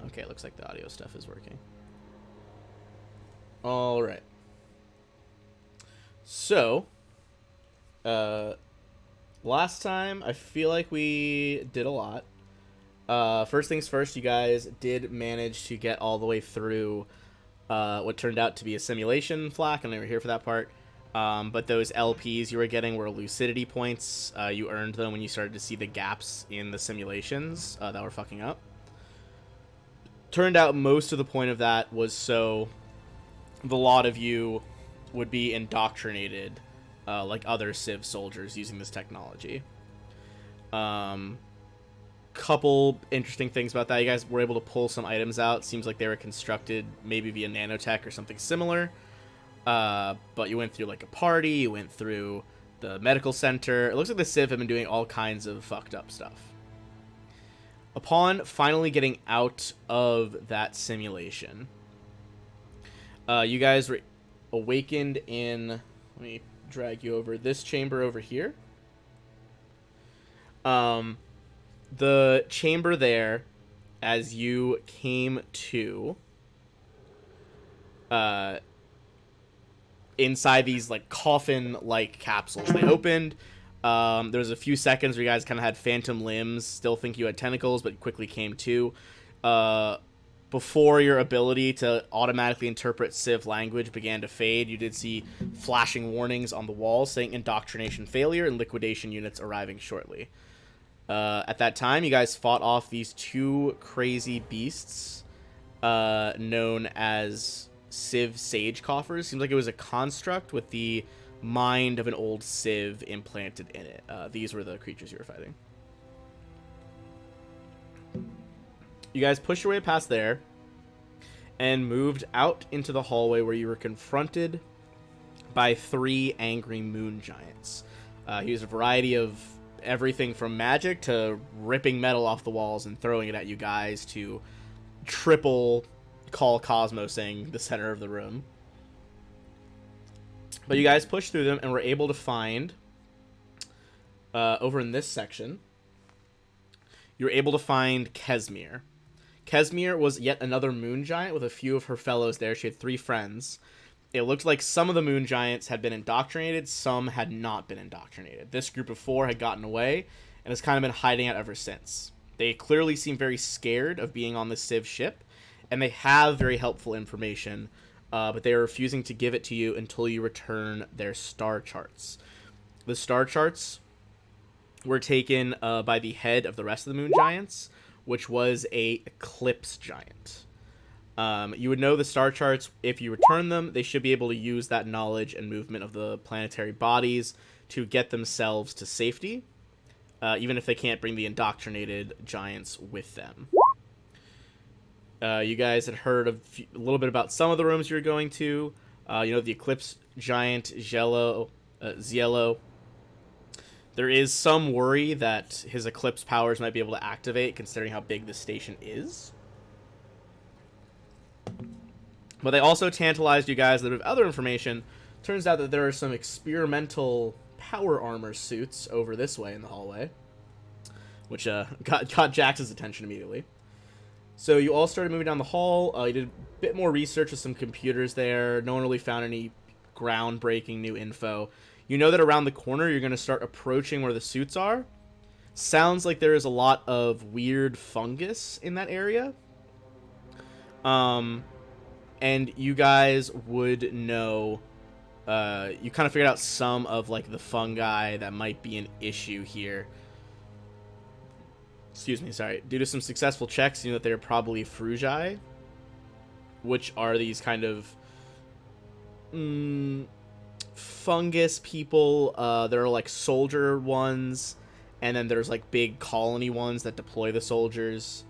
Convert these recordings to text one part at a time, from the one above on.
Okay, looks like the audio stuff is working. All right. So, last time I feel like we did a lot. First things first, you guys did manage to get all the way through what turned out to be a simulation flak. I'm never here for that part. But those LPs you were getting were lucidity points. You earned them when you started to see the gaps in the simulations that were fucking up. Turned out most of the point of that was so the lot of you would be indoctrinated like other Civ soldiers using this technology. Couple interesting things about that. You guys were able to pull some items out. Seems like they were constructed maybe via nanotech or something similar. But you went through like a party, you went through the medical center. It looks like the Civ have been doing all kinds of fucked up stuff. Upon finally getting out of that simulation, you guys were awakened in, let me drag you over this chamber over here. The chamber there, as you came to, inside these like coffin-like capsules, they opened. There was a few seconds where you guys kind of had phantom limbs, still think you had tentacles, but quickly came to. Before your ability to automatically interpret Civ language began to fade, you did see flashing warnings on the wall saying indoctrination failure and liquidation units arriving shortly. At that time, you guys fought off these two crazy beasts known as Civ Sage Coffers. Seems like it was a construct with the mind of an old Civ implanted in it. These were the creatures you were fighting. You guys pushed your way past there and moved out into the hallway where you were confronted by three angry moon giants. He used a variety of everything from magic to ripping metal off the walls and throwing it at you guys to triple call Cosmosing the center of the room. But you guys pushed through them and were able to find, over in this section, you were able to find Kesmir. Kesmir was yet another moon giant with a few of her fellows there. She had 3 friends. It looked like some of the moon giants had been indoctrinated, some had not been indoctrinated. This group of 4 had gotten away and has kind of been hiding out ever since. They clearly seem very scared of being on the Civ ship, and they have very helpful information, but they are refusing to give it to you until you return their star charts. The star charts were taken by the head of the rest of the moon giants, which was a eclipse giant. You would know the star charts if you return them. They should be able to use that knowledge and movement of the planetary bodies to get themselves to safety, even if they can't bring the indoctrinated giants with them. You guys had heard a little bit about some of the rooms you were going to. The eclipse giant, Ziello. There is some worry that his eclipse powers might be able to activate, considering how big this station is. But they also tantalized you guys with other information. Turns out that there are some experimental power armor suits over this way in the hallway, which got Jax's attention immediately. So you all started moving down the hall. You did a bit more research with some computers there. No one really found any groundbreaking new info. You know that around the corner you're going to start approaching where the suits are. Sounds like there is a lot of weird fungus in that area. And you guys would know, you kind of figured out some of like the fungi that might be an issue here. Excuse me, sorry. Due to some successful checks, you know that they're probably frugi, which are these kind of fungus people. There are like soldier ones, and then there's like big colony ones that deploy the soldiers.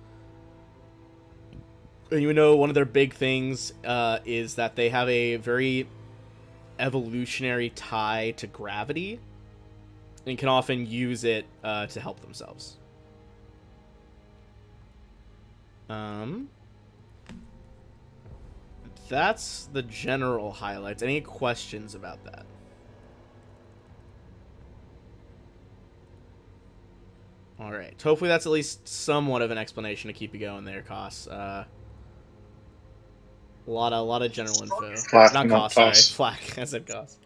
And you know one of their big things is that they have a very evolutionary tie to gravity and can often use it to help themselves. That's the general highlights. Any questions about that? All right. Hopefully that's at least somewhat of an explanation to keep you going there, Koss. A lot of general info. Flack, Not not Koss, sorry. Toss. Flack. I said Koss.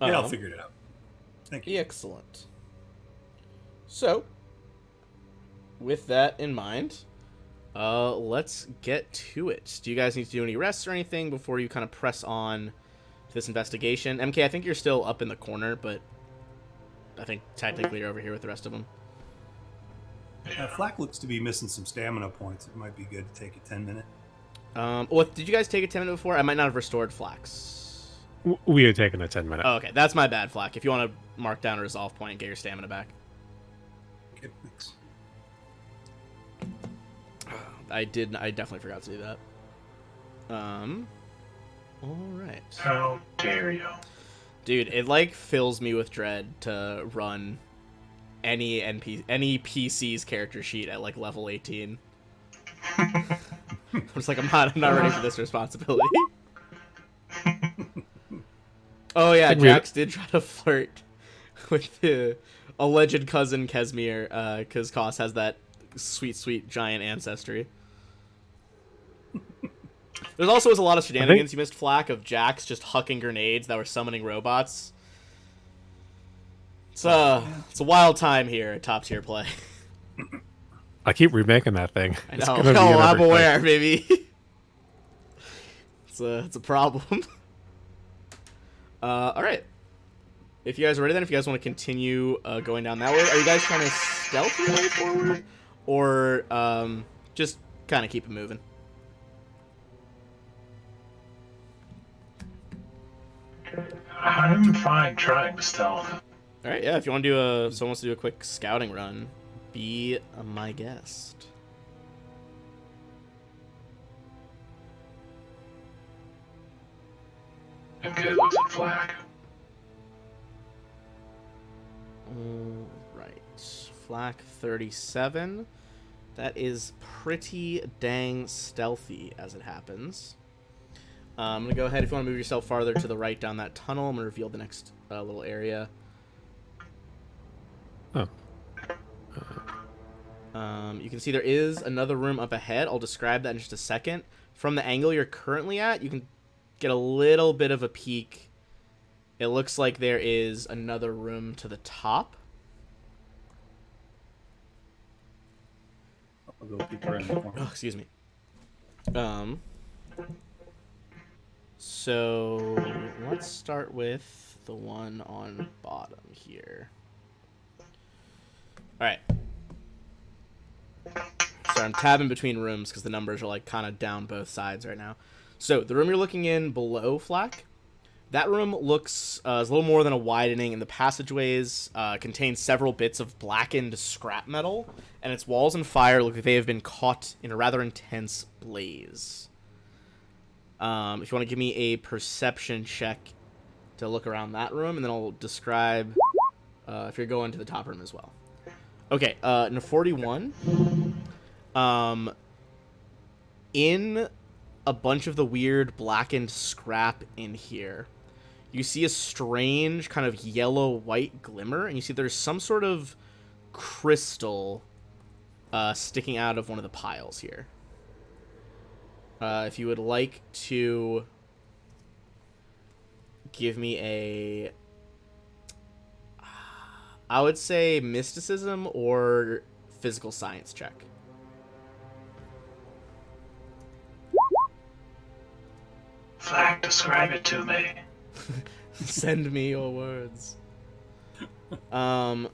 Yeah, I'll figure it out. Thank you. Excellent. So, with that in mind, let's get to it. Do you guys need to do any rests or anything before you kind of press on to this investigation? MK, I think you're still up in the corner, but I think technically you're over here with the rest of them. Flack looks to be missing some stamina points. It might be good to take a 10-minute. What did you guys take a 10-minute before? I might not have restored Flax. We had taken a 10-minute. Oh, okay, that's my bad, Flack. If you want to mark down a resolve point and get your stamina back. Okay, thanks. I definitely forgot to do that. All right. How dare you? Dude, it like fills me with dread to run any PC's character sheet at like level 18. I'm just like I'm not ready for this responsibility. Oh yeah, Jax did try to flirt with the alleged cousin Kesmir, because Koss has that sweet giant ancestry. There's also was a lot of shenanigans you missed, Flack, of Jax just hucking grenades that were summoning robots. It's a wild time here at Top Tier Play. I keep remaking that thing. I know. No, I'm aware, baby. It's a problem. All right. If you guys are ready, then if you guys want to continue going down that way, are you guys trying to stealth your way forward, or just kind of keep it moving? I'm fine trying to stealth. All right, yeah. If you want to do someone wants to do a quick scouting run, be my guest. Okay, looks at Flack. All right, Flack 37. That is pretty dang stealthy, as it happens. I'm gonna go ahead. If you want to move yourself farther to the right down that tunnel, I'm gonna reveal the next little area. Oh. You can see there is another room up ahead. I'll describe that in just a second. From the angle you're currently at, you can get a little bit of a peek. It looks like there is another room to the top. I'll go peek around the corner. Oh, excuse me. So let's start with the one on bottom here. All right. So I'm tabbing between rooms because the numbers are like kind of down both sides right now. So the room you're looking in below Flack, that room looks is a little more than a widening, and the passageways contain several bits of blackened scrap metal, and its walls and fire look like they have been caught in a rather intense blaze. If you want to give me a perception check to look around that room, and then I'll describe if you're going to the top room as well. Okay, in 41, in a bunch of the weird blackened scrap in here, you see a strange kind of yellow-white glimmer, and you see there's some sort of crystal sticking out of one of the piles here. If you would like to give me a, I would say mysticism or physical science check. Flack, describe it to me. Send me your words. I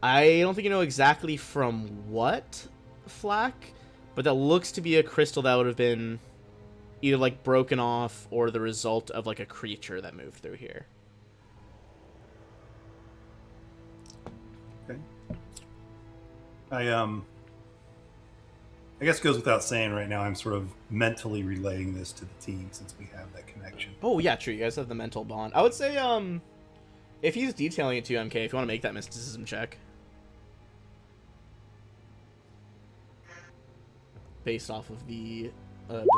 don't think you know exactly from what, Flack, but that looks to be a crystal that would have been either like broken off or the result of like a creature that moved through here. Okay. I guess it goes without saying right now I'm sort of mentally relaying this to the team since we have that connection. Oh yeah, true. You guys have the mental bond. I would say if he's detailing it to you, MK, if you want to make that mysticism check. Based off of the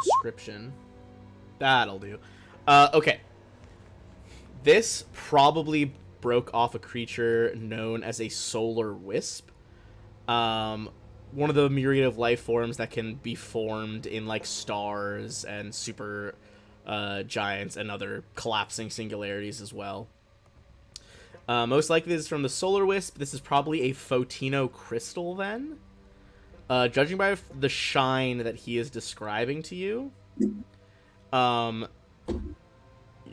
description. That'll do. Okay. This probably broke off a creature known as a solar wisp. One of the myriad of life forms that can be formed in like stars and super giants and other collapsing singularities as well. Most likely this is from the solar wisp. This is probably a Photino crystal then. Judging by the shine that he is describing to you,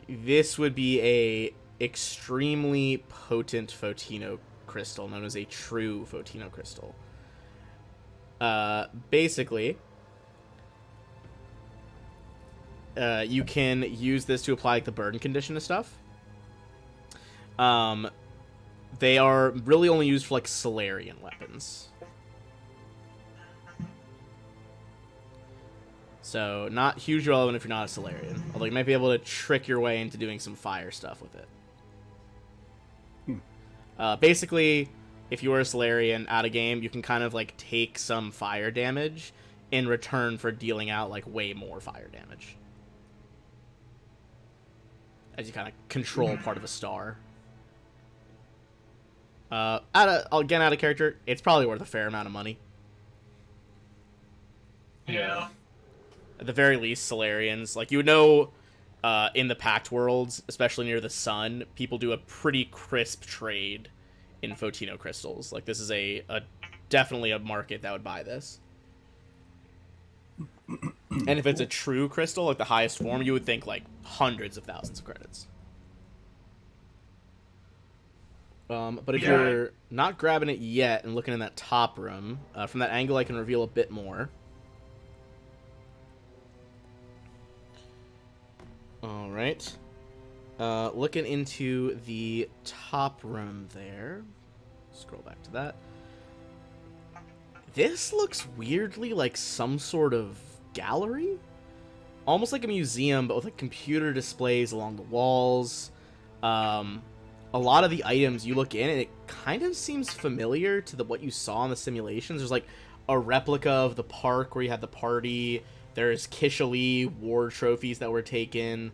this would be a extremely potent Photino crystal known as a true Photino crystal. Basically, you can use this to apply like the burn condition to stuff. They are really only used for like Solarian weapons. So not hugely relevant if you're not a Solarian. Although you might be able to trick your way into doing some fire stuff with it. Basically, if you were a Solarian out of game, you can kind of like take some fire damage in return for dealing out like way more fire damage. As you kind of control part of a star. Out of character, it's probably worth a fair amount of money. Yeah. At the very least, Solarians, like you would know, in the Pact worlds, especially near the sun, people do a pretty crisp trade in Photino crystals. Like this is a definitely a market that would buy this. And if it's a true crystal, like the highest form, you would think like hundreds of thousands of credits. But if you're not grabbing it yet and looking in that top room, from that angle I can reveal a bit more. Alright. Looking into the top room there. Scroll back to that. This looks weirdly like some sort of gallery? Almost like a museum, but with like computer displays along the walls. A lot of the items you look in, and it kind of seems familiar to what you saw in the simulations. There's like a replica of the park where you had the party. There's Kishali war trophies that were taken.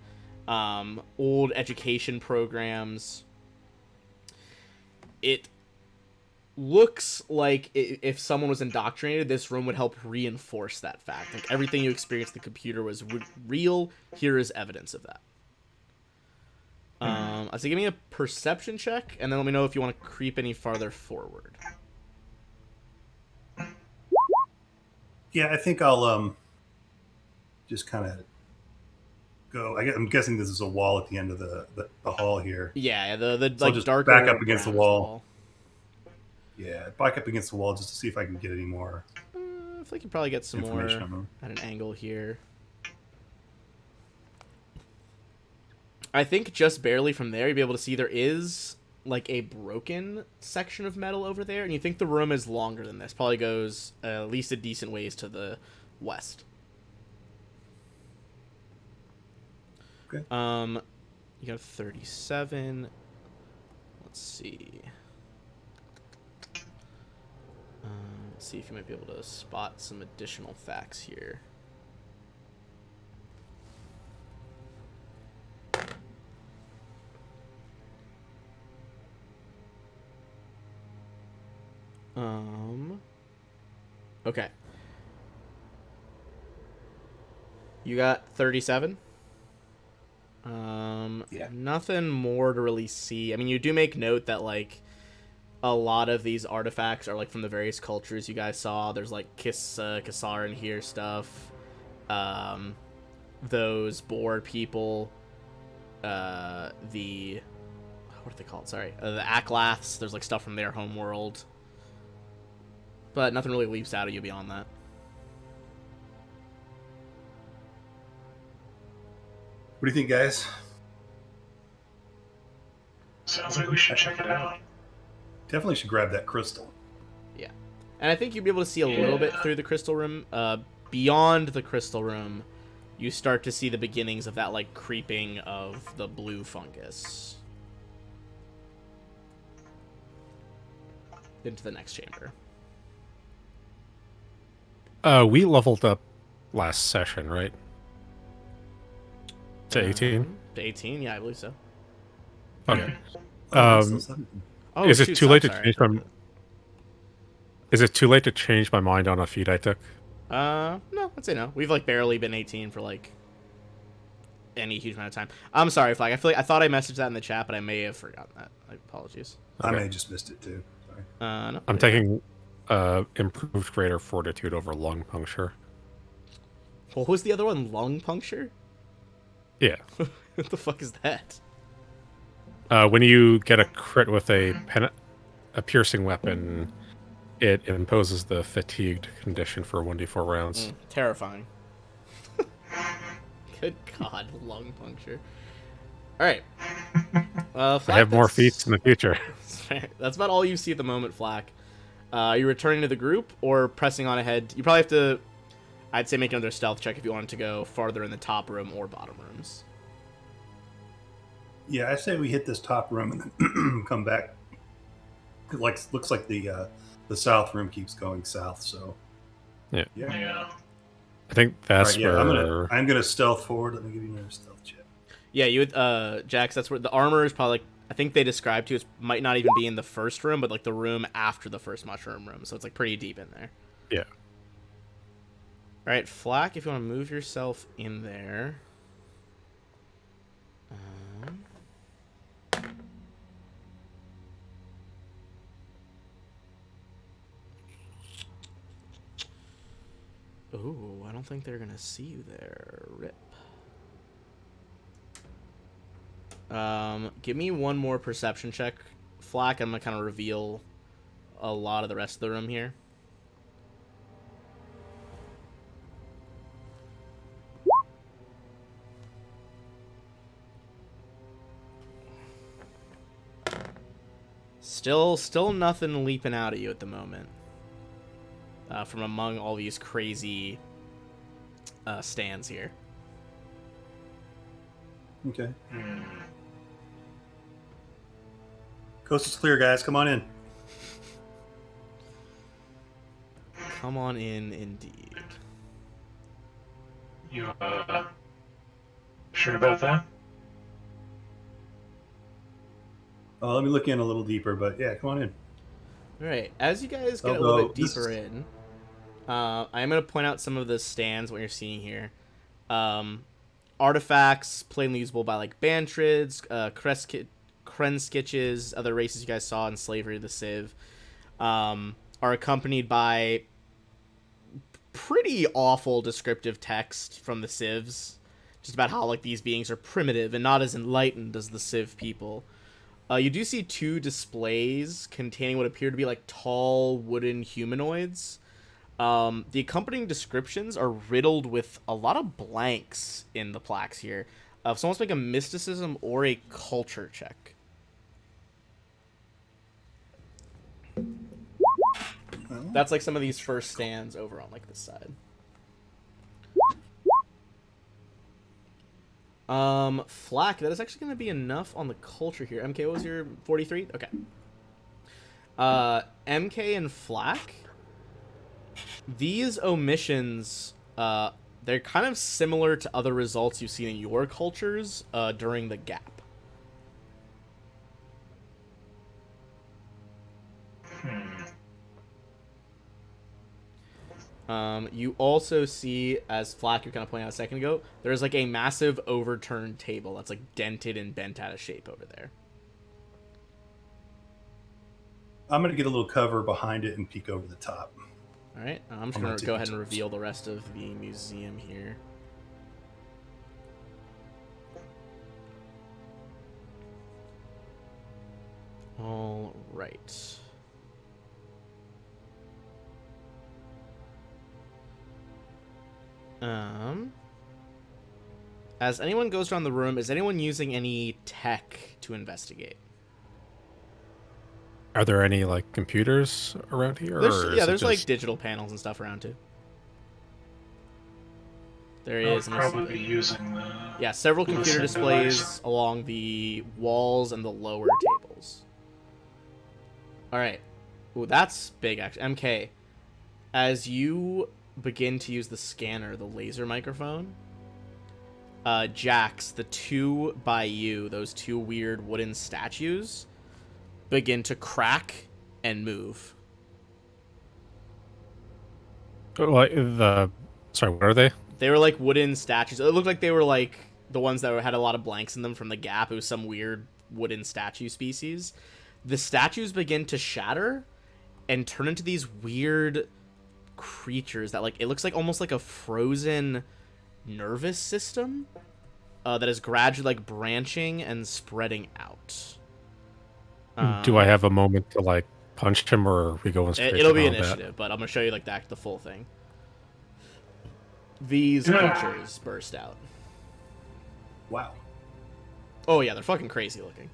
Old education programs. It looks like if someone was indoctrinated, this room would help reinforce that fact. Like everything you experienced in the computer was real. Here is evidence of that. So give me a perception check, and then let me know if you want to creep any farther forward. Yeah, I think I'll just kind of go. I'm guessing this is a wall at the end of the hall here. Yeah, the So like just dark back up against the brown wall. Yeah, back up against the wall just to see if I can get any more I feel like you probably get some more information on them. at an angle here. I think just barely from there, you'll be able to see there is like a broken section of metal over there, and you think the room is longer than this. Probably goes at least a decent ways to the west. Okay. You got 37. Let's see. Let's see if you might be able to spot some additional facts here. Okay. You got 37? Yeah. Nothing more to really see. I mean, you do make note that, like, a lot of these artifacts are, like, from the various cultures you guys saw. There's, like, Kissaran here stuff. Those boar people. What are they called? Sorry. The Aklaths. There's, like, stuff from their home world. But nothing really leaps out at you beyond that. What do you think, guys? Sounds like we should check it out. Definitely should grab that crystal. Yeah. And I think you'll be able to see a little bit through the crystal room. Beyond the crystal room, you start to see the beginnings of that, like, creeping of the blue fungus. Into the next chamber. We leveled up last session, right? To 18? To 18, yeah, I believe so. Okay. Oh, I'm still Um, 17. Oh is it shoot! too I'm late to sorry. change my? Is it too late to change my mind on a feat I took? No, I'd say no. We've like barely been 18 for like any huge amount of time. I'm sorry, Flag. I feel like I thought I messaged that in the chat, but I may have forgotten that. Apologies. I may Okay. have just missed it too. Sorry. No, I'm you're fine. taking improved greater fortitude over lung puncture. What was the other one? Lung puncture? Yeah. What the fuck is that? When you get a crit with a piercing weapon, it imposes the fatigued condition for 1d4 rounds. Terrifying. Good God, lung puncture. All right. I Flack, have more feats in the future. That's about all you see at the moment, Flack. Are you returning to the group or pressing on ahead? You probably have to, I'd say, make another stealth check if you wanted to go farther in the top room or bottom rooms. Yeah, I say we hit this top room and then come back. It looks like the south room keeps going south. So Yeah. Yeah. I think All that's right, yeah, where. I'm gonna stealth forward. Let me give you another stealth check. Yeah, you would, Jax, that's where the armor is probably, like, I think they described to you, it might not even be in the first room, but, like, the room after the first mushroom room, so it's, like, pretty deep in there. Yeah. Alright, Flack, if you want to move yourself in there. Ooh, I don't think they're gonna see you there. Rip. Give me one more perception check, Flack. I'm gonna kind of reveal a lot of the rest of the room here. Still nothing leaping out at you at the moment. From among all these crazy stands here. Okay. Coast is clear, guys. Come on in. Come on in, indeed. You, sure about that? Let me look in a little deeper, but yeah, come on in. All right, as you guys get a Although, little bit this deeper is- in, I am going to point out some of the stands, what you're seeing here. Artifacts, plainly usable by like Bantrids, Krenskitches, other races you guys saw in Slavery of the Civ, are accompanied by pretty awful descriptive text from the Civs, just about how like these beings are primitive and not as enlightened as the Civ people. You do see two displays containing what appear to be like tall wooden humanoids. The accompanying descriptions are riddled with a lot of blanks in the plaques here. So let's make a mysticism or a culture check. That's like some of these first stands over on like this side. Flack, that is actually going to be enough on the culture here. MK, what was your 43? Okay. MK and Flack, these omissions, they're kind of similar to other results you've seen in your cultures during the gap. You also see, as Flack, you kind of pointed out a second ago, there's like a massive overturned table that's like dented and bent out of shape over there. I'm gonna get a little cover behind it and peek over the top. All right, I'm just I'm going gonna to take go the ahead and tips. reveal the rest of the museum here. All right. As anyone goes around the room, is anyone using any tech to investigate? Are there any like computers around here? There's, or yeah, is it there's like just... digital panels and stuff around too. There I would is. probably be using the... Yeah, several computer Listen displays device. along the walls and the lower tables. All right. Ooh, that's big, actually. MK, as you begin to use the scanner, the laser microphone, Jax, the two by you, those two weird wooden statues, begin to crack and move. Sorry, what are they? They were like wooden statues. It looked like they were like the ones that had a lot of blanks in them from the gap. It was some weird wooden statue species. The statues begin to shatter and turn into these weird creatures that, like, it looks like almost like a frozen nervous system that is gradually like branching and spreading out. Do I have a moment to like punch him, or are we going straight It'll to be combat? initiative, but I'm gonna show you like the full thing. These creatures burst out. Wow. Oh yeah, they're fucking crazy looking.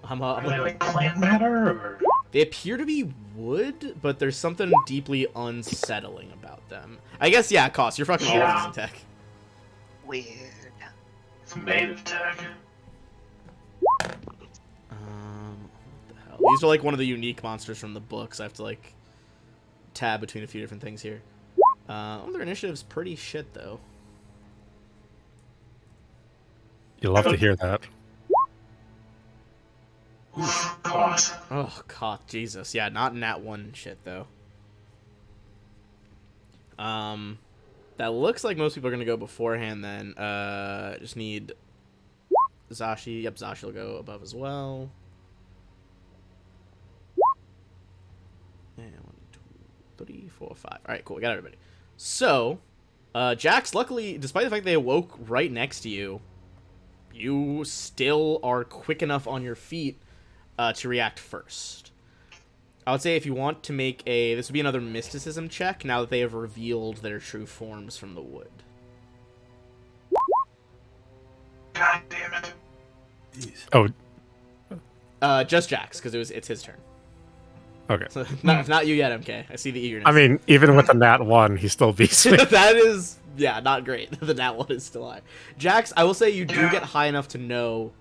Are they like plant matter or? They appear to be wood, but there's something deeply unsettling about them. I guess, yeah, Cost, you're fucking all using tech. Weird. It's made of tech. What the hell? These are like one of the unique monsters from the books. I have to like tab between a few different things here. Their initiative's pretty shit though. You'll love to hear that. Oof, cost. Oh god, Jesus. Yeah, not in that one shit though. That looks like most people are gonna go beforehand then. Just need Zashi. Yep, Zashi will go above as well. And 1, 2, 3, 4, 5. Alright, cool, we got everybody. So, Jax, luckily, despite the fact they awoke right next to you, you still are quick enough on your feet to react first. I would say if you want to make this would be another mysticism check now that they have revealed their true forms from the wood. God damn it. Jeez. Oh, Just Jax, because it's his turn. okay. So, not you yet, MK. I see the eagerness. I mean, even with the nat 1, he still beats me. That is, yeah, not great. The nat one is still high. Jax, I will say you do get high enough to know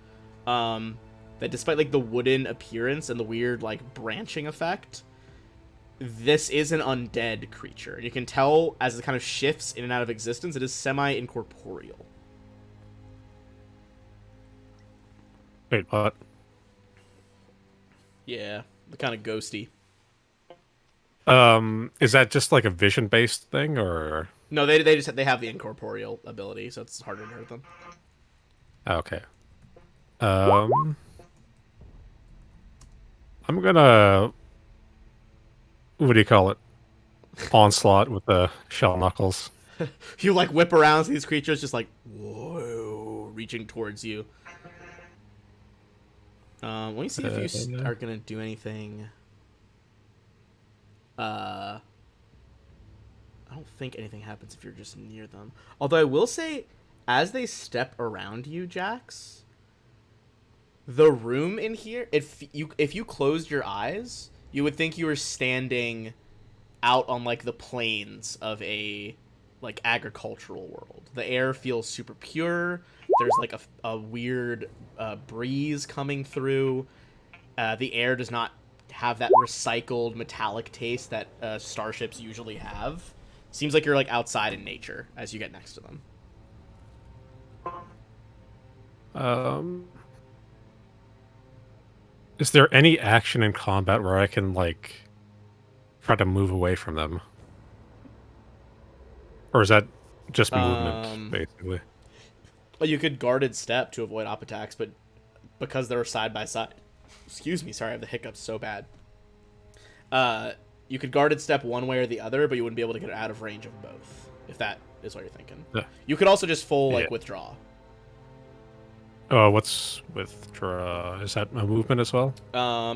that despite like the wooden appearance and the weird like branching effect, this is an undead creature. You can tell as it kind of shifts in and out of existence, it is semi-incorporeal. Wait, what? Yeah, the kind of ghosty. Is that just like a vision-based thing, or? No, they have the incorporeal ability, so it's harder to hurt them. Okay. I'm gonna, what do you call it? Onslaught with the shell knuckles. You like whip around, see these creatures just like whoa, reaching towards you. Let me see if you are gonna do anything. I don't think anything happens if you're just near them. Although I will say, as they step around you, Jax, the room in here, if you closed your eyes, you would think you were standing out on like the plains of a like agricultural world. The air feels super pure. There's like a weird breeze coming through. The air does not have that recycled metallic taste that starships usually have. Seems like you're like outside in nature as you get next to them. Is there any action in combat where I can like try to move away from them? Or is that just movement, basically? Well, you could guarded step to avoid op attacks, but because they're side by side, excuse me, sorry, I have the hiccups so bad. You could guarded step one way or the other, but you wouldn't be able to get out of range of both, if that is what you're thinking. Yeah. You could also just full like withdraw. What's withdraw? Is that a movement as well?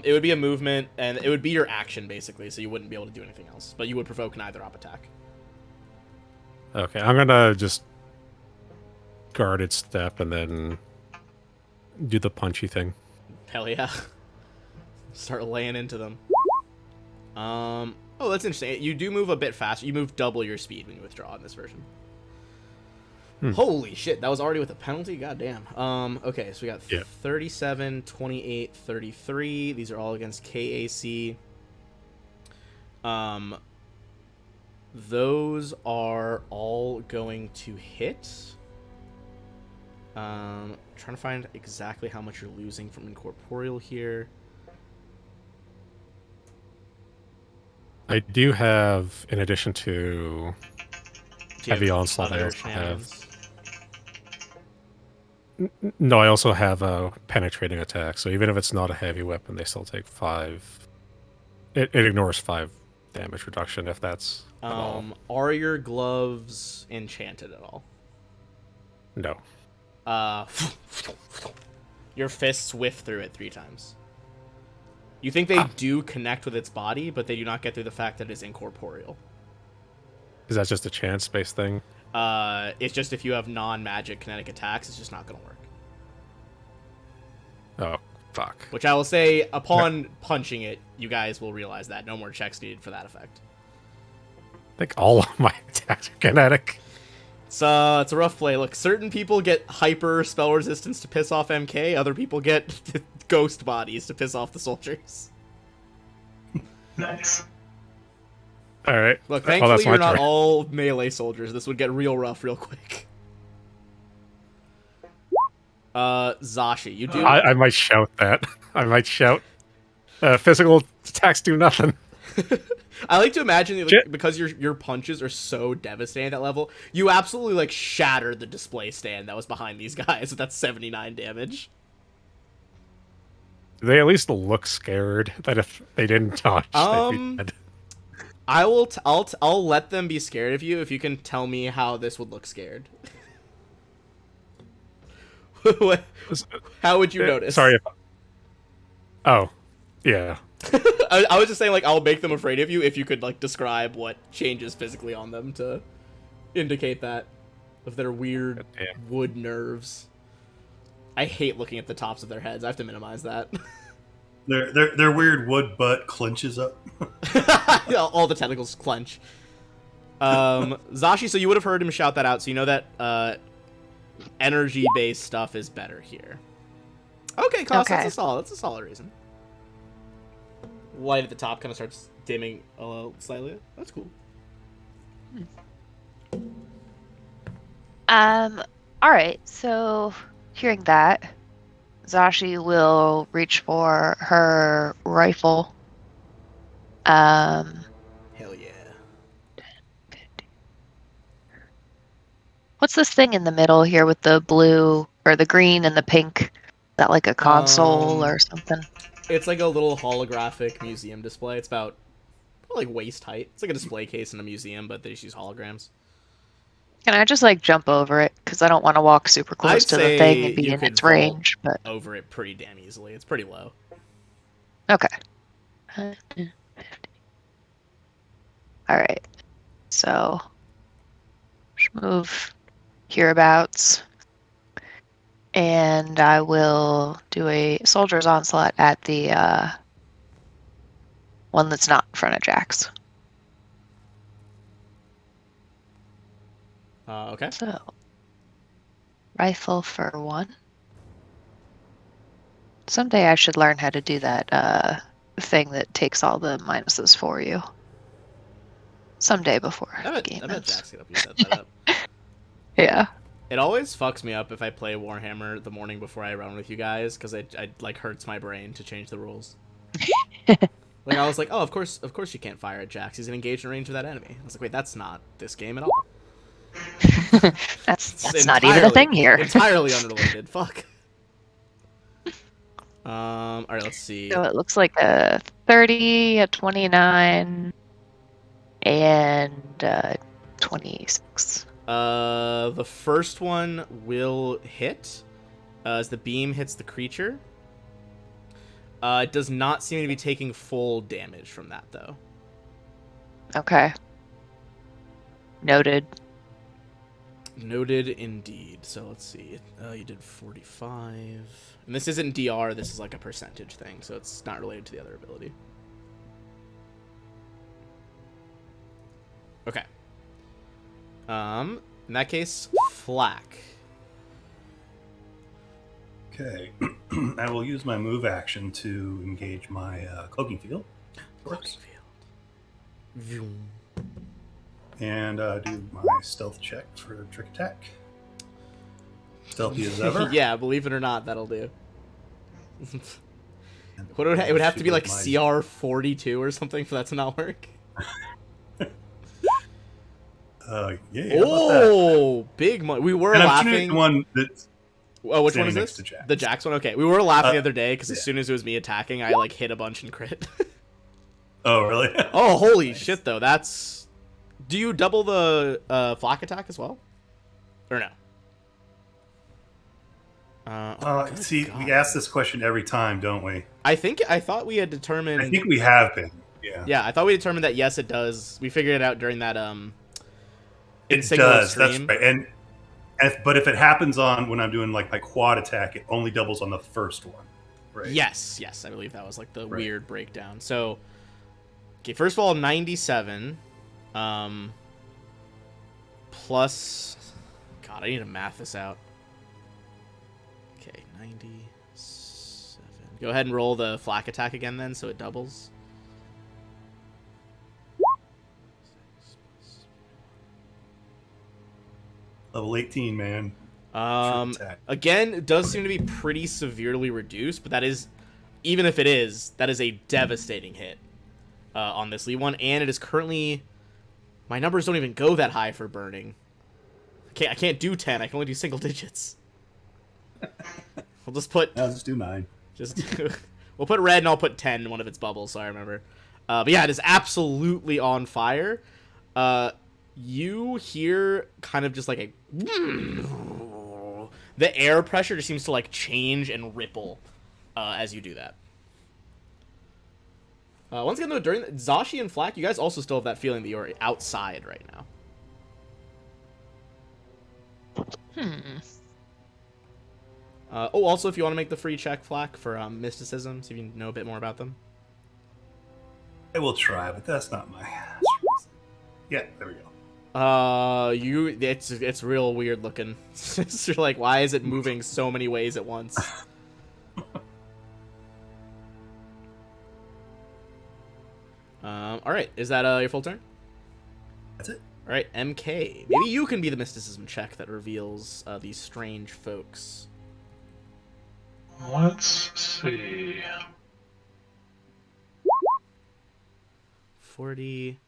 It would be a movement, and it would be your action basically, so you wouldn't be able to do anything else, but you would provoke neither op attack. Okay, I'm gonna just guarded step and then do the punchy thing. Hell yeah. Start laying into them. Oh, that's interesting. You do move a bit faster. You move double your speed when you withdraw in this version. Holy shit, that was already with a penalty? Goddamn. Okay, so we got 37, 28, 33. These are all against KAC. Those are all going to hit. Trying to find exactly how much you're losing from incorporeal here. I do have, in addition to Do you heavy have onslaught, I other also have. shenanigans? No, I also have a penetrating attack. So even if it's not a heavy weapon, they still take 5. It ignores 5 damage reduction if that's at all. Are your gloves enchanted at all? No. Your fists whiff through it 3 times. You think they do connect with its body, but they do not get through the fact that it's incorporeal. Is that just a chance-based thing? It's just if you have non-magic kinetic attacks, it's just not going to work. Oh, fuck. Which I will say, upon punching it, you guys will realize that. No more checks needed for that effect. I think all of my attacks are kinetic. It's a rough play. Look, certain people get hyper spell resistance to piss off MK. Other people get ghost bodies to piss off the soldiers. Nice. All right. Look, Oh, thankfully that's my you're not turn. all melee soldiers. This would get real rough real quick. Zashi, you do... I might shout that. I might shout. Physical attacks do nothing. I like to imagine that, like, because your punches are so devastating at that level, you absolutely like shattered the display stand that was behind these guys with that 79 damage. They at least look scared that if they didn't dodge, they'd be dead. I'll let them be scared of you if you can tell me how this would look scared. How would you notice? Sorry. Oh, yeah. I was just saying, like, I'll make them afraid of you if you could, like, describe what changes physically on them to indicate that of their weird wood nerves. I hate looking at the tops of their heads. I have to minimize that. Their weird wood butt clenches up. All the tentacles clench. Zashi, so you would have heard him shout that out, so you know that energy-based stuff is better here. Okay, Cost, Okay. that's a solid reason. Light at the top kind of starts dimming a little slightly. That's cool. All right. So, hearing that, Zashi will reach for her rifle. Hell yeah. What's this thing in the middle here with the blue or the green and the pink? Is that like a console or something? It's like a little holographic museum display. It's about like waist height. It's like a display case in a museum, but they just use holograms. Can I just like jump over it? Because I don't want to walk super close I'd to the say thing and be you in could its vault range. But over it pretty damn easily. It's pretty low. okay. All right. So just move hereabouts. And I will do a soldier's onslaught at the one that's not in front of Jax. Okay. So, rifle for 1. Someday I should learn how to do that thing that takes all the minuses for you. Someday before the game I bet ends. Jax could help you set that up. Yeah. It always fucks me up if I play Warhammer the morning before I run with you guys, because it like hurts my brain to change the rules. Like I was like, oh, of course you can't fire at Jax. He's engaged in range of that enemy. I was like, wait, that's not this game at all. that's not even a thing here. Entirely unrelated. Fuck. All right, let's see. So it looks like a 30, a 29, and 26. The first one will hit as the beam hits the creature. It does not seem to be taking full damage from that, though. Okay. Noted. Noted indeed. So let's see. You did 45. And this isn't DR, this is like a percentage thing, so it's not related to the other ability. Okay. In that case, Flack. Okay. I will use my move action to engage my cloaking field. Cloaking field. And do my stealth check for a trick attack. stealthy as ever. Yeah, believe it or not, that'll do. What would it would have to be like CR 42 or something for that to not work. Yeah. How about that? Oh, big money. We were And I'm laughing. shooting the one that's Oh, which one standing is next this? to Jax. The Jax one. Okay, we were laughing the other day because as yeah. soon as it was me attacking, I like hit a bunch and crit. Oh, really? Oh, holy Nice. shit! Though that's. Do you double the flak attack as well, or no? Good See, God. we ask this question every time, don't we? I thought we had determined. I think we have been. Yeah. Yeah, I thought we determined that yes, it does. We figured it out during that in It single does. stream. That's right. But if it happens on when I'm doing like my quad attack, it only doubles on the first one. Right. Yes, I believe that was like the Right. weird breakdown. So, okay, first of all, 97, plus. God, I need to math this out. Okay, 97. Go ahead and roll the flak attack again, then, so it doubles. Level 18, man. Attack. Again, it does seem to be pretty severely reduced, but that is, even if it is, that is a devastating hit on this lead one, and it is currently, my numbers don't even go that high for burning. I can't do 10, I can only do single digits. We'll just put, I'll just do 9. we'll put red and I'll put 10 in one of its bubbles, so I remember. But yeah, it is absolutely on fire. You hear kind of just like a... The air pressure just seems to like change and ripple as you do that. Once again, though, during Zashi and Flack, you guys also still have that feeling that you're outside right now. Also, if you want to make the free check, Flack, for mysticism, see if you know a bit more about them. I will try, but that's not my... Yeah, there we go. It's real weird looking. You're like, why is it moving so many ways at once? All right, is that your full turn? That's it. All right, MK. Maybe you can be the mysticism check that reveals these strange folks. Let's see. 40.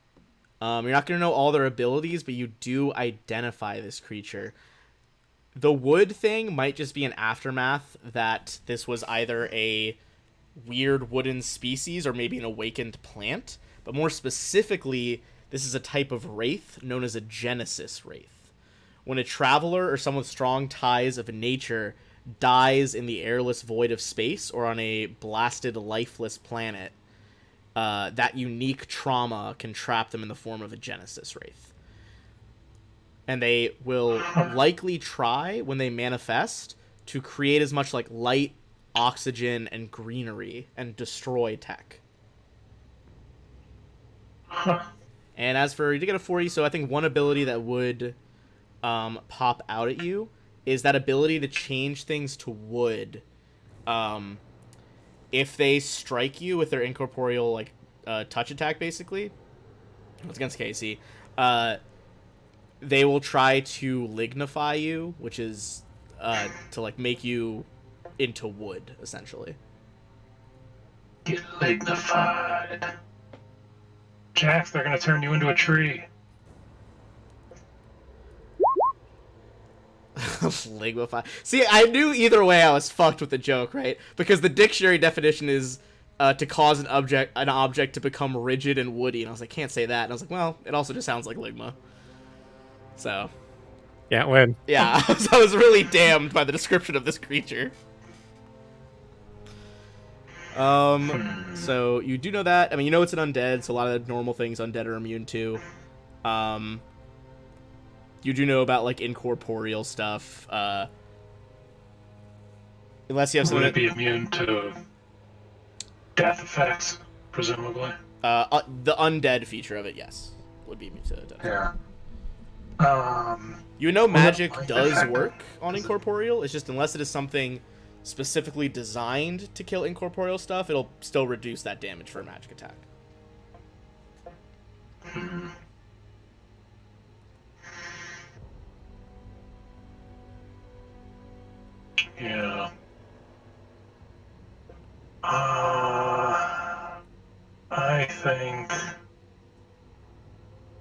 You're not going to know all their abilities, but you do identify this creature. The wood thing might just be an aftermath that this was either a weird wooden species or maybe an awakened plant. But more specifically, this is a type of wraith known as a Genesis wraith. When a traveler or someone with strong ties of nature dies in the airless void of space or on a blasted, lifeless planet, that unique trauma can trap them in the form of a Genesis wraith. And they will likely try, when they manifest, to create as much like light, oxygen, and greenery and destroy tech. And as for, you did get a 40, so I think one ability that would pop out at you is that ability to change things to wood. If they strike you with their incorporeal like touch attack, basically, it's against Casey, they will try to lignify you, which is to like make you into wood, essentially. Get lignified. Jax, they're gonna turn you into a tree. Lignify. See, I knew either way I was fucked with the joke, right? Because the dictionary definition is to cause an object to become rigid and woody, and I was like, can't say that. And I was like, well, it also just sounds like ligma. So, Can't win. yeah, so I was really damned by the description of this creature. So you do know that. I mean, you know it's an undead, so a lot of the normal things undead are immune to. You do know about like incorporeal stuff. Unless you have Would something. it be immune to death effects, presumably? The undead feature of it, yes, would be immune to death. Yeah. You know, magic like does that. work on incorporeal. It's just unless it is something specifically designed to kill incorporeal stuff, it'll still reduce that damage for a magic attack. Yeah. I think,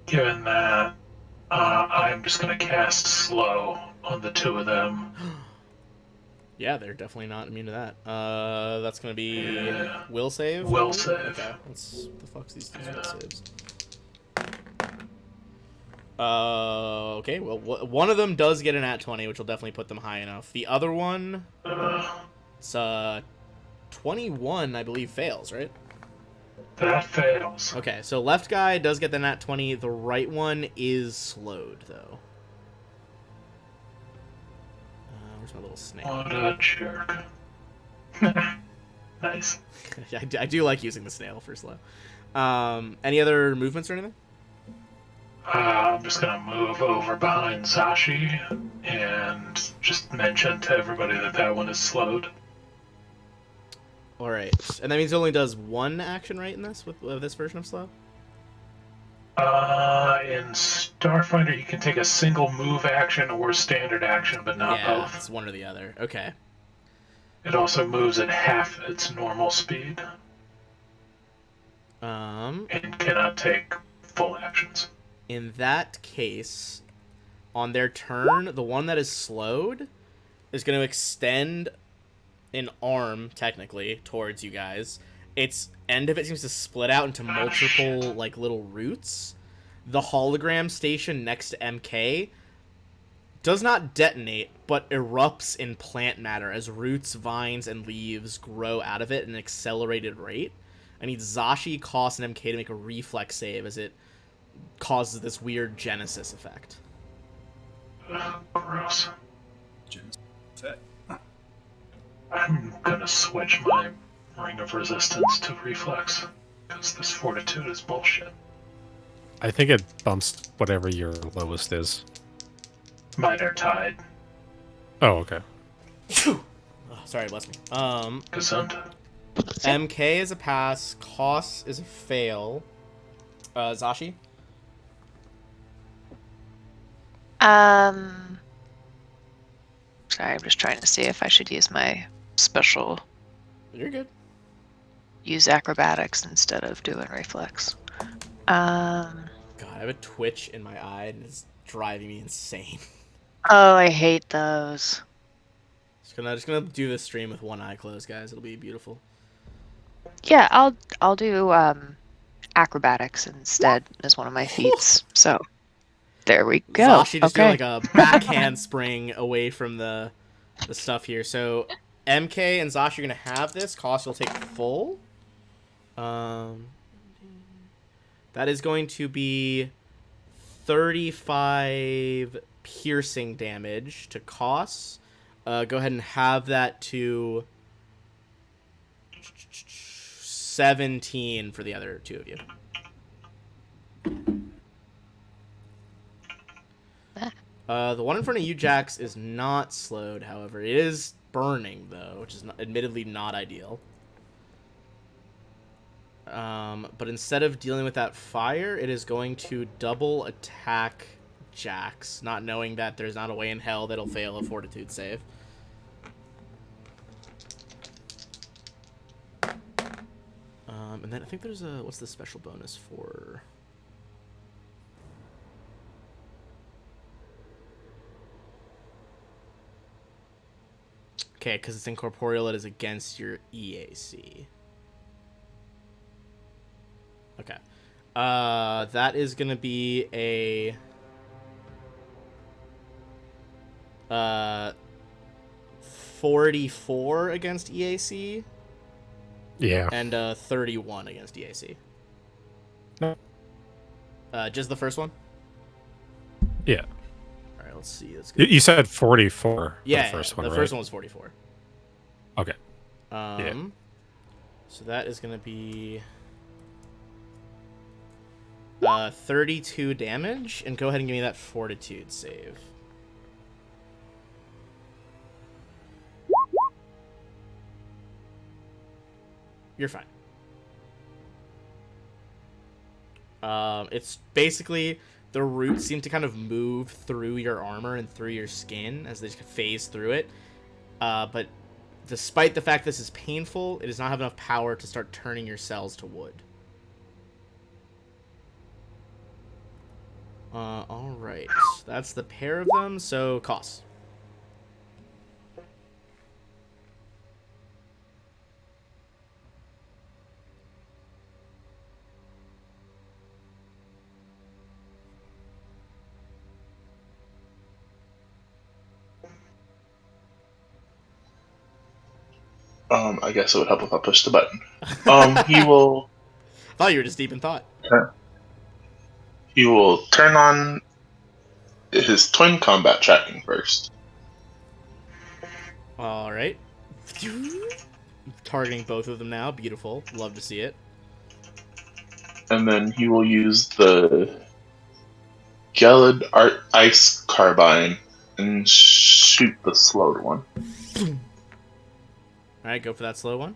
given that, I'm just gonna cast slow on the two of them. Yeah, they're definitely not immune to that. That's gonna be Yeah. will save. I Will believe? save. Okay. What the fuck's these will Yeah. saves? Okay. Well, one of them does get an at 20, which will definitely put them high enough. The other one, Uh, it's 21, I believe, fails, right? that fails. Okay, so left guy does get the nat 20. The right one is slowed, though. Where's my little snail? What a jerk. Nice. I do like using the snail for slow. Any other movements or anything? I'm just gonna move over behind Zashi and just mention to everybody that that one is slowed. All right, and that means it only does one action, right? In this with this version of slow. In Starfinder, you can take a single move action or standard action, but not Yeah, both. it's one or the other. Okay. It also moves at half its normal speed Um, and cannot take full actions. in that case, on their turn, the one that is slowed is going to extend an arm, technically, towards you guys. Its end of it seems to split out into multiple, like, little roots. The hologram station next to MK does not detonate, but erupts in plant matter as roots, vines, and leaves grow out of it at an accelerated rate. I need Zashi, Koss, and MK to make a reflex save as it causes this weird Genesis effect. Gross. Effect. I'm gonna switch my Ring of Resistance to Reflex, because this Fortitude is bullshit. I think it bumps whatever your lowest is. Mine are tied. Oh, okay. Oh, sorry, bless me. Gesund. MK is a pass. Koss is a fail. Zashi? Sorry, I'm just trying to see if I should use my special, You're good. use acrobatics instead of doing reflex. God, I have a twitch in my eye and it's driving me insane. Oh, I hate those. Just gonna do this stream with one eye closed, guys. It'll be beautiful. Yeah, I'll do acrobatics instead as one of my feats. So there we go. Zashi just Okay. doing like a backhand spring away from the stuff here. So MK and Zashi are gonna have this. Cost will take full. That is going to be 35 piercing damage to Cost. Go ahead and have that to 17 for the other two of you. The one in front of you, Jax, is not slowed, however. It is burning, though, which is admittedly not ideal. But instead of dealing with that fire, it is going to double attack Jax, not knowing that there's not a way in hell that'll fail a fortitude save. And then I think there's a... What's the special bonus for... Okay, because it's incorporeal, it is against your EAC. Okay. That is going to be a... 44 against EAC. Yeah. And 31 against EAC. No. Just the first one? Yeah. All right, let's see. Let's go. You said 44 Yeah, for the first one, the right? first one was 44. Okay. So that is going to be 32 damage, and go ahead and give me that fortitude save. You're fine. It's basically the roots seem to kind of move through your armor and through your skin as they just phase through it. But despite the fact this is painful, it does not have enough power to start turning your cells to wood. Alright. That's the pair of them, so cost. I guess it would help if I push the button. He will I thought you were just deep in thought. turn on his twin combat tracking first. Alright. Targeting both of them now. Beautiful. Love to see it. And then he will use the gelid ice carbine and shoot the slowed one. Alright, go for that slow one.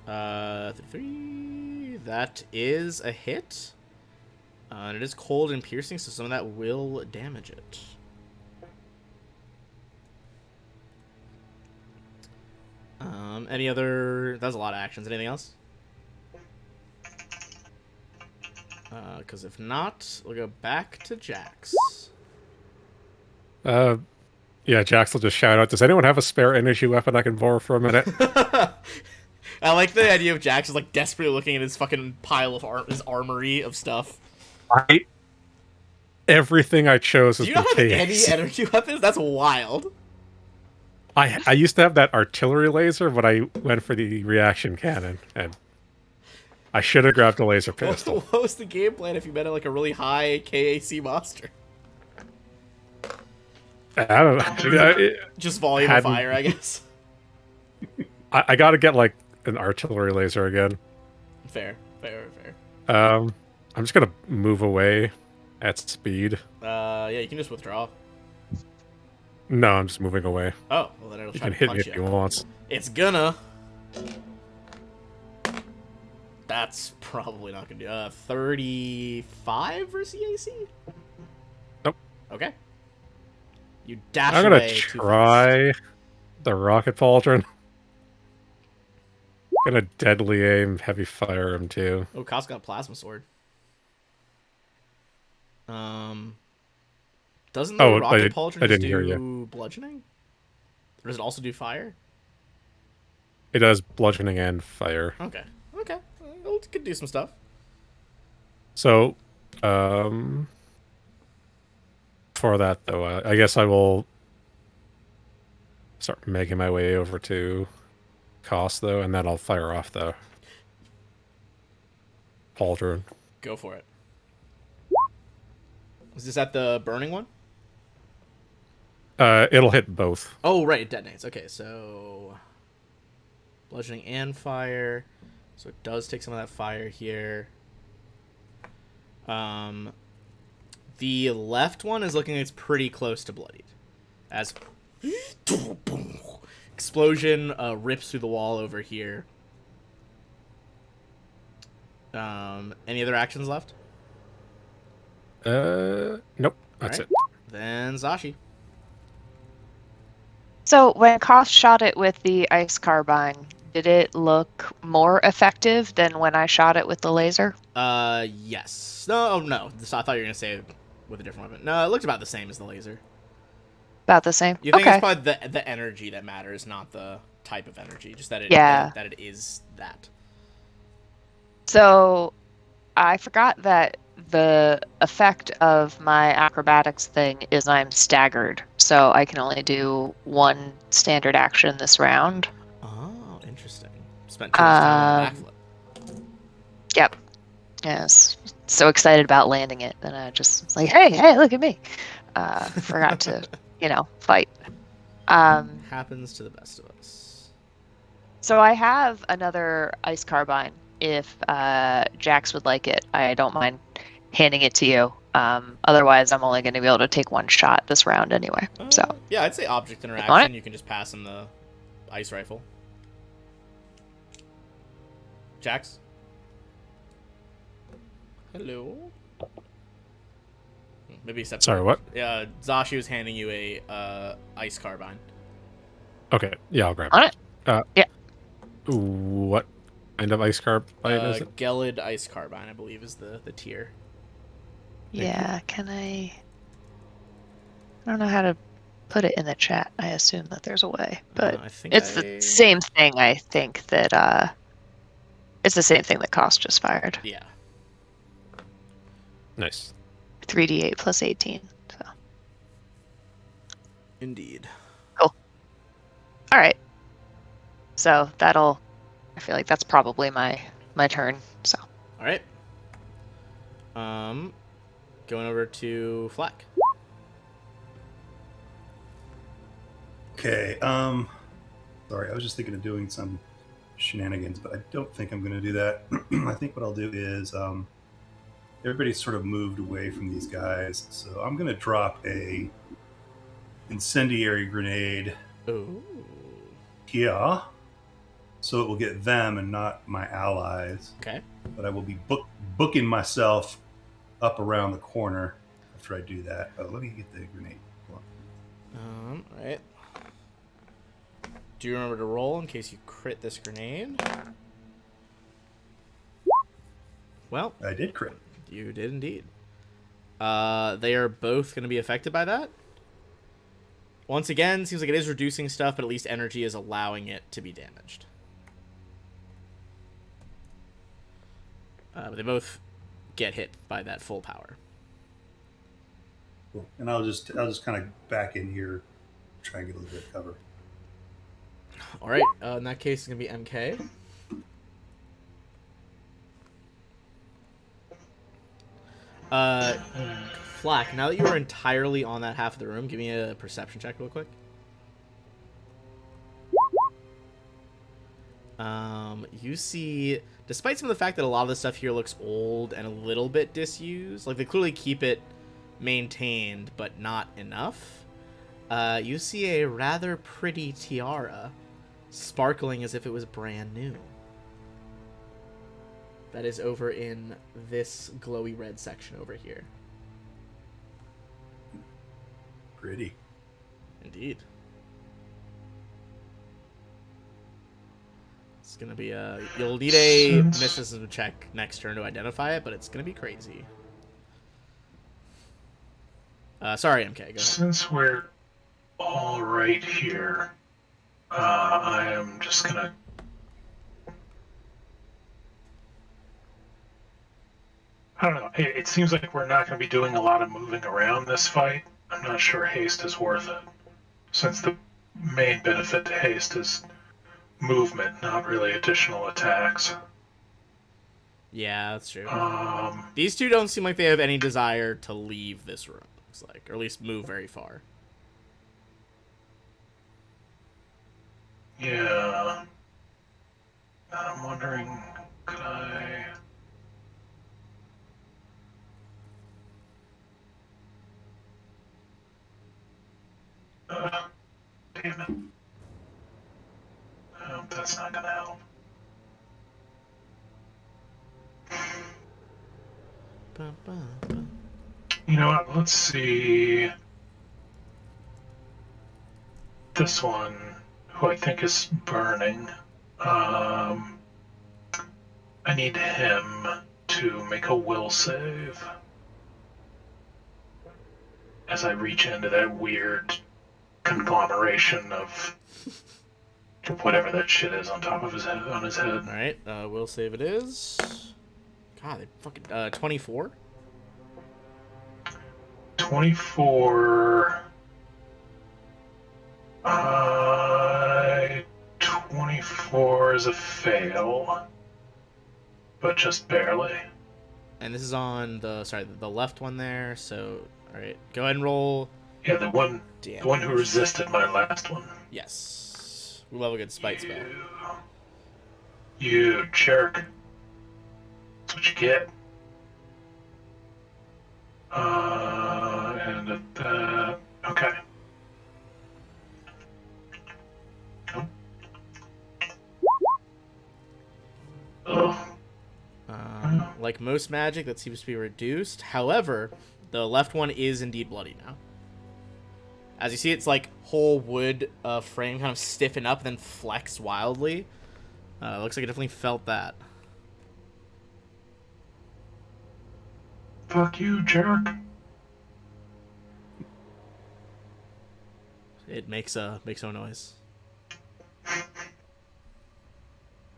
3. That is a hit. And it is cold and piercing, so some of that will damage it. Any other... That was a lot of actions. Anything else? Because if not, we'll go back to Jax. Yeah, Jax will just shout out, does anyone have a spare energy weapon I can borrow for a minute? I like the idea of Jax is like desperately looking at his fucking pile of his armory of stuff. Everything I chose has Do you not been have any KA'd. energy weapons? That's wild. I used to have that artillery laser, but I went for the reaction cannon, and I should have grabbed a laser pistol. What was the game plan if you met like a really high KAC monster? I don't know. Just volume of fire, I guess. I got to get like an artillery laser again. Fair. I'm just gonna move away at speed. Yeah, you can just withdraw. No, I'm just moving away. Oh, well then it'll You try can to hit punch me if you want. It's gonna. That's probably not gonna do. 35 versus AC? Nope. Okay. You dash I'm gonna away too fast. try the rocket pauldron. Gonna deadly aim, heavy fire him too. Oh, Kos got a plasma sword. Doesn't the rocket pauldron I just didn't hear do you. bludgeoning? Or does it also do fire? It does bludgeoning and fire. Okay. Well, it could do some stuff. So, for that though, I guess I will start making my way over to Kos though, and then I'll fire off the pauldron. Go for it. Is this at the burning one? It'll hit both. Oh, right, it detonates. Okay, so bludgeoning and fire. So it does take some of that fire here. The left one is looking like it's pretty close to bloodied. As explosion rips through the wall over here. Any other actions left? Nope. That's Alright. it. Then Zashi. So when Koth shot it with the ice carbine, did it look more effective than when I shot it with the laser? Yes. No. I thought you were gonna say it with a different weapon. No, it looked about the same as the laser. About the same? You think Okay. it's probably the energy that matters, not the type of energy. Just that it that it is that. So I forgot that the effect of my acrobatics thing is I'm staggered. So I can only do one standard action this round. Oh, interesting. Spent too much time on the backflip. Yep. Yes. So excited about landing it. Then I just was like, hey, look at me. Forgot to, fight. Happens to the best of us. So I have another ice carbine. If Jax would like it, I don't mind handing it to you. Otherwise, I'm only going to be able to take one shot this round anyway. So yeah, I'd say object interaction. You can just pass him the ice rifle. Jax? Hello? maybe separate. Sorry, what? Yeah, Zashi was handing you a ice carbine. Okay, yeah, I'll grab On it. it. Yeah. What kind of ice carbine is it? Gelid ice carbine, I believe, is the tier. Yeah, can I don't know how to put it in the chat. I assume that there's a way, but I think it's the same thing. I think that it's the same thing that Cost just fired. Yeah. Nice. 3d8 plus 18. So Indeed. cool. All right. So that'll. I feel like that's probably my turn. So. All right. Going over to Flack. Okay. Sorry, I was just thinking of doing some shenanigans, but I don't think I'm going to do that. I think what I'll do is everybody's sort of moved away from these guys, so I'm going to drop a incendiary grenade Ooh. here, so it will get them and not my allies. Okay. But I will be booking myself up around the corner after I do that. Oh, let me get the grenade. All right. Do you remember to roll in case you crit this grenade? Well, I did crit. you did indeed. They are both going to be affected by that. Once again, seems like it is reducing stuff, but at least energy is allowing it to be damaged. But they both get hit by that full power. Cool. And I'll just kind of back in here, try and get a little bit of cover. All right. In that case, it's going to be MK. Flack, now that you are entirely on that half of the room, give me a perception check real quick. You see, despite some of the fact that a lot of the stuff here looks old and a little bit disused, like they clearly keep it maintained, but not enough, you see a rather pretty tiara sparkling as if it was brand new. That is over in this glowy red section over here. Pretty. Indeed. It's gonna be you'll need a mysticism check next turn to identify it, but it's gonna be crazy. Sorry, MK, go ahead. Since we're all right here, I am just gonna. I don't know. It seems like we're not going to be doing a lot of moving around this fight. I'm not sure haste is worth it, since the main benefit to haste is movement, not really additional attacks. Yeah, that's true. These two don't seem like they have any desire to leave this room, looks like, or at least move very far. Yeah. I'm wondering, could I... damn it. I hope that's not gonna help. You know what? Let's see. This one, who I think is burning. I need him to make a will save as I reach into that weird conglomeration of whatever that shit is on top of his head, on his head. All right, will save it is. God, they fucking 24. 24. 24 is a fail, but just barely. And this is on the left one there. So, all right, go ahead and roll. Yeah, the one who resisted my last one. Yes, we love a good spite spell. You jerk. That's what you get. Okay. Like most magic, that seems to be reduced. However, The left one is indeed bloody now. As you see, it's like whole wood frame kind of stiffen up, then flex wildly. Looks like it definitely felt that. Fuck you, jerk. It makes no noise.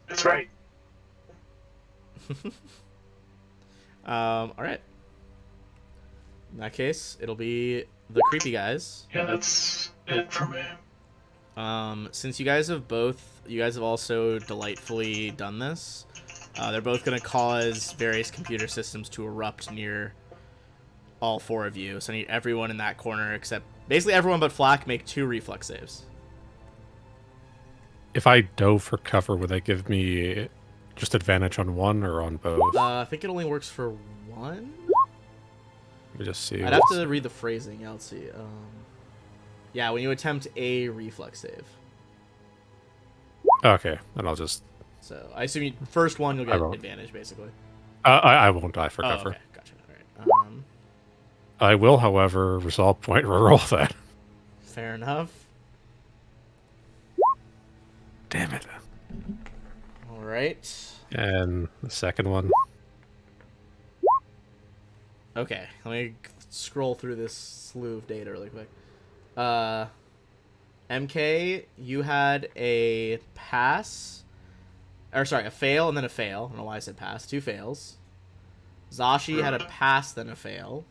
That's right. All right. In that case, it'll be the creepy guys. Yeah, that's it for me. Since you guys have also delightfully done this, they're both going to cause various computer systems to erupt near all four of you. So I need everyone in that corner, except basically everyone but Flack, make 2 reflex saves. If I dove for cover, would that give me just advantage on one or on both? I think it only works for one. Let me just see. I'd have to read the phrasing. Yeah, let's see. Yeah, when you attempt a reflex save. Okay, then I'll just... So I assume first one you'll get won't. advantage, basically. I won't die for Oh, cover. okay, gotcha. All right. I will, however, resolve point reroll that. Fair enough. Damn it. All right. And the second one. Okay, let me scroll through this slew of data really quick. MK, you had a pass, or sorry, a fail and then a fail. I don't know why I said pass. 2 fails. Zashi had a pass then a fail.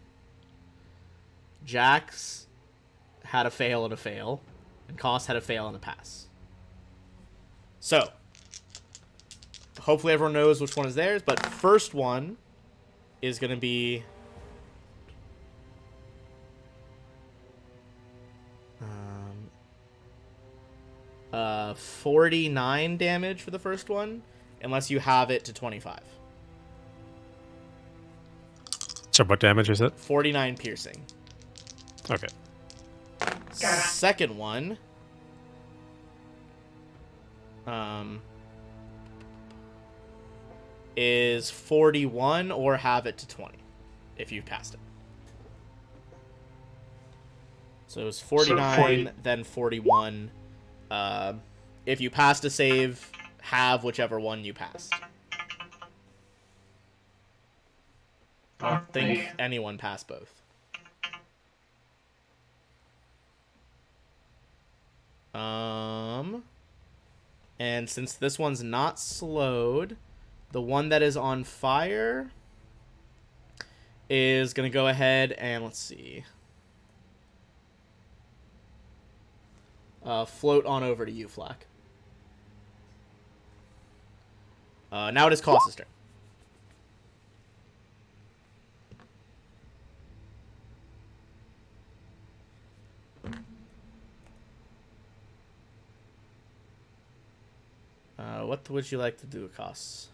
Jax had a fail and a fail, and Koss had a fail and a pass. So, hopefully everyone knows which one is theirs, but first one is going to be 49 damage for the first one, unless you have it to 25. So what damage is it? 49 piercing. Okay. Second one is 41 or have it to 20 if you've passed it. So it was 49, 40. then 41. If you passed a save, have whichever one you passed. I don't think anyone passed both. And since this one's not slowed, the one that is on fire is going to go ahead and, let's see, float on over to you, Flack. Now it is Koss's turn. What would you like to do, Koss?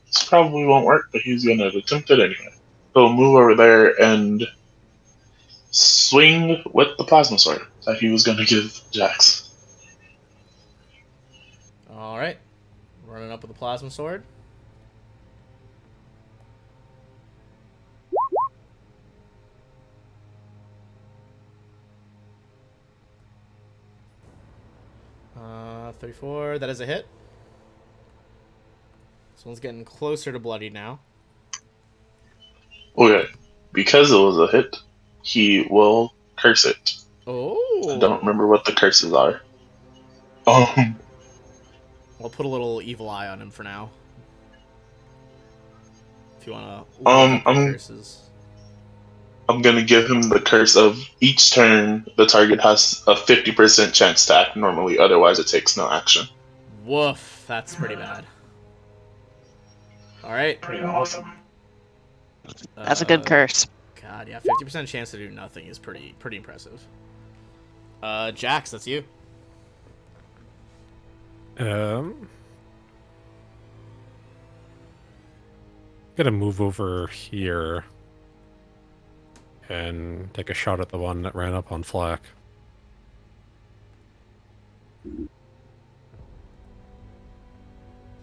This probably won't work, but he's gonna attempt it anyway. He'll move over there and swing with the plasma sword that he was gonna give Jax. All right, running up with the plasma sword. Uh, 34. That is a hit. This one's getting closer to bloody now. Okay, because it was a hit, he will curse it. Oh. I don't remember what the curses are. We'll put a little evil eye on him for now. If you want to look up the curses. I'm gonna give him the curse of each turn the target has a 50% chance to act normally, otherwise it takes no action. Woof, that's pretty bad. Alright. Pretty awesome. That's a good curse. God, yeah, 50% chance to do nothing is pretty impressive. Jax, that's you. Gonna move over here and take a shot at the one that ran up on Flack.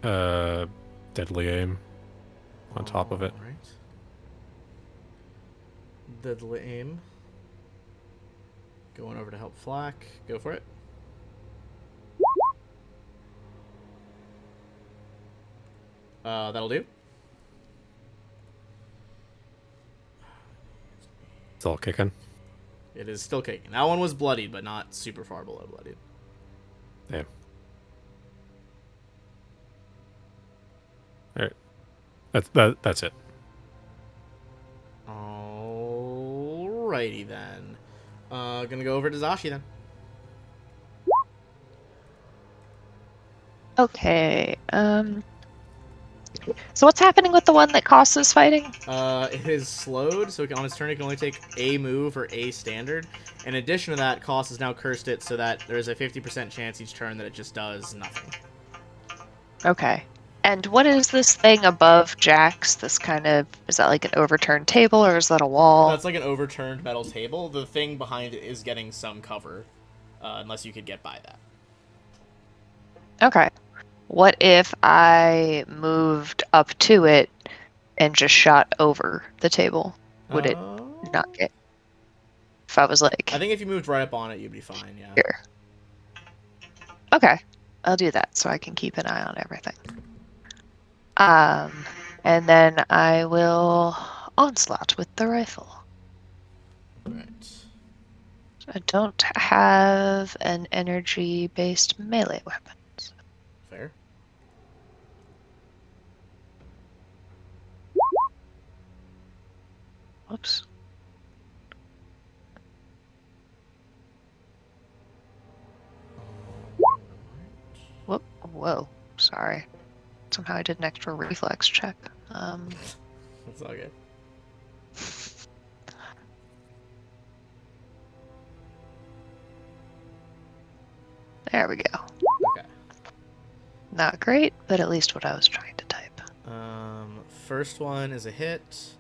Deadly aim on top of it. Alright. Deadly aim. Going over to help Flack. Go for it. That'll do. Still kicking. It is still kicking. That one was bloodied, but not super far below bloodied. Damn. All right. That's it. Alrighty then. Gonna go over to Zashi then. Okay. So what's happening with the one that costs us fighting? It is slowed, so on its turn it can only take a move or a standard. In addition to that, Cost has now cursed it so that there's a 50% chance each turn that it just does nothing. Okay. And what is this thing above Jax? This kind of, is that like an overturned table or is that a wall? That's like an overturned metal table. The thing behind it is getting some cover, unless you could get by that. Okay. What if I moved up to it and just shot over the table? Would it not get? If I was like, I think if you moved right up on it, you'd be fine, yeah. here. Okay. I'll do that so I can keep an eye on everything. And then I will onslaught with the rifle. Right. I don't have an energy-based melee weapon. Fair. Whoops. Whoa. Sorry. Somehow I did an extra reflex check. That's all good. There we go. Okay. Not great, but at least what I was trying to type. First one is a hit.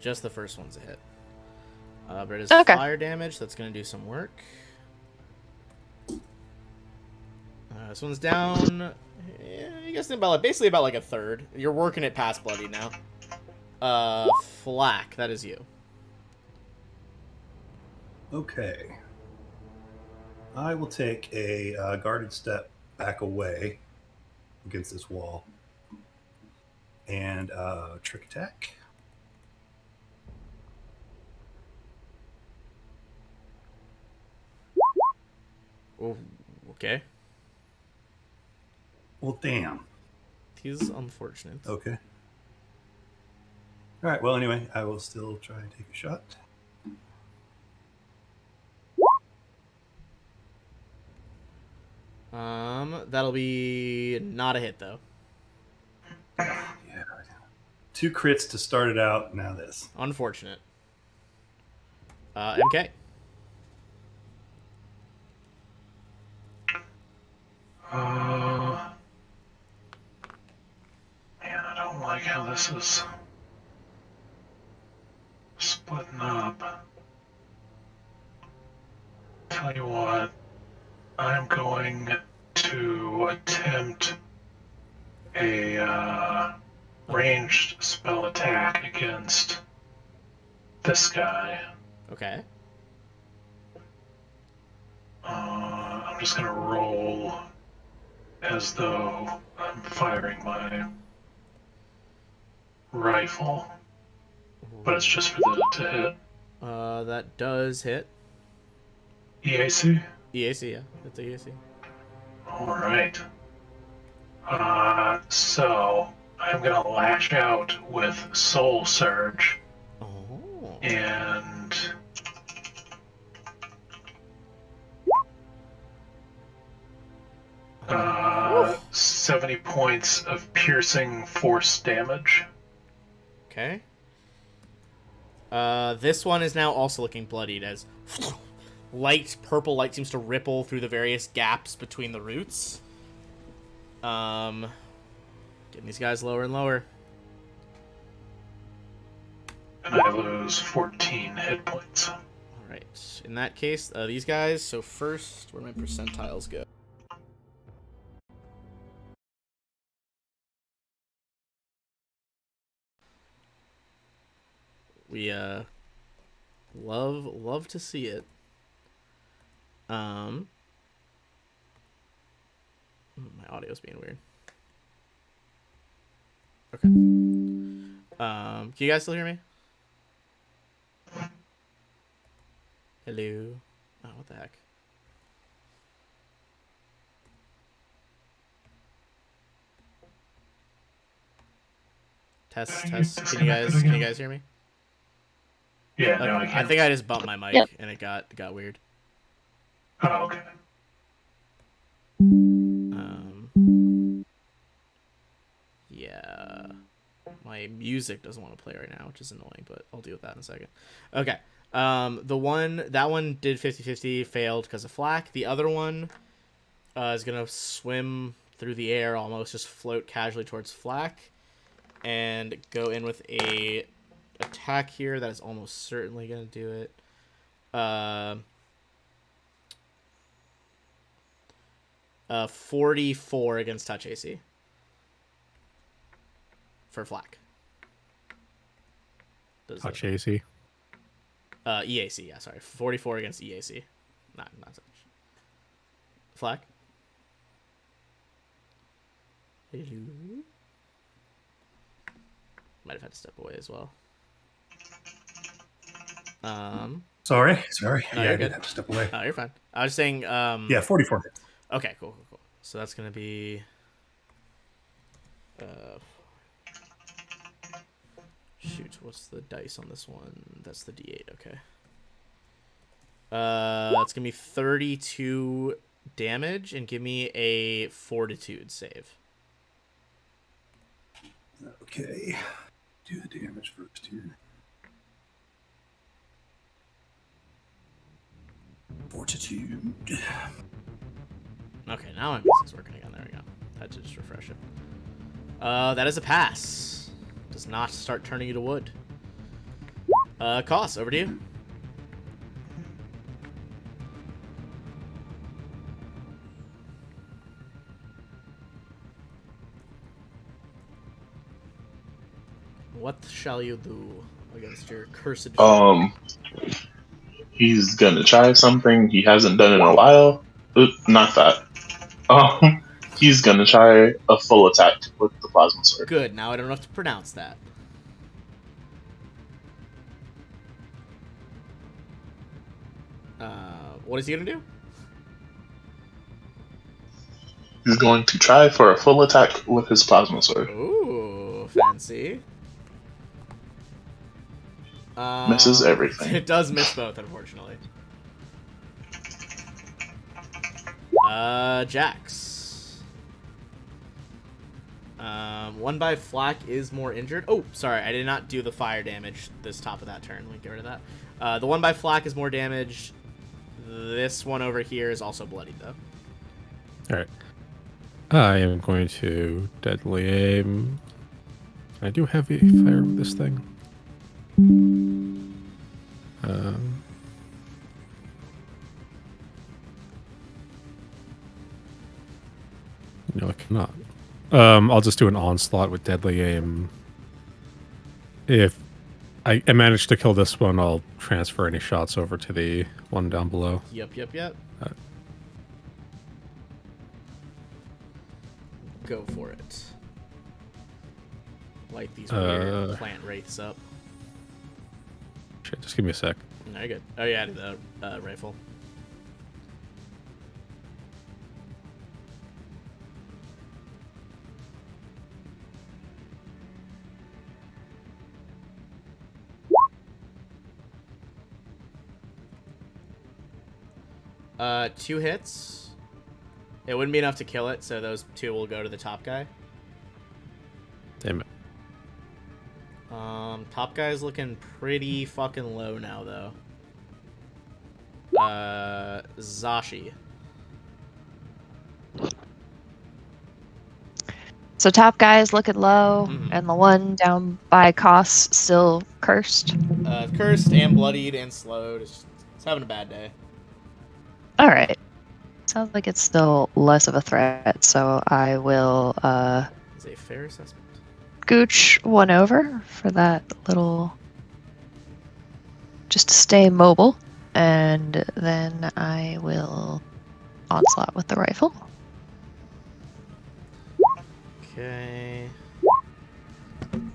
Just the first one's a hit. But it is Okay. fire damage, so that's going to do some work. This one's down. I guess basically about like a third. You're working it past bloody now. Flack, that is you. Okay. I will take a guarded step back away against this wall. And trick attack. Oh, okay. Well, damn. He's unfortunate. Okay. All right. Well, anyway, I will still try and take a shot. That'll be not a hit though. Yeah. 2 crits to start it out. Now this. Unfortunate. MK. Man, I don't like how this is splitting up. Tell you what, I'm going to attempt a ranged spell attack against this guy. Okay. I'm just gonna roll as though I'm firing my rifle, but it's just for the to hit. That does hit. EAC? EAC, yeah. That's a EAC. Alright. So I'm gonna lash out with Soul Surge Oh. and 70 points of piercing force damage. Okay. This one is now also looking bloodied as purple light seems to ripple through the various gaps between the roots. Getting these guys lower and lower. And I lose 14 hit points. Alright. In that case, these guys, so first, where do my percentiles go? We love to see it. My audio's being weird. Okay. Can you guys still hear me? Hello. Oh, what the heck? Test. Can you guys hear me? Yeah, Okay. no, I I can't. think I just bumped my mic Yep. and it got weird. Oh, okay. Yeah. My music doesn't want to play right now, which is annoying, but I'll deal with that in a second. Okay. That one did 50-50, failed because of flak. The other one is gonna swim through the air, almost just float casually towards flak, and go in with a attack here that is almost certainly gonna do it. 44 against touch AC for flak. Touch AC. EAC, yeah, sorry. 44 against EAC. Not touch. Flak. Hello. Might have had to step away as well. Sorry. No, Yeah, you're I good. did have to step away. Oh, you're fine. I was saying, Yeah, 44 hits. okay, cool. So that's gonna be, shoot, what's the dice on this one? That's the D8, okay. It's gonna be 32 damage, and give me a fortitude save. Okay. Do the damage first here. Fortitude. Okay, now my music's working again. There we go. Had to just refresh it. That is a pass. Does not start turning you to wood. Koss, over to you. What shall you do against your cursed foe? He's gonna try something he hasn't done in a while. Not that. He's gonna try a full attack with the plasma sword. Good, now I don't have to pronounce that. What is he gonna do? He's going to try for a full attack with his plasma sword. Ooh, fancy. Misses everything. It does miss both, unfortunately. Jax. One by flak is more injured. Oh, sorry, I did not do the fire damage this top of that turn. Let me get rid of that. The one by flak is more damaged. This one over here is also bloodied, though. All right. I am going to deadly aim. I do heavy fire with this thing. No, I cannot. I'll just do an onslaught with deadly aim. If I manage to kill this one, I'll transfer any shots over to the one down below. Yep. Go for it. Light these weird plant wraiths up. Shit, just give me a sec. No, you're good. Oh, yeah, I did the rifle. Two hits. It wouldn't be enough to kill it, so those two will go to the top guy. Damn it. Top guy's looking pretty fucking low now, though. Zashi. So top guy is looking low, and the one down by Koss still cursed. Cursed and bloodied and slowed. It's having a bad day. All right. Sounds like it's still less of a threat, so I will Is a fair assessment. gooch one over for that little just to stay mobile, and then I will onslaught with the rifle. Okay.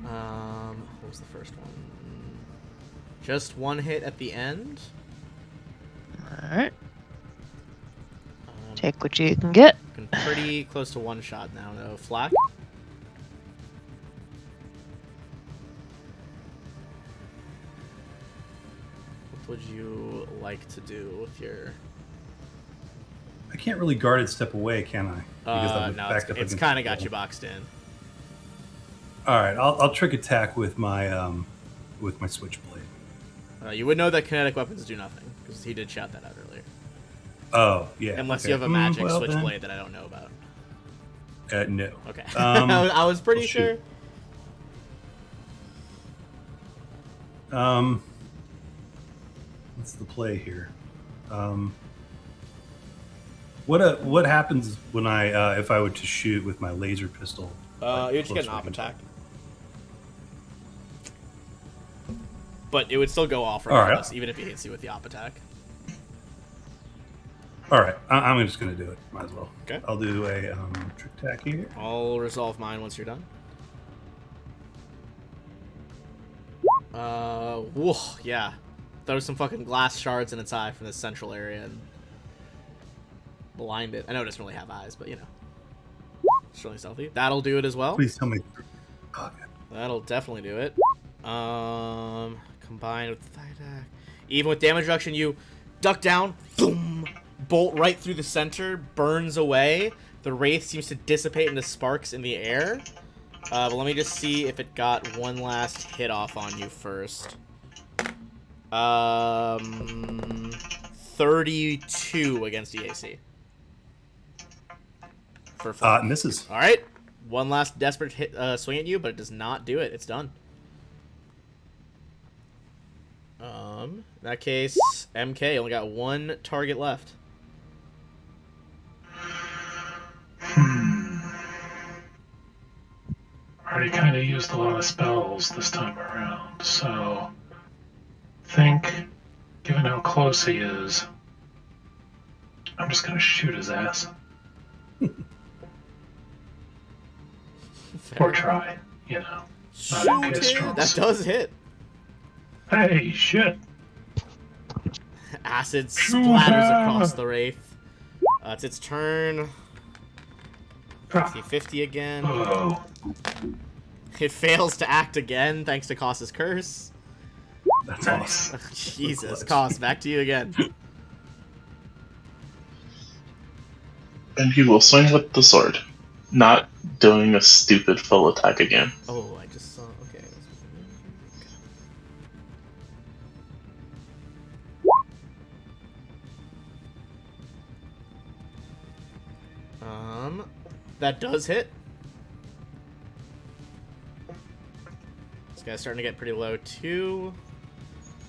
What was the first one? Just one hit at the end. Alright. Take what you can get. Looking pretty close to one shot now, though. Flak. What would you like to do with your... I can't really guarded step away, can I? I'm no, backed up it's against kind the of got wall. you boxed in. All right, I'll trick attack with my switchblade. You would know that kinetic weapons do nothing, because he did shout that out earlier. Oh, yeah. Unless okay. you have a magic well, switchblade that I don't know about. No. Okay. I I was pretty well, sure. What's the play here? What happens when if I were to shoot with my laser pistol? You just get an op attack. But it would still go off regardless, even if he hits you with the op attack. All right, I'm just going to do it. Might as well. Okay. I'll do a trick attack here. I'll resolve mine once you're done. Whoa, yeah. Throw some fucking glass shards in its eye from this central area and blind it. I know it doesn't really have eyes, but you know. It's really stealthy. That'll do it as well. Please tell me. Oh, God. That'll definitely do it. Combined with the attack. Even with damage reduction, you duck down, boom, bolt right through the center, burns away. The wraith seems to dissipate into sparks in the air. But let me just see if it got one last hit off on you first. 32 against EAC. For fun. Misses. All right, one last desperate hit, swing at you, but it does not do it. It's done. In that case, MK only got one target left. Already kind of used a lot of spells this time around, so I think, given how close he is, I'm just gonna shoot his ass. Or try, you know. Not in case Shoot it! strokes. That does hit. Hey, shit! Acid splatters across the wraith. It's its turn. 50-50 again. Oh, It fails to act again thanks to Koss's curse. That's nice. awesome. Jesus, Clutch. Koss, back to you again. And he will swing with the sword, not doing a stupid full attack again. Oh, I just saw. Okay. That does hit. This guy's starting to get pretty low too.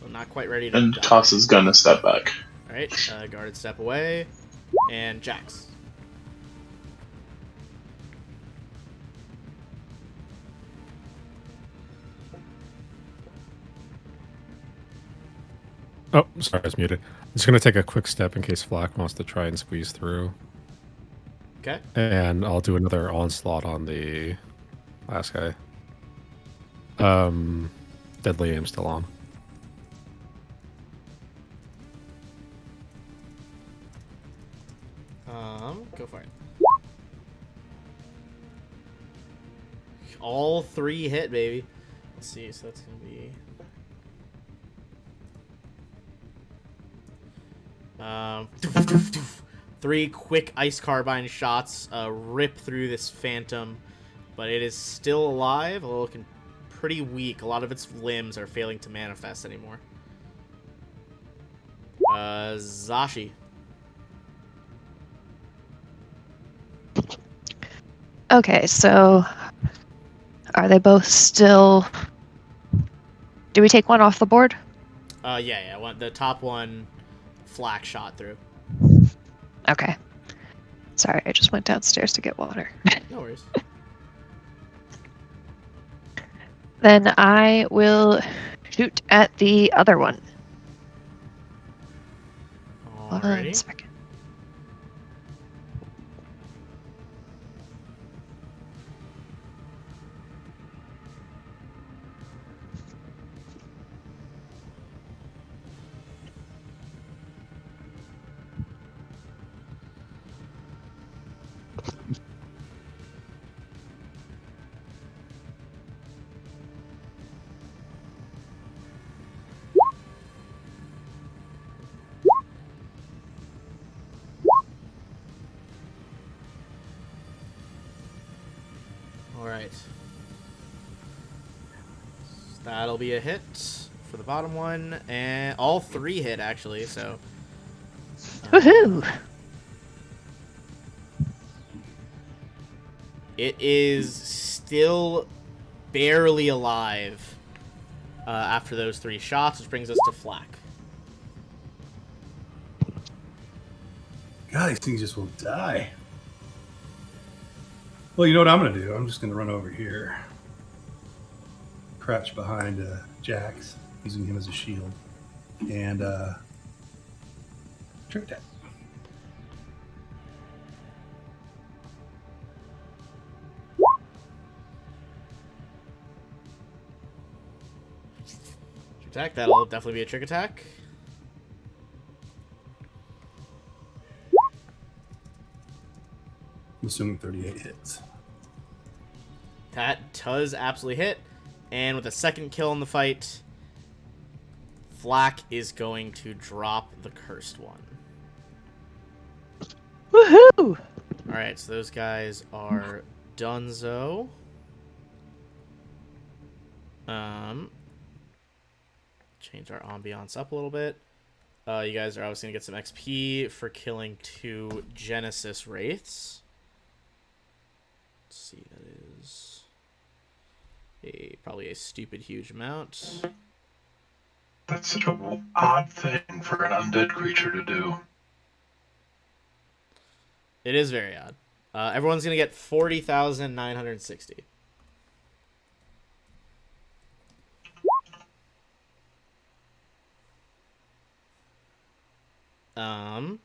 So not quite ready to And die. Toss is gonna step back. Alright, guarded step away. And Jax. Oh, sorry, I was muted. I'm just going to take a quick step in case Flak wants to try and squeeze through. Okay. And I'll do another onslaught on the last guy. Deadly aim still on. Go for it. All three hit, baby. Let's see, so that's gonna be... Three quick ice carbine shots rip through this phantom, but it is still alive, although looking pretty weak. A lot of its limbs are failing to manifest anymore. Zashi. Okay, so are they both still... Do we take one off the board? Yeah. The top one, flak shot through. Okay. Sorry, I just went downstairs to get water. No worries. Then I will shoot at the other one. Alrighty. Second. Alright. That'll be a hit for the bottom one, and all 3 hit actually, so. Woohoo! It is still barely alive after those 3 shots, which brings us to Flack. God, these things just won't die. Well, you know what I'm going to do? I'm just going to run over here. Crouch behind Jax, using him as a shield. And trick attack. Trick attack, that'll definitely be a trick attack. I'm assuming 38 hits. That does absolutely hit. And with a second kill in the fight, Flack is going to drop the cursed one. Woohoo! Alright, so those guys are donezo. Change our ambiance up a little bit. You guys are obviously going to get some XP for killing 2 Genesis Wraiths. Let's see, that is probably a stupid huge amount. That's such a odd thing for an undead creature to do. It is very odd. Everyone's going to get 40,960. Then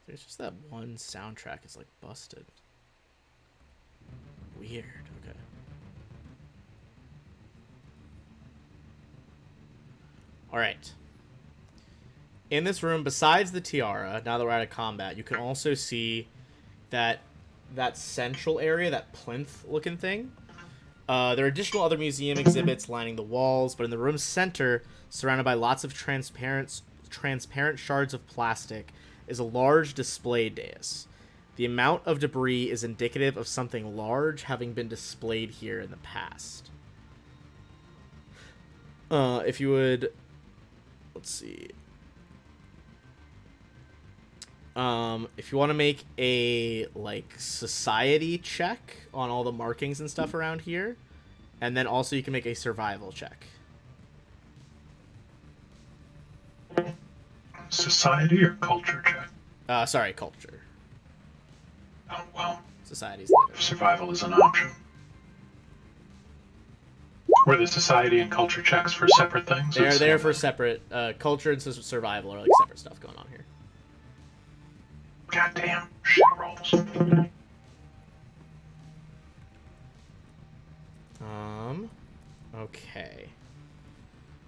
there's just that one soundtrack is like busted. Weird. Okay. All right. In this room, besides the tiara, now that we're out of combat, you can also see that central area, that plinth-looking thing. There are additional other museum exhibits lining the walls, but in the room's center, surrounded by lots of transparent shards of plastic, is a large display dais. The amount of debris is indicative of something large having been displayed here in the past. If you would... Let's see. If you want to make a, like, society check on all the markings and stuff around here, and then also you can make a survival check. Society or culture check? Sorry, culture. Oh, well, Society's the other. survival is an option. Were the society and culture checks for separate things? They're there for separate, culture and survival are, like, separate stuff going on here. Goddamn shit rolls. Okay.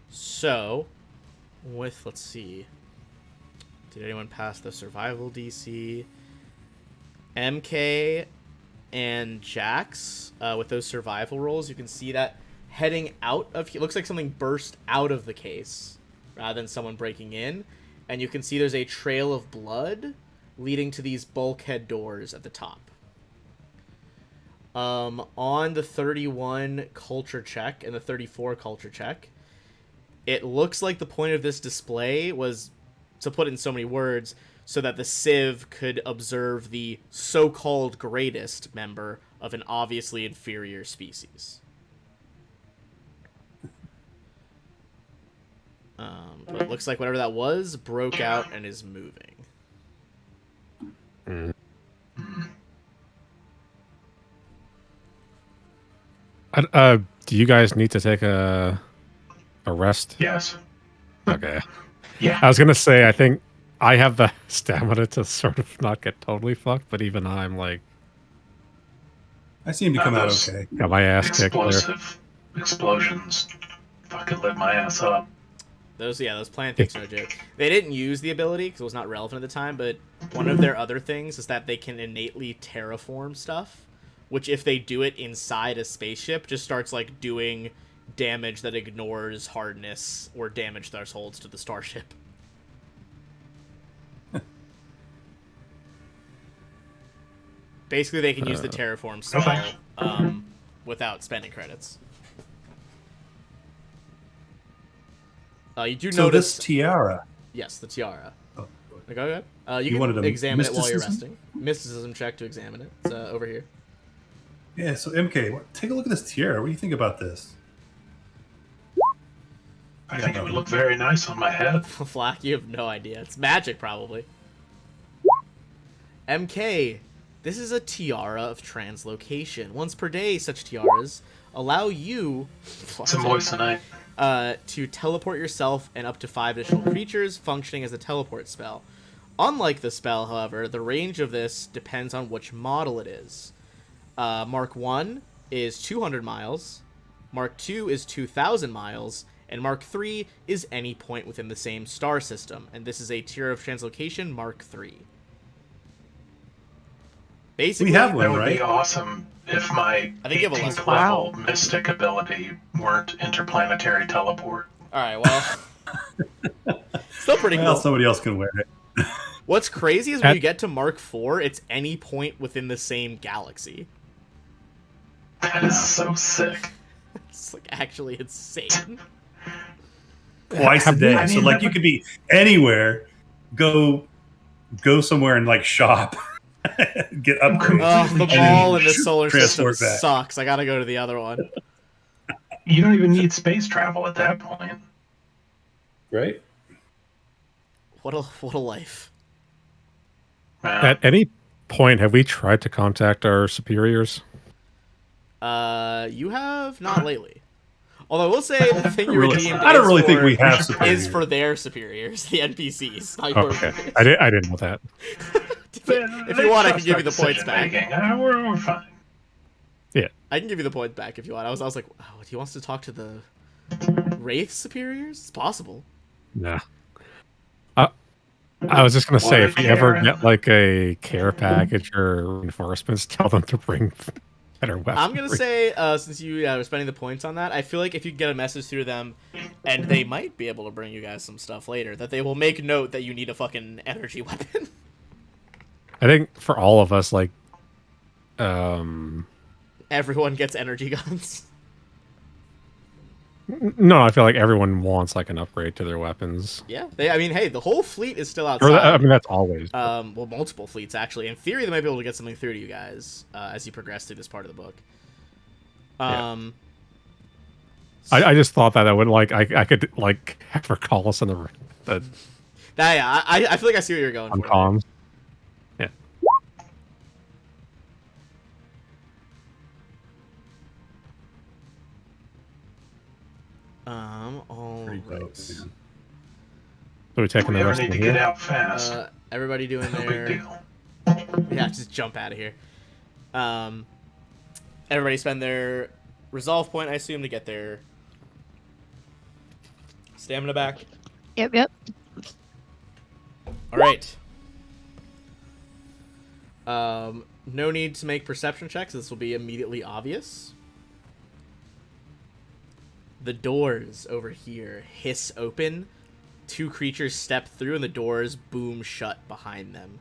So, let's see. Did anyone pass the survival DC? MK and Jax, with those survival rolls, you can see that heading out of... It looks like something burst out of the case rather than someone breaking in. And you can see there's a trail of blood leading to these bulkhead doors at the top. On the 31 culture check and the 34 culture check, it looks like the point of this display was, to put it in so many words, so that the Civ could observe the so-called greatest member of an obviously inferior species. But it looks like whatever that was broke out and is moving. Do you guys need to take a A rest? Yes. Okay. Yeah. I was gonna say, I think I have the stamina to sort of not get totally fucked, but even I'm like, I seem to come out okay. got my ass kicked there. Explosive explosions fucking lit my ass up. Those plant things are no joke. They didn't use the ability because it was not relevant at the time, but one of their other things is that they can innately terraform stuff, which if they do it inside a spaceship, just starts like doing damage that ignores hardness or damage thresholds to the starship. Basically, they can use the terraform spell without spending credits. You do So notice this tiara. Yes, the tiara. Oh, Go ahead. You You wanted can a examine it while you're mysticism? resting. Mysticism check to examine it. It's over here. yeah, so MK, take a look at this tiara. What do you think about this? I think it would look very nice on my head. Flack, you have no idea. It's magic, probably. MK, this is a tiara of translocation. Once per day, such tiaras allow you It's a moissanite. to teleport yourself and up to 5 additional creatures, functioning as a teleport spell. Unlike the spell, however, the range of this depends on which model it is. Mark 1 is 200 miles, Mark 2 is 2,000 miles, and Mark 3 is any point within the same star system, and this is a tier of translocation Mark 3. Basically, We have That one, would right? be awesome if my I think you have a 18th lesser- level mystic ability weren't interplanetary teleport. Alright, well... still pretty Well, cool. somebody else can wear it. What's crazy is when you get to Mark 4, it's any point within the same galaxy. That is so sick. It's like actually insane. Twice a day. I mean, So like that you would- could be anywhere, go somewhere and like shop. Get upgrades. Oh, the and then ball in the solar system transport back. sucks. I gotta go to the other one. You don't even need space travel at that point. Right? What a life. Wow. At any point, have we tried to contact our superiors? You have not lately. Although I will say the thing you redeemed I don't is really think for- we have is superiors. for their superiors, the NPCs. Not your Okay, superiors. I didn't know that. If you want, I can give you the points back. We're fine. I can give you the points back if you want. I was like, oh, he wants to talk to the Wraith superiors? It's possible. Nah. I was just gonna say, if you ever Karen. get like a care package or reinforcements, tell them to bring better weapons. I'm gonna say, since you were spending the points on that, I feel like if you get a message through them, and they might be able to bring you guys some stuff later, that they will make note that you need a fucking energy weapon. I think for all of us, like, Everyone gets energy guns. no, I feel like everyone wants like an upgrade to their weapons. Yeah, I mean, hey, the whole fleet is still Or outside. I mean, that's always. Well, multiple fleets actually. In theory, they might be able to get something through to you guys as you progress through this part of the book. I just thought that I would like I could like have her call us on the yeah, I feel like I see where you're going. on for. comms. Yeah. All Pretty dope, right. man. So we taking We the ever rest need of to here. get out fast. Everybody doing No big their deal. yeah, just jump out of here. Everybody spend their resolve point, I assume, to get their stamina back. Yep. All right. No need to make perception checks. This will be immediately obvious. The doors over here hiss open. 2 creatures step through, and the doors boom shut behind them.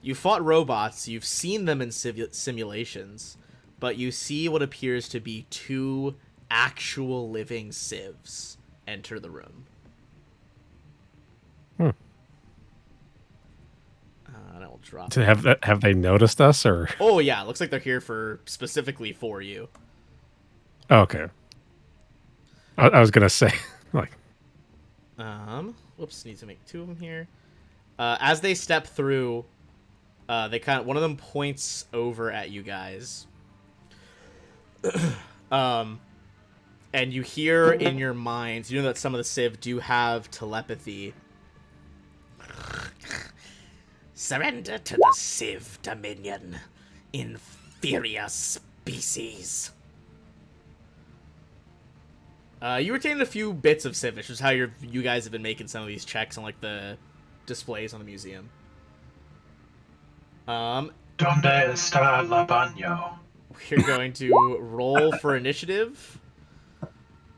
You fought robots. You've seen them in simulations, but you see what appears to be 2 actual living civs enter the room. And I will drop. Have they noticed us or? Oh yeah, it looks like they're here specifically for you. Okay. I was gonna say like. Whoops, need to make 2 of them here. As they step through, one of them points over at you guys. And you hear in your minds, you know that some of the Civ do have telepathy. Surrender to the Civ Dominion, inferior species. You retained a few bits of Civ, which is how you guys have been making some of these checks on like the displays on the museum. Donde está la baño? We're going to roll for initiative.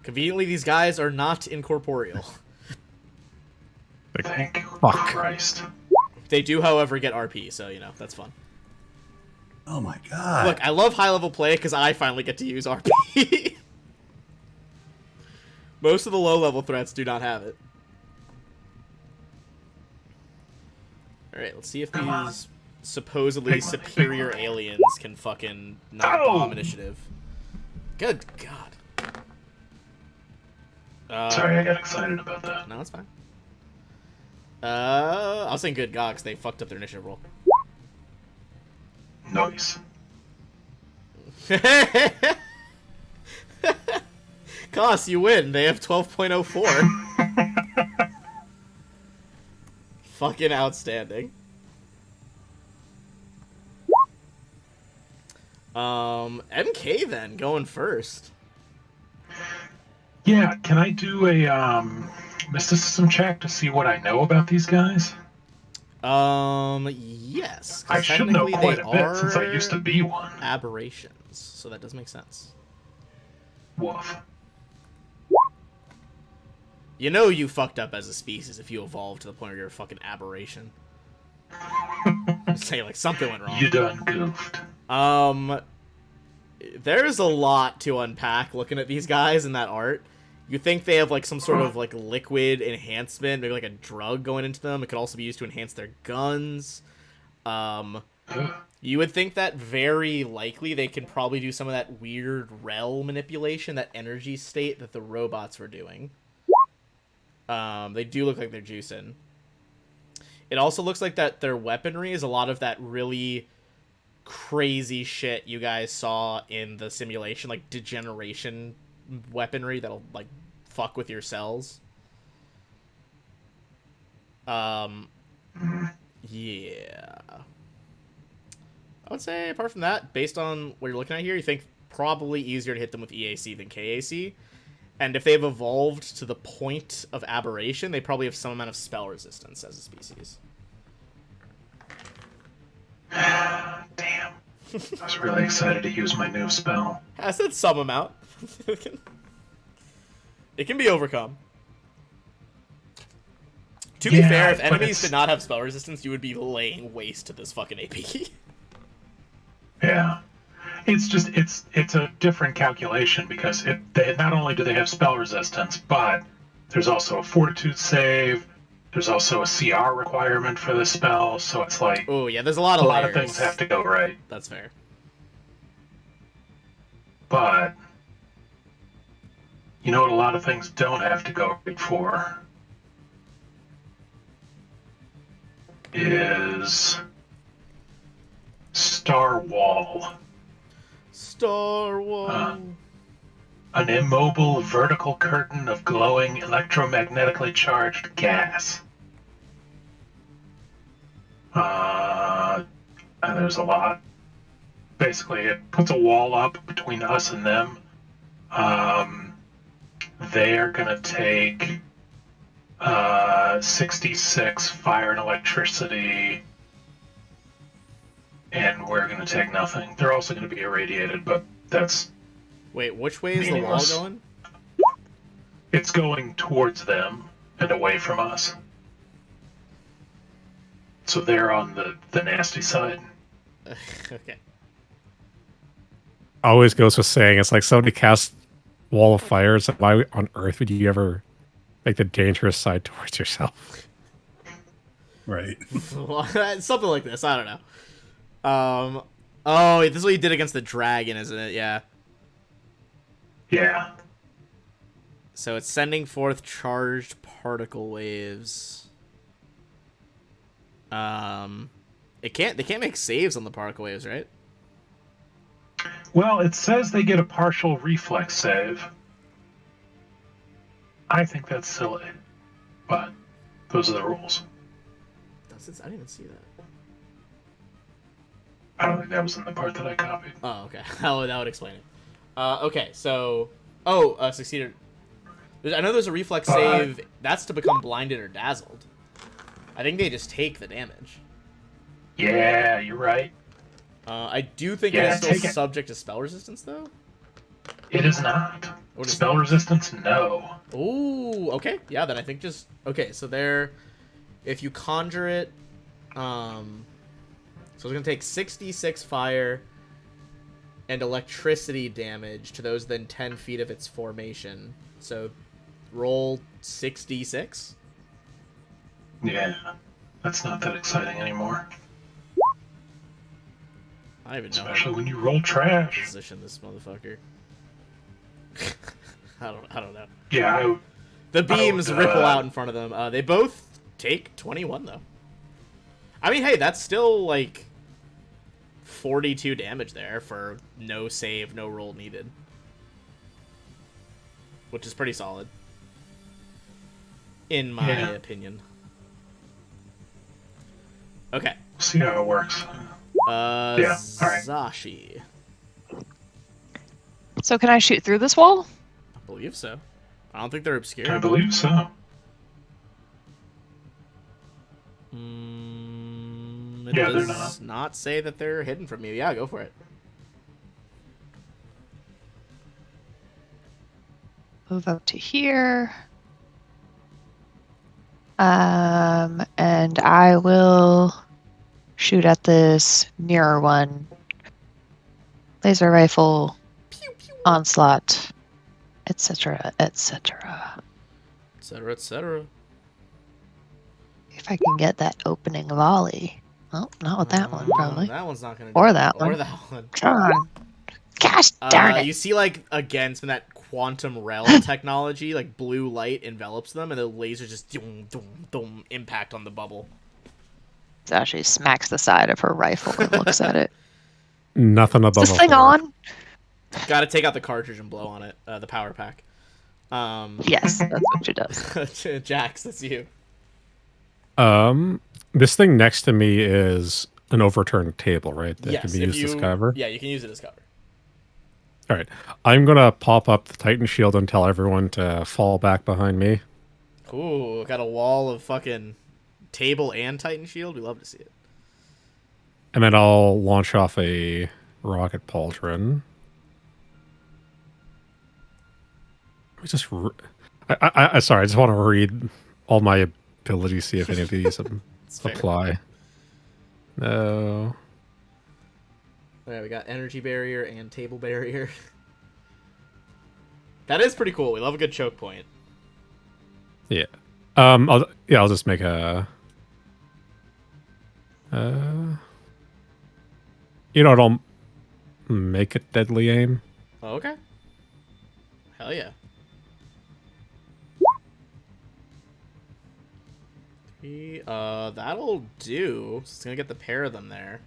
Conveniently, these guys are not incorporeal. Thank Fuck. Christ. They do, however, get RP, so, you know, that's fun. Oh my god. Look, I love high-level play because I finally get to use RP. Most of the low-level threats do not have it. Alright, let's see if these supposedly superior aliens can fucking not bomb initiative. Good God. Sorry, I got excited about that. No, that's fine. I was saying good God because they fucked up their initiative roll. Nice. Cost, you win. They have 12.04. Fucking outstanding. MK then, going first. Yeah, can I do a mysticism check to see what I know about these guys? Yes. 'Cause I should know technically quite they a bit since I used to are be one. aberrations, so that does make sense. Woof. You know you fucked up as a species if you evolved to the point where you're a fucking aberration. Say like something went wrong. You done goofed. There's a lot to unpack looking at these guys in that art. You think they have like some sort of like liquid enhancement, maybe like a drug going into them. It could also be used to enhance their guns. You would think that very likely they can probably do some of that weird rel manipulation, that energy state that the robots were doing. They do look like they're juicing. It also looks like that their weaponry is a lot of that really crazy shit you guys saw in the simulation, like degeneration weaponry that'll like fuck with your cells. Yeah. I would say apart from that, based on what you're looking at here, you think probably easier to hit them with EAC than KAC. And if they've evolved to the point of aberration, they probably have some amount of spell resistance as a species. Damn. I was really excited to use my new spell. I said some amount. It can be overcome. To be fair, if but enemies did not have spell resistance, you would be laying waste to this fucking AP. Yeah. It's just it's a different calculation because they not only do they have spell resistance, but there's also a fortitude save. There's also a CR requirement for this spell, so it's like Oh yeah, there's a lot of layers. things have to go right. That's fair. But you know what a lot of things don't have to go right for is Star Wall. Star Wars. An immobile vertical curtain of glowing electromagnetically charged gas. And there's a lot. Basically, it puts a wall up between us and them. They are going to take 66 fire and electricity, and we're going to take nothing. They're also going to be irradiated, but that's... Wait, which way is the wall meaningless. going? It's going towards them and away from us. So they're on the nasty side. Okay. Always goes with saying it's like somebody casts wall of fire. It's like, why on earth would you ever make the dangerous side towards yourself? Right. Something like this. I don't know. Oh, this is what you did against the dragon, isn't it? Yeah. Yeah. So it's sending forth charged particle waves. They can't make saves on the particle waves, right? Well, it says they get a partial reflex save. I think that's silly, but those are the rules. I didn't even see that. I don't think that was in the part that I copied. Oh, okay. That would explain it. Okay, so... succeeded. I know there's a reflex save. That's to become blinded or dazzled. I think they just take the damage. Yeah, you're right. I do think Yeah, it is still take it. subject to spell resistance, though. It is not. What is Spell resistance? No. Ooh, okay. Yeah, then I think just... Okay, so there... If you conjure it... So it's going to take 66 fire and electricity damage to those within 10 feet of its formation. So roll 6d6. Yeah, that's not that exciting anymore. I don't even know Especially when you roll trash. position this motherfucker. I don't know. Yeah, The beams would, ripple out in front of them. They both take 21 though. I mean, hey, that's still like 42 damage there for no save, no roll needed. Which is pretty solid. In my opinion. Okay. see how it works. Yeah, alright. Zashi. So can I shoot through this wall? I believe so. I don't think they're obscure. I believe so. It Yeah, they're does not say that they're hidden from you. Yeah, go for it. Move up to here. And I will shoot at this mirror one. Laser rifle, onslaught, etc., etc. Etc., etc. If I can get that opening volley. Well, not with that one, probably. That one's not gonna. Or do that it. one. Or that one. Come on. Gosh darn it. You see, like, again, some of that quantum realm technology, like blue light envelops them, and the laser just doom, doom, doom, impact on the bubble. So she smacks the side of her rifle and looks at it. Nothing Is above this a thing four. on? Got to take out the cartridge and blow on it. The power pack. Yes, that's what she does. Jax, that's you. This thing next to me is an overturned table, right? That Yes, can be if used as cover. Yeah, you can use it as cover. All right. I'm going to pop up the Titan shield and tell everyone to fall back behind me. Ooh, got a wall of fucking table and Titan shield. We love to see it. And then I'll launch off a rocket pauldron. Let me just... sorry, I just want to read all my abilities, see if any of these apply. No. Alright, we got energy barrier and table barrier. That is pretty cool. We love a good choke point. Yeah. I'll just make a... you know what? I'll make it deadly aim. Oh, okay. Hell yeah. That'll do. So it's gonna get the pair of them there.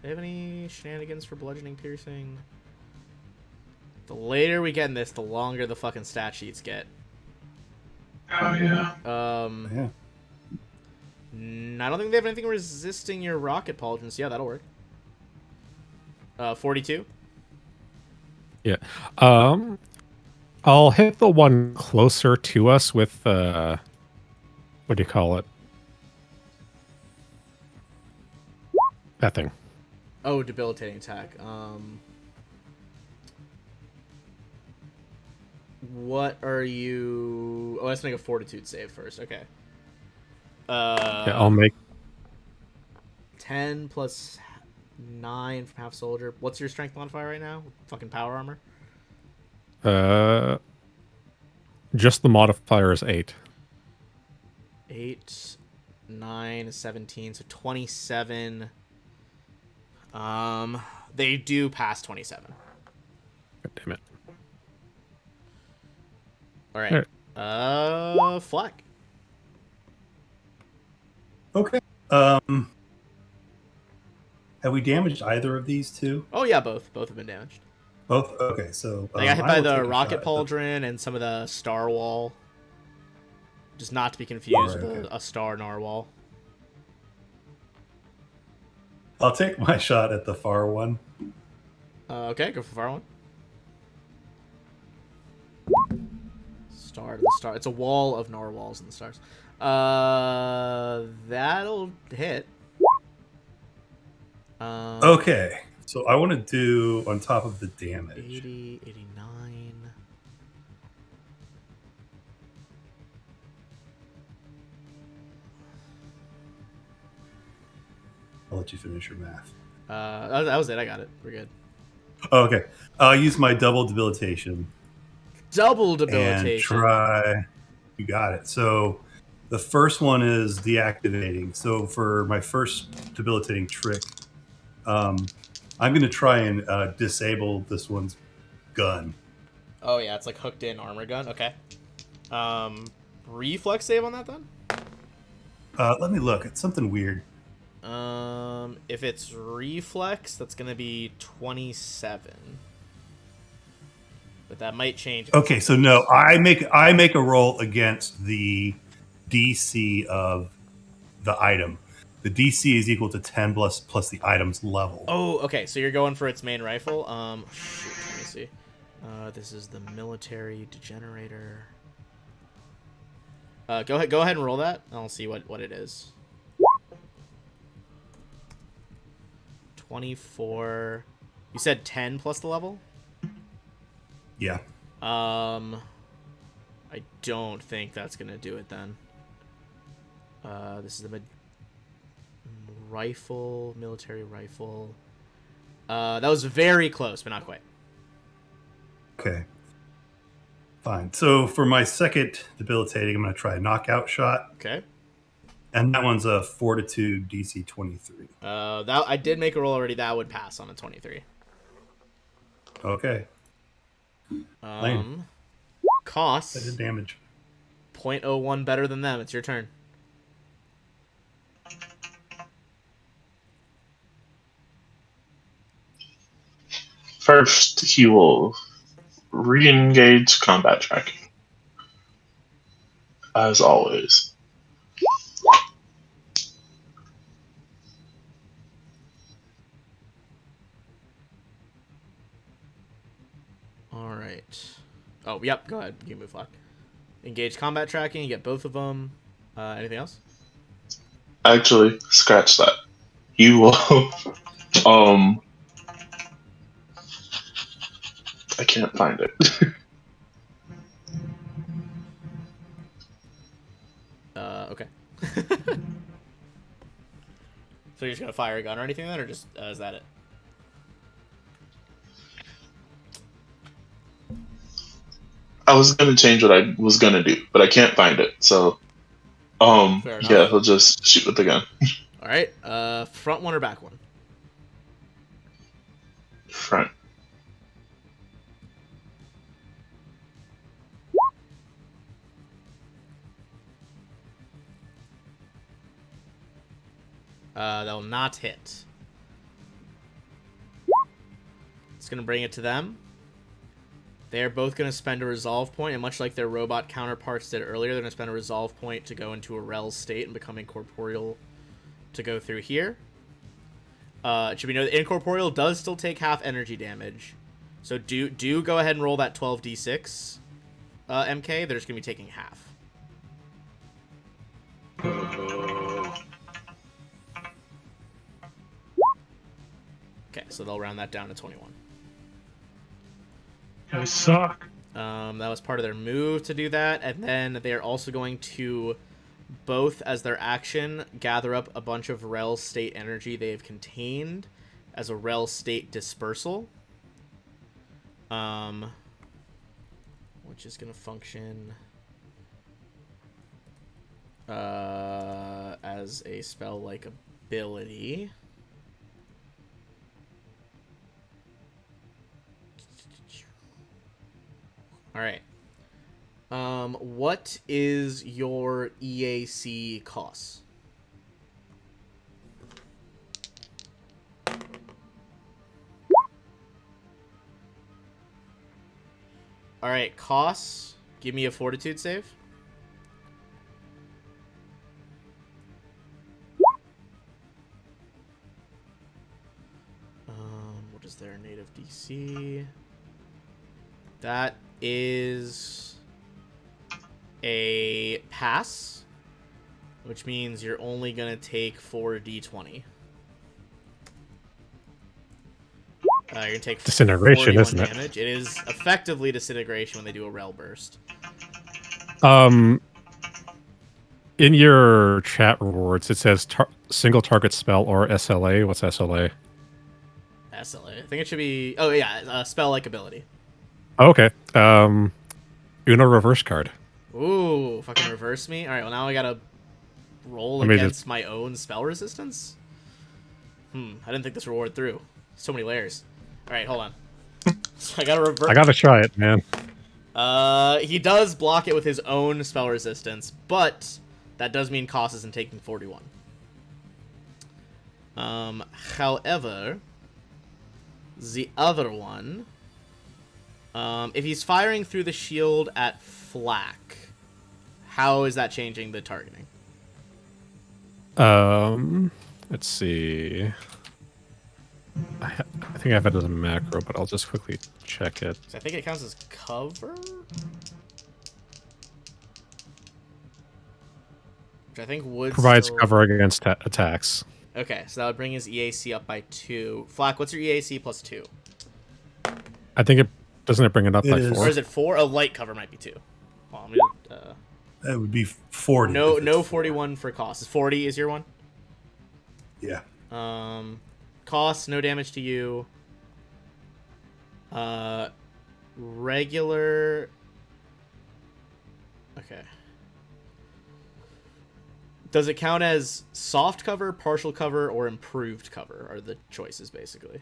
They have any shenanigans for bludgeoning, piercing? The later we get in this, the longer the fucking stat sheets get. Oh yeah. Yeah. I don't think they have anything resisting your rocket pauldrons. Yeah, that'll work. 42. Yeah. I'll hit the one closer to us with what do you call it? That thing. Oh, debilitating attack. What are you... Oh, let's make a fortitude save first. Okay. Yeah, I'll make 10 plus 9 from half soldier. What's your strength modifier right now? Fucking power armor? just the modifier is 8. 8, 9 is 17, so 27. They do pass 27. God damn it. All right. Flack. Okay. Have we damaged either of these two? Oh yeah, both have been damaged. Both? Okay, so They got hit I by will the take a rocket shot at the pauldron and some of the star wall. Just not to be confused Alright, with okay. a star narwhal. I'll take my shot at the far one. Okay, go for the far one. Star to the star. It's a wall of narwhals in the stars. That'll hit. Okay, so I want to do on top of the damage. 80, 89. I'll let you finish your math. That was it. I got it. We're good. Okay, I'll use my double debilitation Double and debilitation. try. You got it. So the first one is deactivating. So for my first debilitating trick, I'm going to try and disable this one's gun. Oh yeah, it's like hooked in armor gun. Okay. Reflex save on that then. Let me look. It's something weird. If it's reflex, that's gonna be 27. But that might change. Okay, so no, I make a roll against the DC of the item. The DC is equal to 10 plus the item's level. Oh, okay. So you're going for its main rifle. Shoot, let me see. This is the military degenerator. Go ahead and roll that. I'll see what it is. 24. You said 10 plus the level? Yeah. I don't think that's gonna do it then. This is the rifle, military rifle. That was very close, but not quite. Okay. Fine. So for my second debilitating, I'm going to try a knockout shot, Okay. and that one's a Fortitude DC 23. That I did make a roll already. That would pass on a 23. Okay. Lame. Costs That did damage. 0.01 better than them. It's your turn. First, he will re-engage combat tracking, as always. All right. Oh, yep. Go ahead. You can move, Flock. Engage combat tracking. You get both of them. Anything else? Actually, scratch that. He will. I can't find it. Okay. So you're just gonna fire a gun or anything then, or just is that it? I was gonna change what I was gonna do, but I can't find it. So, Fair enough. yeah, he'll just shoot with the gun. All right. Front one or back one? Front. That will not hit. It's gonna bring it to them. They are both going to spend a resolve point, and much like their robot counterparts did earlier, they're going to spend a resolve point to go into a rel state and become incorporeal to go through here. It should be noted that incorporeal does still take half energy damage, so do go ahead and roll that 12d6 MK. They're just going to be taking half. Okay, so they'll round that down to 21. I suck. That was part of their move to do that, and then they are also going to, both as their action, gather up a bunch of rel state energy they have contained as a rel state dispersal, which is going to function as a spell-like ability. All right. What is your EAC cost? All right, Koss, give me a Fortitude save. What is their native DC? That is a pass, which means you're only gonna take 4d20. You're gonna take Disintegration, 41 isn't it? damage. It is effectively disintegration when they do a rel burst. In your chat rewards, it says single target spell or SLA. What's SLA? SLA. I think it should be. Oh yeah, spell like ability. Oh, okay. Uno reverse card. Ooh, fucking reverse me. All right. Well, now I gotta roll Let me against my own spell resistance. I didn't think this reward through. So many layers. All right, hold on. So I gotta reverse. I gotta try it, man. He does block it with his own spell resistance, but that does mean Koss isn't taking 41. However, the other one, if he's firing through the shield at Flak, how is that changing the targeting? Let's see. I think I have it as a macro, but I'll just quickly check it. So I think it counts as cover? Which I think would Provides still... cover against attacks. Okay, so that would bring his EAC up by 2. Flak, what's your EAC plus 2? I think it... Doesn't it bring it up by is. 4? Or is it 4? Oh, light cover might be 2. Well, I'm gonna, That would be 40. no, if no it's 41 for Koss. 40 is your one? Yeah. Koss, no damage to you. Regular... Okay. Does it count as soft cover, partial cover, or improved cover are the choices, basically.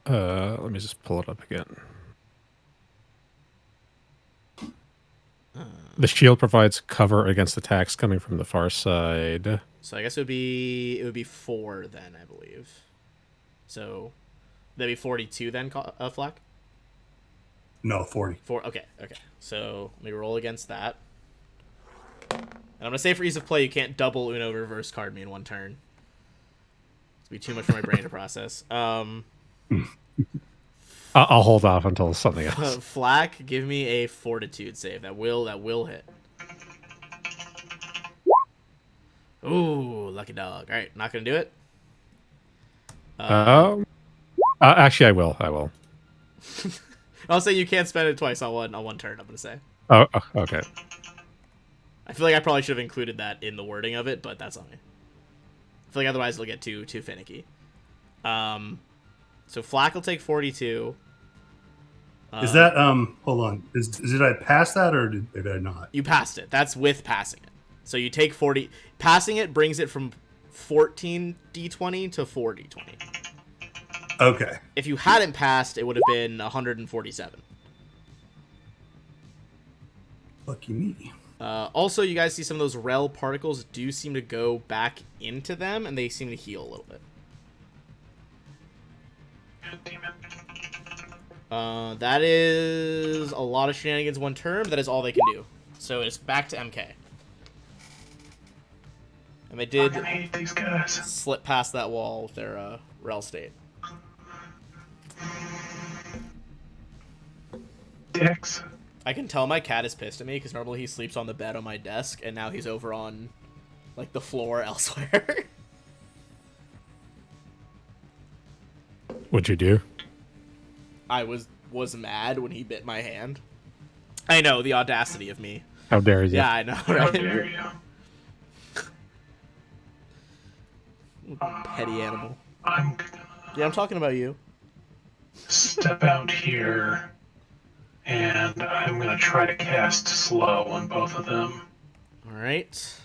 Let me just pull it up again. The shield provides cover against attacks coming from the far side. So I guess it would be 4 then, I believe. So that'd be 42 then, Flak? No, 40. 4. Okay. So let me roll against that. And I'm gonna say for ease of play, you can't double Uno reverse card me in one turn. It'd be too much for my brain to process. I'll hold off until something else. Flak, give me a Fortitude save. That will hit. Ooh, lucky dog. All right, not gonna do it. Actually, I will. I'll say you can't spend it twice on one turn. I'm gonna say. Oh, okay. I feel like I probably should have included that in the wording of it, but that's on me. I feel like otherwise it'll get too finicky. So Flak will take 42. Is that hold on? Did I pass that or did I not? You passed it. That's with passing it. So you take 40. Passing it brings it from 14 d20 to 4 d20. Okay. If you hadn't passed, it would have been 147. Lucky me. Also, you guys see some of those rel particles do seem to go back into them, and they seem to heal a little bit. That is a lot of shenanigans one turn, but that is all they can do. So it's back to MK. And they did I hate these guys. slip past that wall with their rel state. Dicks. I can tell my cat is pissed at me because normally he sleeps on the bed on my desk, and now he's over on, like, the floor elsewhere. What'd you do? I was mad when he bit my hand. I know, the audacity of me. How dare you? Yeah, I know, How right? dare you? Petty animal. I'm Yeah, I'm talking about you. step out here, and I'm gonna try to cast slow on both of them. All right.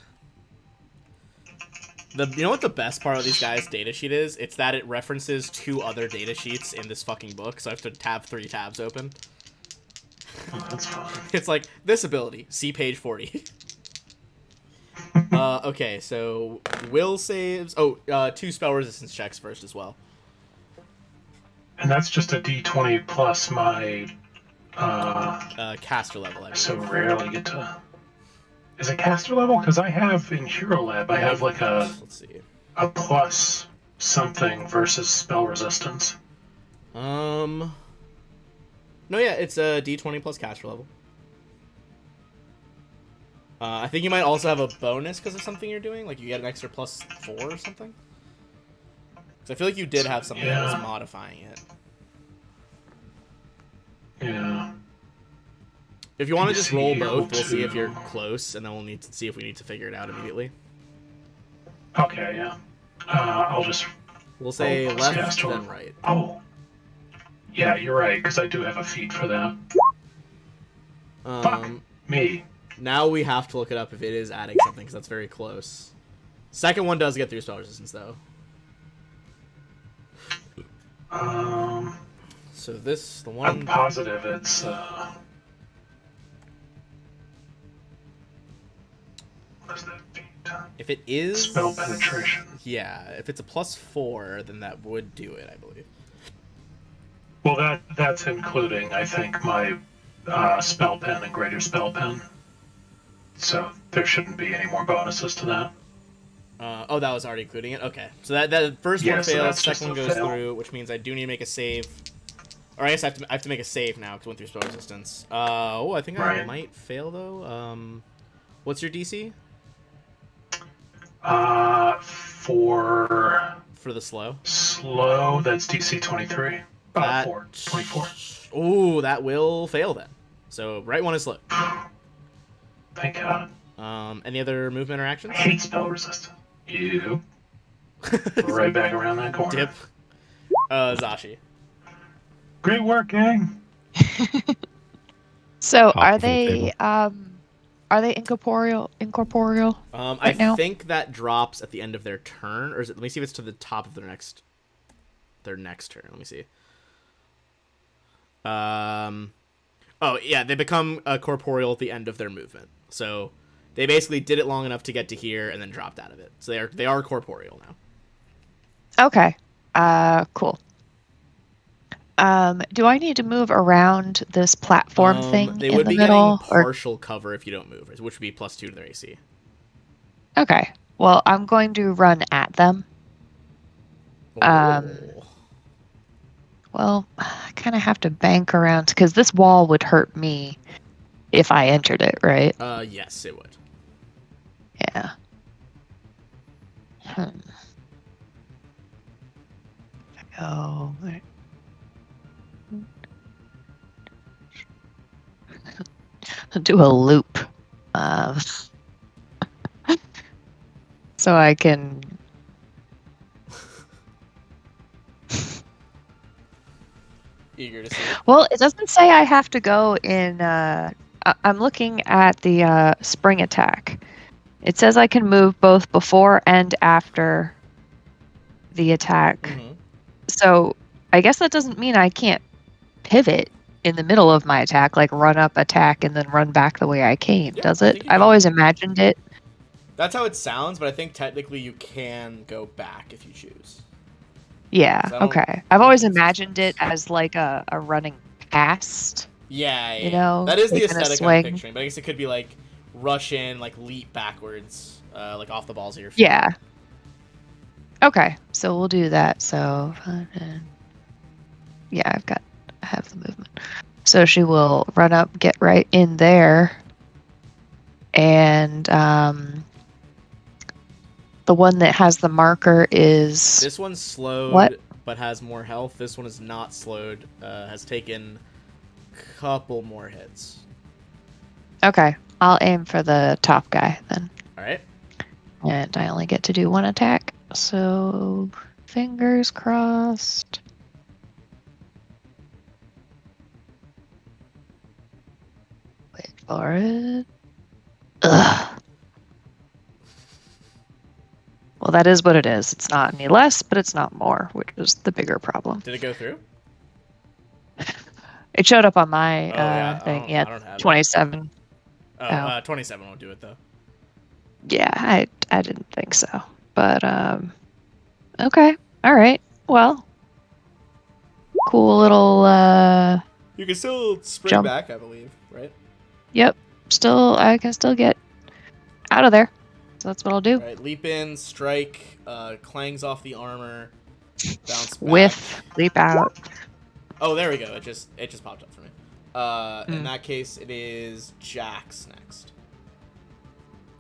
You know what the best part of these guys' datasheet is? It's that it references 2 other datasheets in this fucking book, so I have to have 3 tabs open. Oh, that's fine. It's like, this ability, see page 40. Okay, so will saves... Oh, 2 spell resistance checks first as well. And that's just a D20 plus my Caster level, I I so believe. rarely get to. Is it caster level? Because I have in Hero Lab, I have like Let's see. a plus something versus spell resistance. No, yeah, it's a D20 plus caster level. I think you might also have a bonus because of something you're doing. Like you get an extra +4 or something. Because I feel like you did have something that was Yeah. modifying it. Yeah. If you want to just DC roll both, we'll equal see if to- you're close, and then we'll need to see if we need to figure it out immediately. Okay, yeah. I'll just. We'll say plus left, caster then level. right. Oh. Yeah, you're right, because I do have a feat for that. Fuck me. Now we have to look it up if it is adding something, because that's very close. Second one does get through spell resistance, though. So this, the one... I'm positive it's, what is that feat? If it is... Spell penetration. Yeah, if it's a +4, then that would do it, I believe. Well, that's including, I think, my spell pen and greater spell pen. So there shouldn't be any more bonuses to that. Oh, that was already including it? Okay. So that first Yeah, one so fails, that's just second one a goes fail. through, which means I do need to make a save. Or I guess I have to make a save now because I went through spell resistance. I think I Right. might fail, though. What's your DC? For the slow? Slow, that's DC 23. That... 24. Ooh, that will fail then. So, right one is slow. Thank God. Any other movement or I actions? hate spell resistance. You. Right back around that corner. Dip. Zashi. Great work, gang. So Hop are from the table. they incorporeal? I Right now? think that drops at the end of their turn, or is it? Let me see if it's to the top of their next turn. Let me see. Oh yeah, they become corporeal at the end of their movement. So they basically did it long enough to get to here and then dropped out of it. So they are corporeal now. Okay. Cool. Do I need to move around this platform thing They in would the be middle? getting partial cover if you don't move, which would be +2 to their AC. Okay. Well, I'm going to run at them. Oh. Well, I kind of have to bank around because this wall would hurt me if I entered it, right? Yes, it would. Yeah. Oh. Do a loop. So I can. Eager to see it. Well, it doesn't say I have to go in. I'm looking at the spring attack. It says I can move both before and after the attack. Mm-hmm. So I guess that doesn't mean I can't pivot in the middle of my attack, like run up, attack, and then run back the way I came, Yeah, does I it? think you I've can. always imagined it. That's how it sounds, but I think technically you can go back if you choose. Yeah, 'Cause I don't okay. I've always think it's imagined it close. as like a running past. Yeah, You know, that is the like in a aesthetic I'm swing. picturing. But I guess it could be like rush in, like leap backwards, like off the balls of your feet. Yeah. Okay, so we'll do that. So, yeah, I have the movement. So she will run up, get right in there, and the one that has the marker is This one's slowed, What? but has more health. This one is not slowed. Has taken a couple more hits. okay. I'll aim for the top guy then, All right. and I only get to do one attack. So, fingers crossed. Wait for it. Ugh. Well, that is what it is. It's not any less, but it's not more, which is the bigger problem. Did it go through? It showed up on my Oh, yeah, I thing. don't- Yeah, I don't have it. 27. Oh, 27 won't do it though. Yeah, I didn't think so. But okay. All right. Well, cool little You can still spring Jump. back, I believe, right? Yep. I can still get out of there. So that's what I'll do. All right, leap in, strike, clangs off the armor, bounce back. Whiff, leap out. Oh, there we go. It just popped up for me. In Mm. that case, it is Jax next.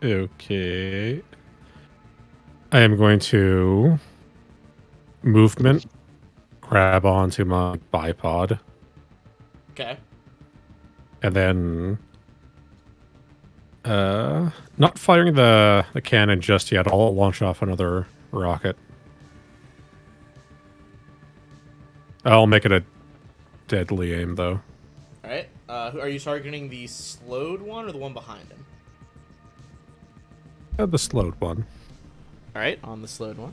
Okay. I am going to movement, grab onto my bipod, Okay. and then not firing the cannon just yet. I'll launch off another rocket. I'll make it a deadly aim, though. All right. Are you targeting the slowed one or the one behind him? The slowed one. All right, on the slowed one.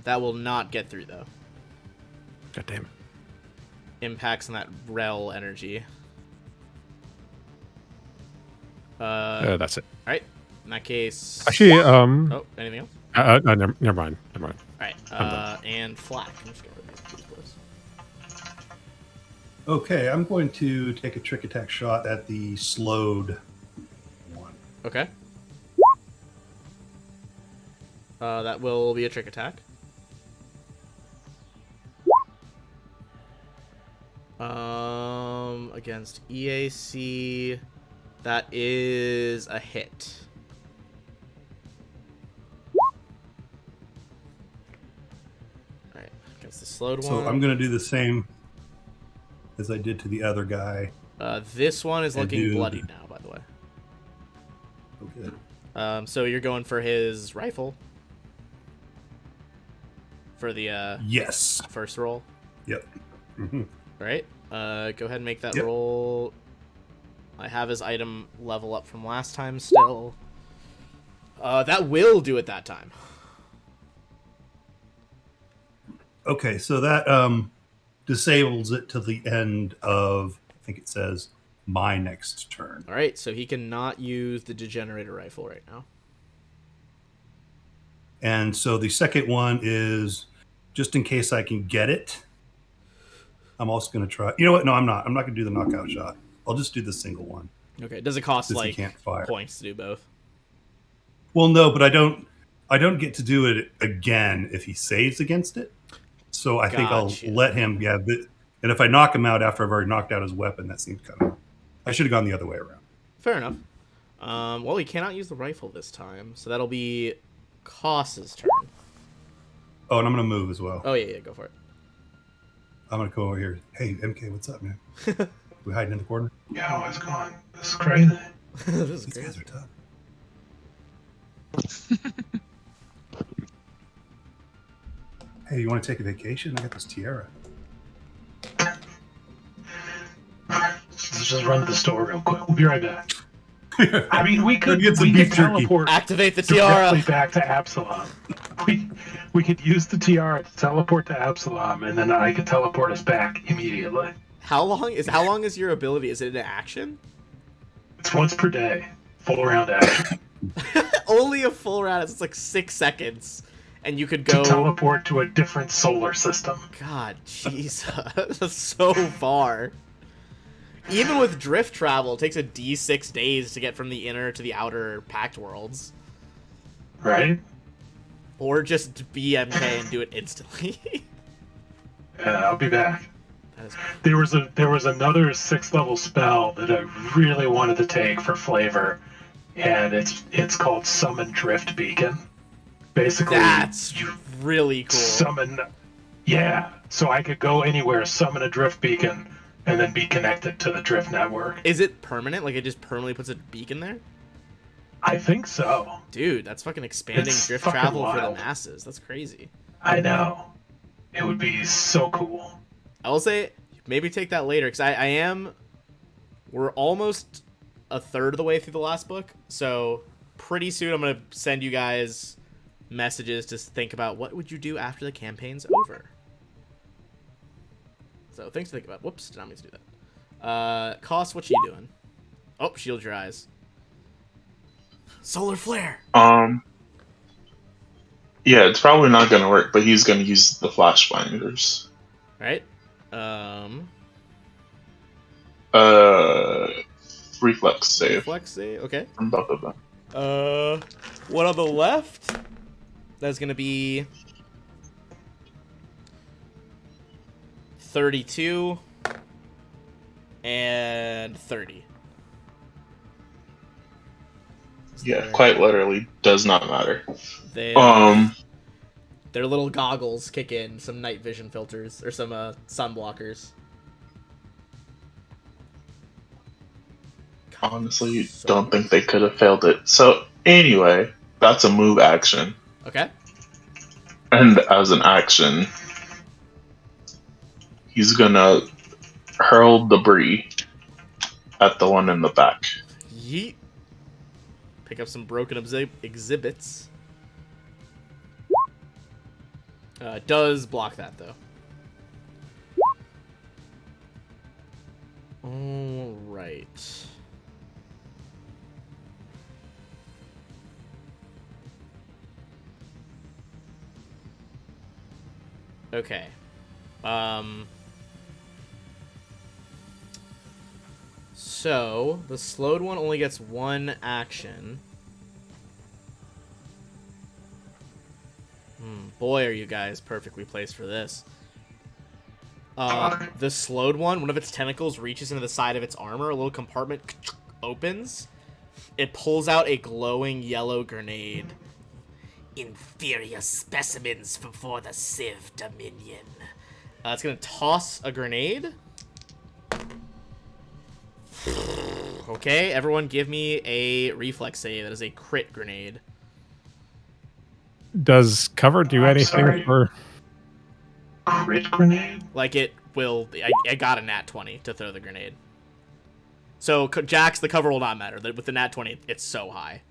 That will not get through though. God damn it. Impacts on that rel energy. That's it. All right. In that case. Actually, Oh, anything else? never mind. All right. I'm done. And Flack. I'm just gonna remove these close. Okay, I'm going to take a trick attack shot at the slowed one. Okay. That will be a trick attack. Against EAC, that is a hit. Alright, against the slowed one. So I'm going to do the same as I did to the other guy. This one is And looking do- bloody now, by the way. Okay. So you're going for his rifle. For the Yes. first roll. Yep. Mm-hmm. Alright, go ahead and make that Yep. roll. I have his item level up from last time still. That will do it that time. Okay, so that disables it to the end of, I think it says, my next turn. Alright, so he cannot use the Degenerator Rifle right now. And so the second one is, just in case I can get it, I'm also going to try. You know what? No, I'm not. I'm not going to do the knockout shot. I'll just do the single one. Okay, does it cost, Since he like, can't fire. points to do both? Well, no, but I don't get to do it again if he saves against it. So I think Gotcha. I'll let him. Yeah, and if I knock him out after I've already knocked out his weapon, that seems kind of. I should have gone the other way around. Fair enough. Well, he cannot use the rifle this time, so that'll be Koss's turn. Oh, and I'm going to move as well. Oh, yeah, go for it. I'm going to come over here. Hey, MK, what's up, man? We hiding in the corner? Yo, what's going on? This is crazy. This is These great. guys are tough. Hey, you want to take a vacation? I got this tiara. Let's just run to the store real quick. We'll be right back. I mean, we Go could get some beef jerky. teleport Activate the directly tiara! back to Absalom. We could use the tiara to teleport to Absalom, and then I could teleport us back immediately. How long is your ability? Is it an action? It's once per day, full round action. Only a full round. It's like 6 seconds. And you could To go... teleport to a different solar system. God, Jesus. That's so far. Even with drift travel, it takes a D6 days to get from the inner to the outer packed worlds. Right? Or just be MK and do it instantly. Yeah, I'll be back. That is... There was another 6th level spell that I really wanted to take for flavor, and it's called Summon Drift Beacon. Basically, That's you really cool. summon. Yeah, so I could go anywhere, summon a drift beacon, and then be connected to the drift network. Is it permanent? Like it just permanently puts a beacon there? I think so. Dude, that's fucking expanding It's drift fucking travel for the wild. masses. That's crazy. I know. It would be so cool. I will say, maybe take that later, because we're almost a third of the way through the last book, so pretty soon I'm going to send you guys messages to think about what would you do after the campaign's over. So things to think about. Whoops, did not mean to do that. Koss, what you doing? Oh, shield your eyes. Solar flare! Yeah, it's probably not gonna work, but he's gonna use the flash binders. Right? Reflex save Reflex save. Okay. from both of them. One on the left. That's gonna be 32 and 30. Yeah, quite literally does not matter. They Um, their little goggles kick in, some night vision filters or some sun blockers. honestly, So don't think they could have failed it. So anyway, that's a move action, okay. and as an action, he's gonna hurl debris at the one in the back. Yeet. Pick up some broken exhibits. Does block that though. All right. Okay. So the slowed one only gets one action. Boy, are you guys perfectly placed for this. The slowed one of its tentacles reaches into the side of its armor. A little compartment opens. It pulls out a glowing yellow grenade. Inferior specimens for the Civ Dominion. It's going to toss a grenade. Okay, everyone give me a reflex save. That is a crit grenade. Does cover do anything sorry. for? Crit grenade? Like it will... I got a nat 20 to throw the grenade. So, Jax, the cover will not matter. With the nat 20, it's so high.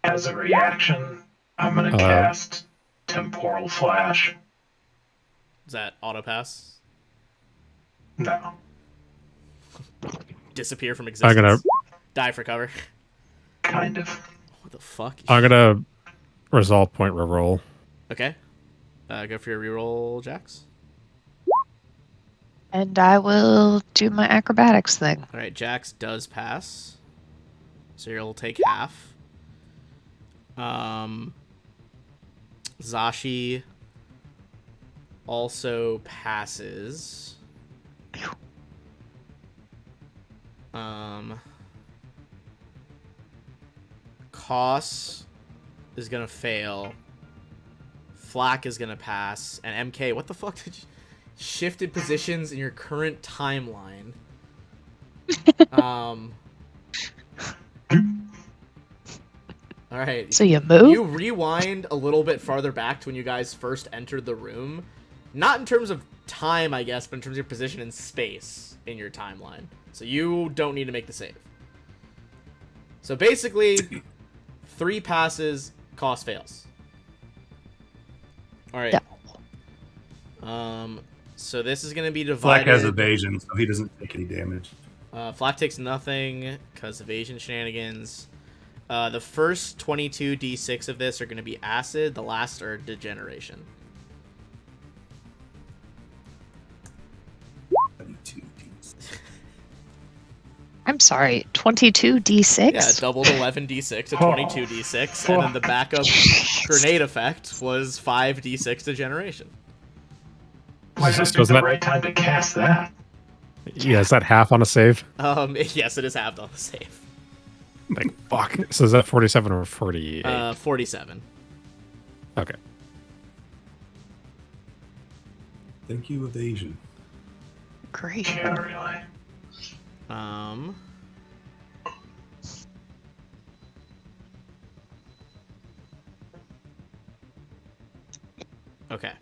As a reaction, I'm going to cast Temporal Flash. Is that auto pass? No. Disappear from existence? I'm gonna Die for cover? Kind of. What the fuck? I'm gonna resolve point reroll. Okay. Go for your reroll, Jax. And I will do my acrobatics thing. All right, Jax does pass. So you'll take half. Zashi also passes. Koss is gonna fail. Flack is gonna pass, and MK, what the fuck did you shifted positions in your current timeline? All right. So you move? You rewind a little bit farther back to when you guys first entered the room. Not in terms of time, I guess, but in terms of your position in space in your timeline. So you don't need to make the save. So basically, 3 passes, Koss fails. All right. Yeah. So this is going to be divided. Flack has evasion, so he doesn't take any damage. Flack takes nothing because evasion shenanigans. The first 22 d6 of this are going to be acid. The last are degeneration. 22 I'm sorry, 22d6? Yeah, doubled 11d6 to 22d6, and then the backup grenade effect was 5d6 degeneration. Might not be the right time to cast that. Yeah, is that half on a save? Yes, it is halved on the save. Like, fuck. So is that 47 or 48? 47. Okay. Thank you, evasion. Great. Yeah, really. Okay.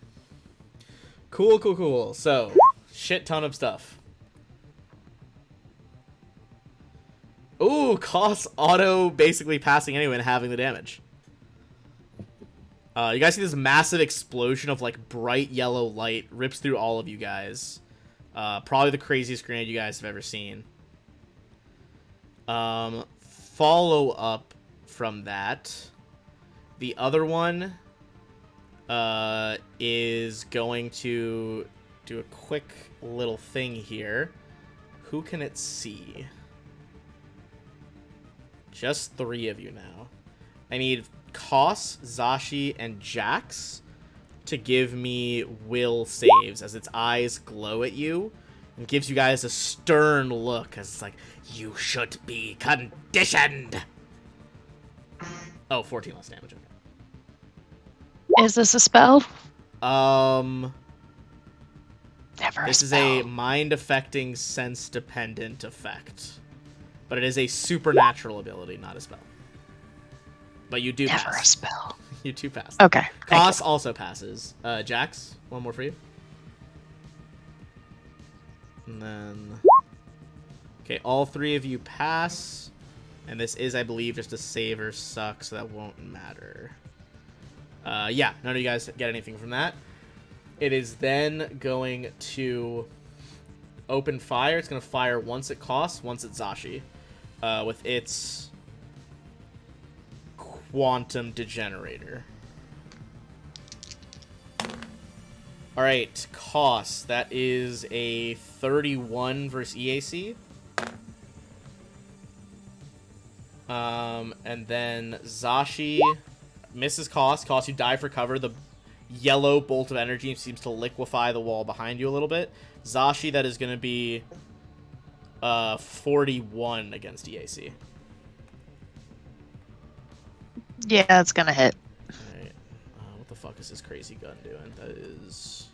Cool. So, shit ton of stuff. Ooh, Koss auto basically passing anyway and having the damage. You guys see this massive explosion of like bright yellow light rips through all of you guys. Probably the craziest grenade you guys have ever seen. Follow up from that, the other one is going to do a quick little thing here. Who can it see? Just 3 of you now. I need Koss, Zashi, and Jax to give me will saves as its eyes glow at you and gives you guys a stern look as it's like, you should be conditioned. Oh, 14 less damage. Okay. Is this a spell? Um, Never this a is spell. a mind-affecting, sense-dependent effect. But it is a supernatural ability, not a spell. But you do Never a pass. spell. You do pass. Okay. thank Koss you. also passes. Jax, one more for you. And then... Okay, all 3 of you pass. And this is, I believe, just a save or suck, so that won't matter. Yeah, none of you guys get anything from that. It is then going to open fire. It's going to fire once at Koss, once at Zashi. With its Quantum Degenerator. Alright, Koss. That is a 31 versus EAC. And then Zashi misses Koss. Koss, you die for cover. The yellow bolt of energy seems to liquefy the wall behind you a little bit. Zashi, that is going to be 41 against EAC. Yeah, it's gonna hit. Alright. What the fuck is this crazy gun doing? That is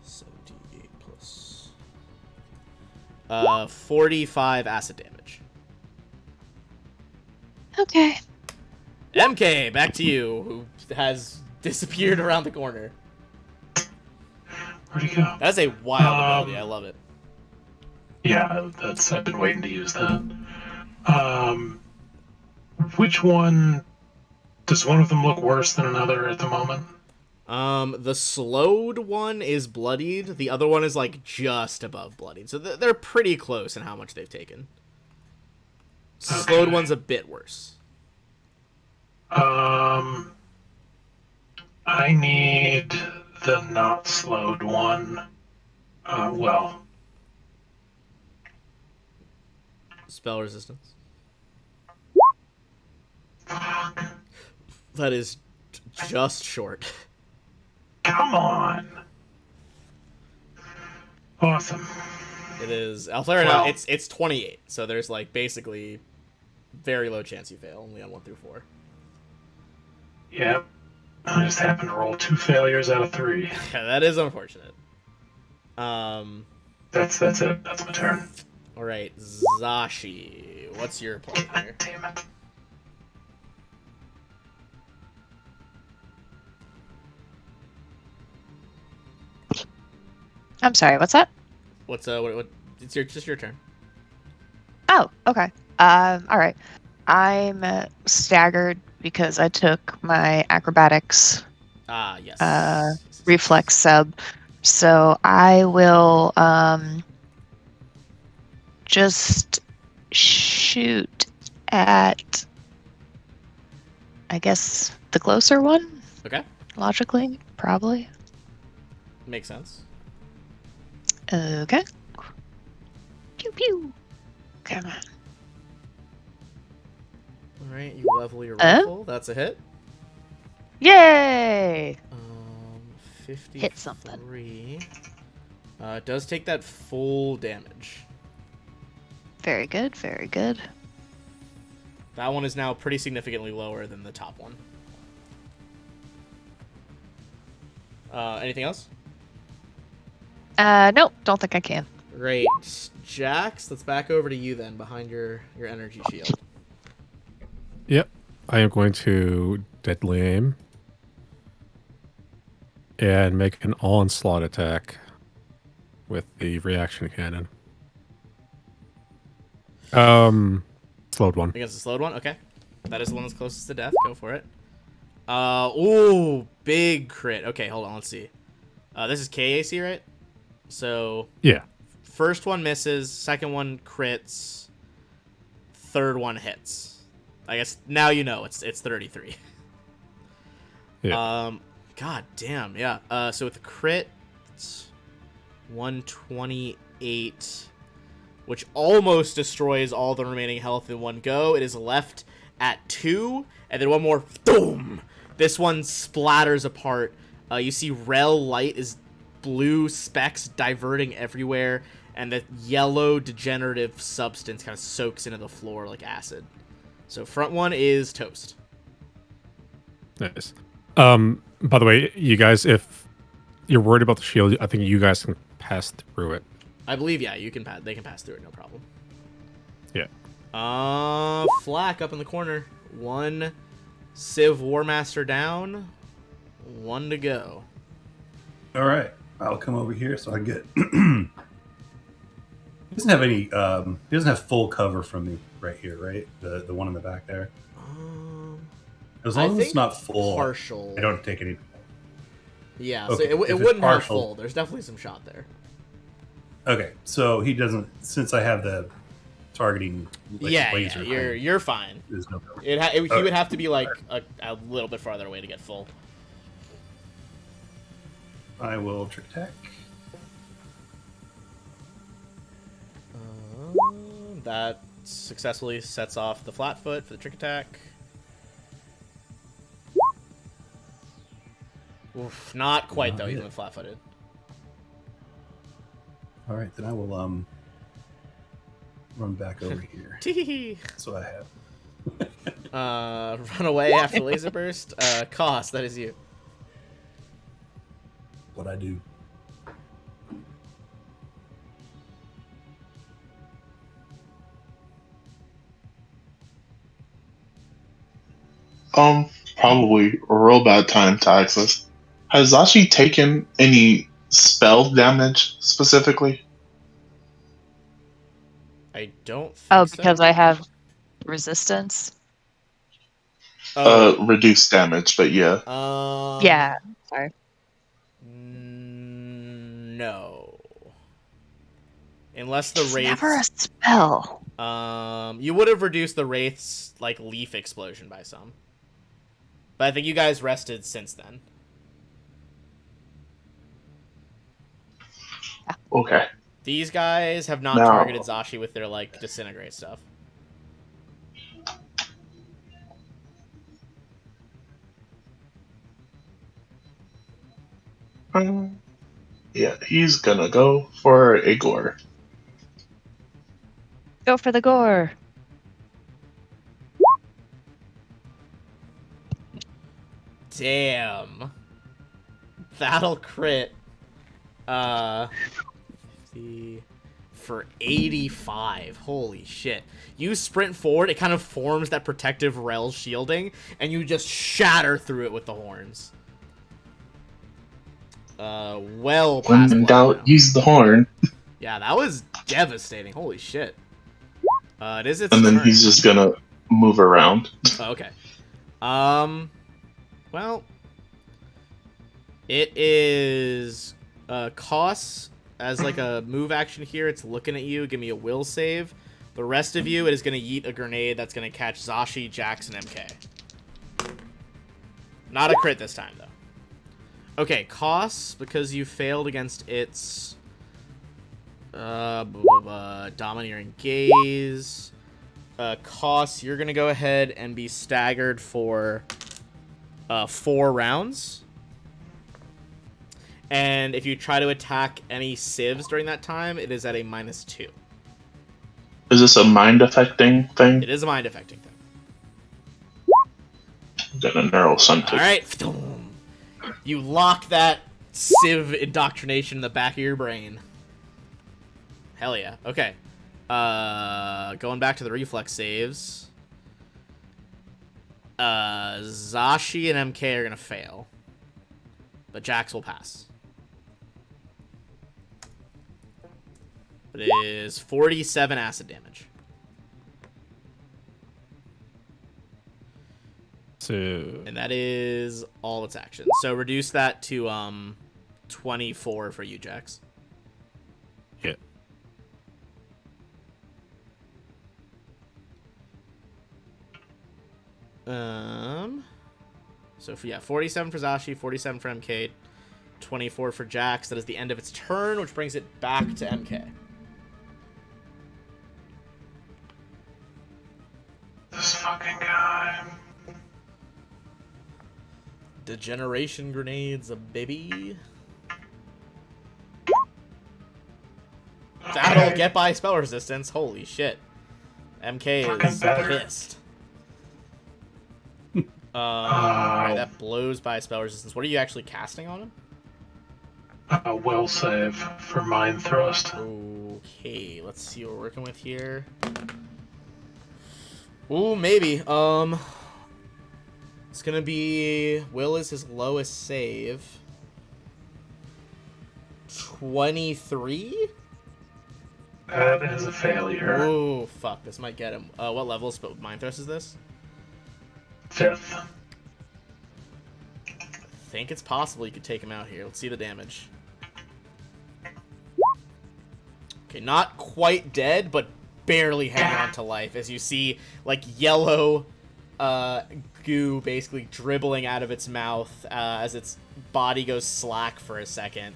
78 plus 45 acid damage. Okay. MK, back to you, who has disappeared around the corner. Where'd he go? That's a wild ability. I love it. Yeah, I've been waiting to use that. Which one does one of them look worse than another at the moment? The slowed one is bloodied. The other one is like just above bloodied. So they're pretty close in how much they've taken. Slowed one's a bit worse. I need the not slowed one. Spell resistance. Fuck. That is just short. Come on. Awesome. It is. I'll tell you now. Well- It's 28. So there's like basically very low chance you fail. Only on 1 through 4. Yep. I just happened to roll 2 failures out of 3. Yeah, that is unfortunate. That's it. That's my turn. All right, Zashi, what's your plan God here? damn it. I'm sorry, what's that? What's what? It's just your turn. Oh, okay. All right. I'm staggered because I took my acrobatics Ah, yes. reflex sub. So I will just shoot at, I guess, the closer one, Okay, logically, probably. makes sense. Okay. Pew pew. Come on. All right, you level your rifle. That's a hit. Yay! 53. Hit something. It does take that full damage. Very good, very good. That one is now pretty significantly lower than the top one. Anything else? Nope, don't think I can. Great. Jax, let's back over to you then, behind your energy shield. Yep. I am going to deadly aim and make an onslaught attack with the reaction cannon. Slowed one. Against the slowed one? Okay. That is the one that's closest to death. Go for it. Ooh, big crit. Okay, hold on, let's see. This is KAC, right? So, Yeah. first one misses, second one crits, third one hits. I guess now you know it's 33. Yeah. God damn, yeah. So with the crit, it's 128, which almost destroys all the remaining health in one go. It is left at 2, and then one more. Boom! This one splatters apart. You see Rel light is blue specks diverting everywhere, and the yellow degenerative substance kind of soaks into the floor like acid. So front one is toast. Nice. By the way, you guys, if you're worried about the shield, I think you guys can pass through it. I believe, yeah, you can pass. They can pass through it, no problem. Yeah. Flak up in the corner. 1 Civ Warmaster down. 1 to go. All right, I'll come over here so I get. He doesn't have any. He doesn't have full cover from me right here, right? The one in the back there. As long as it's not full, partial. I don't take any. Yeah, Okay, so it if it's wouldn't have partial- full. There's definitely some shot there. Okay, so he doesn't. Since I have the targeting laser, you're fine. There's no cover. He would have to be like a little bit farther away to get full. I will trick attack. That successfully sets off the flat foot for the trick attack. Oof, not quite though, even with flat footed. All right, then I will run back over here. Tee. That's what I have. Run away after laser burst. Cost, that is you. What I do. Probably a real bad time to access. Has Zashi taken any spell damage specifically? I don't think Oh, so. because I have resistance. Reduced damage, but yeah. Yeah. Sorry. No. Unless the It's wraiths. never a spell. You would have reduced the wraiths like leaf explosion by some. But I think you guys rested since then. Okay. These guys have not Now- targeted Zashi with their like disintegrate stuff. Yeah, he's gonna go for a gore. Go for the gore. Damn. That'll crit. 50 for 85. Holy shit. You sprint forward, it kind of forms that protective rel shielding, and you just shatter through it with the horns. Well When past in blood doubt, now. use the horn. Yeah, that was devastating. Holy shit. It is its And then turn. he's just gonna move around. Oh, okay. Well, it is costs as like a move action here. It's looking at you. Give me a will save. The rest of you, it is going to yeet a grenade that's going to catch Zashi, Jax, and MK. Not a crit this time, though. Okay, costs, because you failed against its domineering gaze. Costs, you're going to go ahead and be staggered for 4 rounds. And if you try to attack any civs during that time, it is at a -2. Is this a mind affecting thing? It is a mind affecting thing. Gonna narrow something. Alright. You lock that civ indoctrination in the back of your brain. Hell yeah. Okay. Going back to the reflex saves. Zashi and MK are gonna fail. But Jax will pass. It is 47 acid damage. So And that is all its actions. So reduce that to 24 for you, Jax. yeah. So, 47 for Zashi, 47 for MK, 24 for Jax. That is the end of its turn, which brings it back to MK. This fucking guy. Degeneration grenades, a baby. That'll get by spell resistance. Holy shit. MK Fucking is better. pissed. Alright, that blows by spell resistance. What are you actually casting on him? Will save for Mind Thrust. Okay, let's see what we're working with here. Ooh, maybe. It's gonna be... Will is his lowest save. 23? That is a failure. Ooh, fuck. This might get him. What level of Mind Thrust is this? 5th. I think it's possible you could take him out here. Let's see the damage. Okay, not quite dead, but barely hanging on to life. As you see, like, yellow goo basically dribbling out of its mouth as its body goes slack for a second.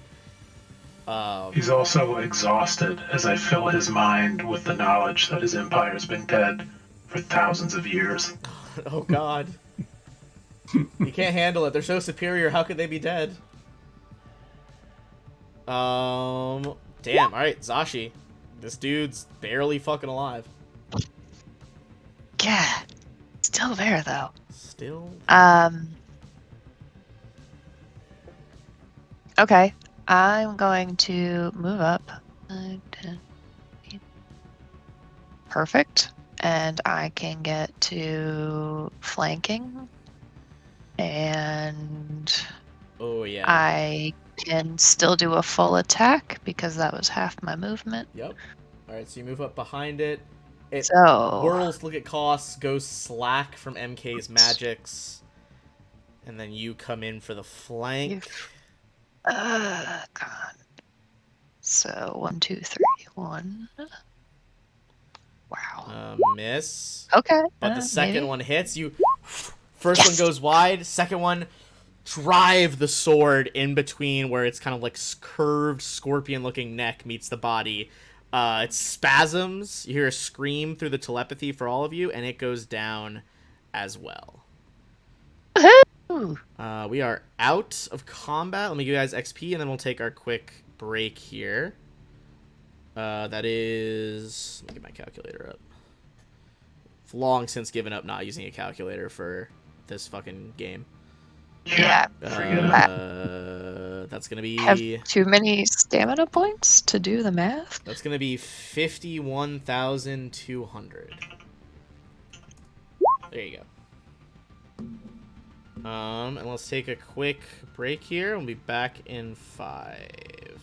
He's also exhausted as I fill his mind with the knowledge that his empire has been dead for thousands of years. Oh, God. You can't handle it. They're so superior. How could they be dead? Damn. Alright, Zashi. This dude's barely fucking alive. Yeah. Still there though. Still? Okay. I'm going to move up. 5, 10, 8. Perfect. And I can get to flanking. And Oh, yeah. I can still do a full attack because that was half my movement. Yep. Alright, so you move up behind it. It So whirls, look at costs, goes slack from MK's magics. And then you come in for the flank. God. So 1, 2, 3, 1. Wow. Miss. Okay. But the second maybe. one hits. You. First one goes wide. Second one, drive the sword in between where it's kind of like curved scorpion-looking neck meets the body. It spasms. You hear a scream through the telepathy for all of you, and it goes down as well. Ooh. We are out of combat. Let me give you guys XP, and then we'll take our quick break here. That is... Let me get my calculator up. I've long since given up not using a calculator for this fucking game. Yeah. That's gonna be... Have too many stamina points to do the math? That's gonna be 51,200. There you go. And let's take a quick break here. We'll be back in 5.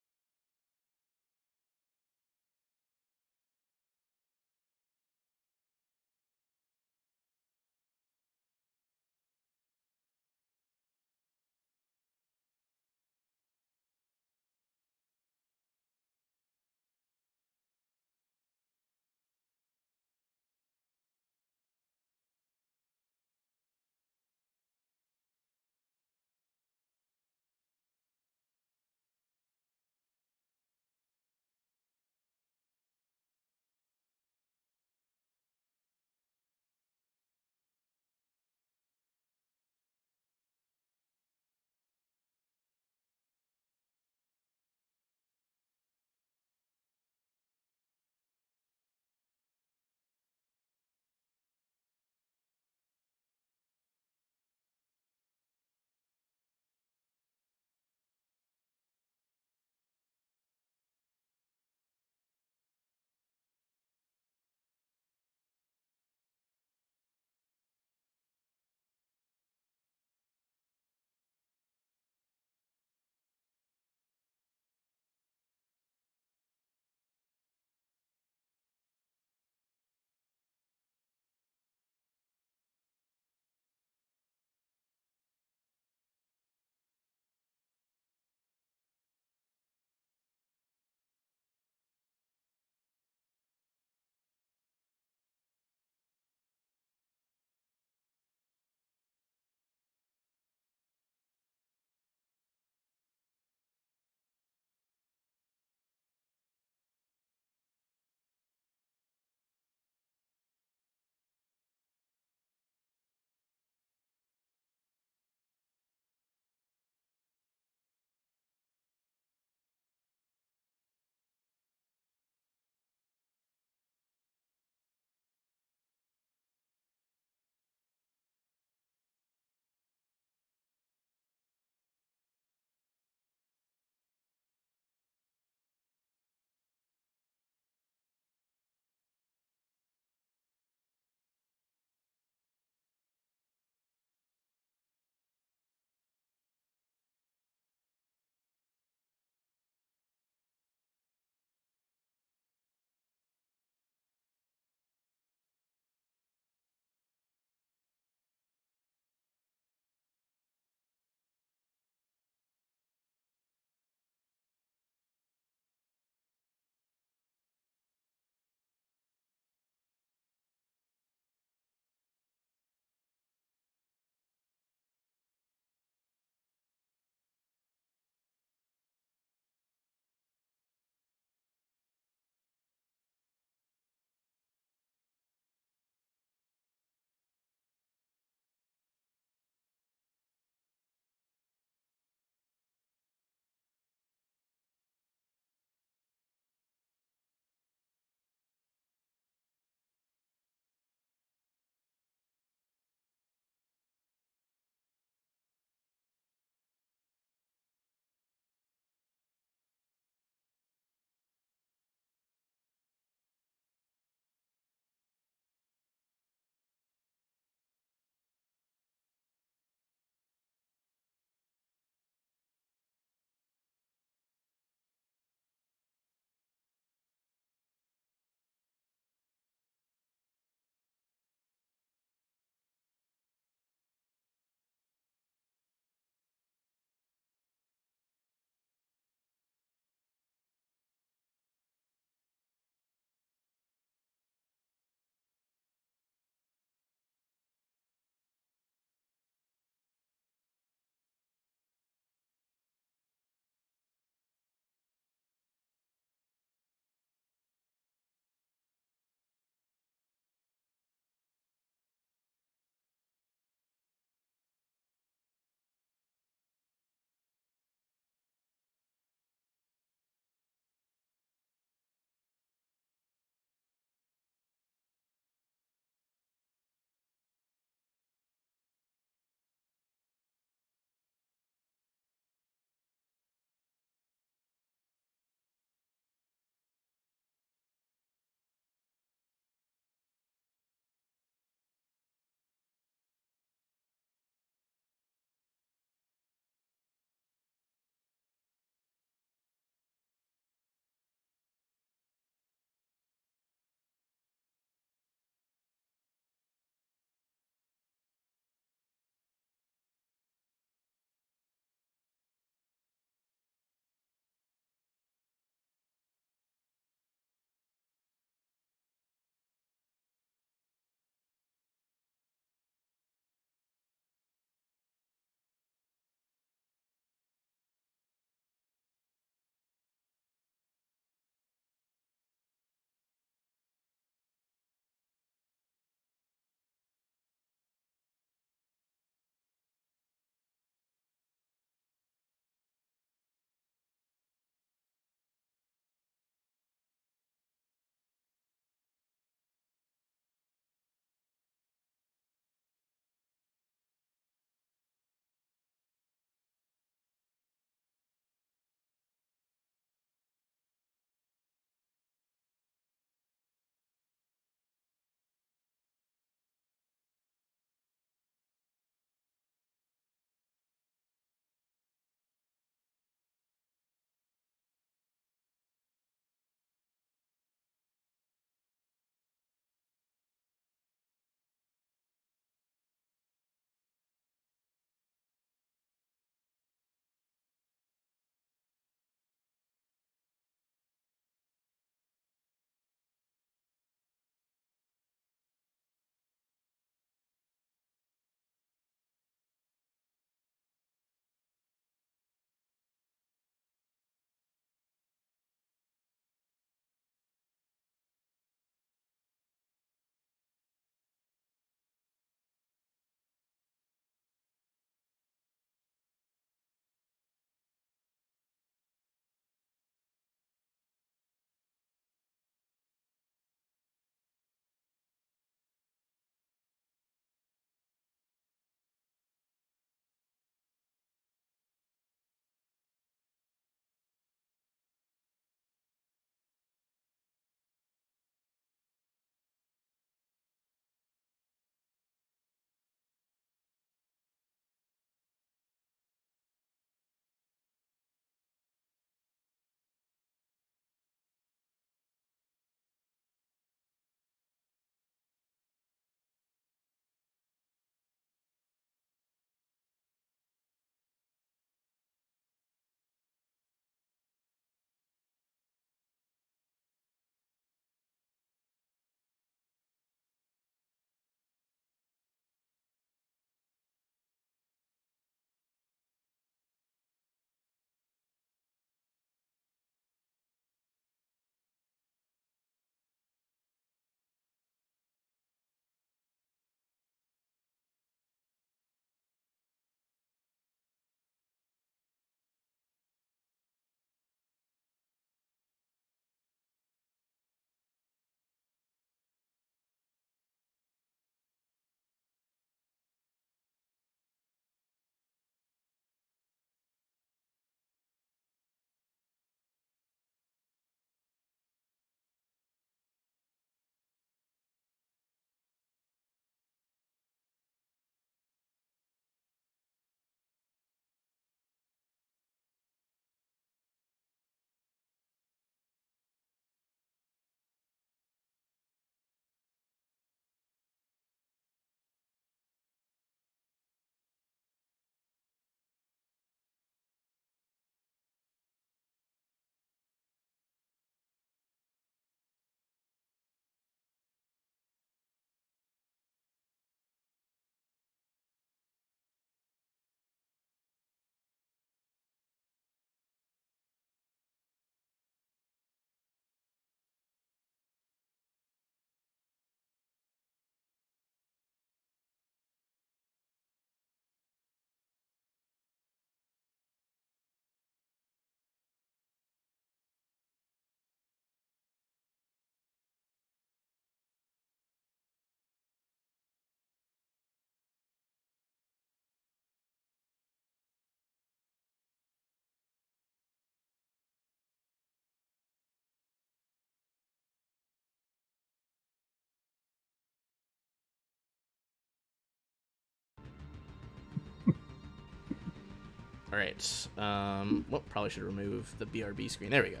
All right. Well, probably should remove the BRB screen. There we go.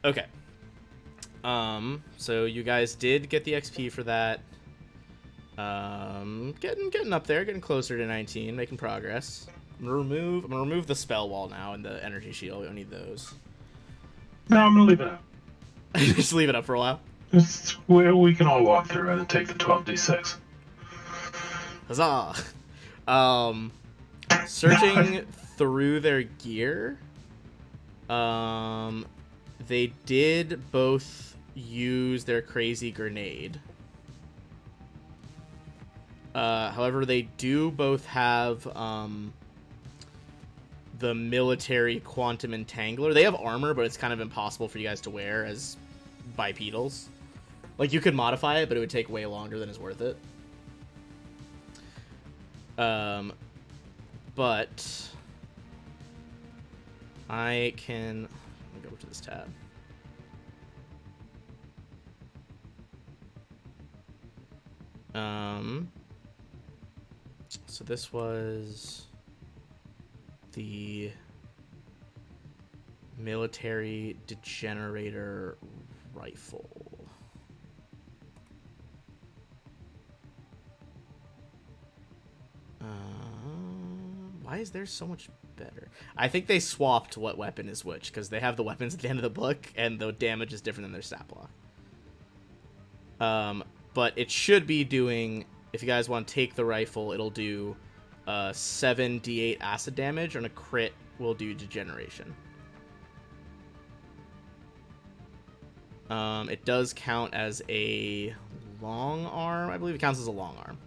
Okay. So you guys did get the XP for that. Getting up there, getting closer to 19, making progress. I'm gonna remove the spell wall now and the energy shield. We don't need those. No, I'm gonna leave it out. Just leave it up for a while. It's where we can all walk through it and take the 12d6. Huzzah! Searching through their gear, they did both use their crazy grenade. However, they do both have the military quantum entangler. They have armor, but it's kind of impossible for you guys to wear as bipedals. Like, you could modify it, but it would take way longer than is worth it. But I can... Let me go to this tab. So this was the military degenerator rifle. Why is theirs so much better? I think they swapped what weapon is which, because they have the weapons at the end of the book, and the damage is different than their stat block. But it should be doing, if you guys want to take the rifle, it'll do 7d8 acid damage, and a crit will do degeneration. It does count as a long arm. I believe it counts as a long arm.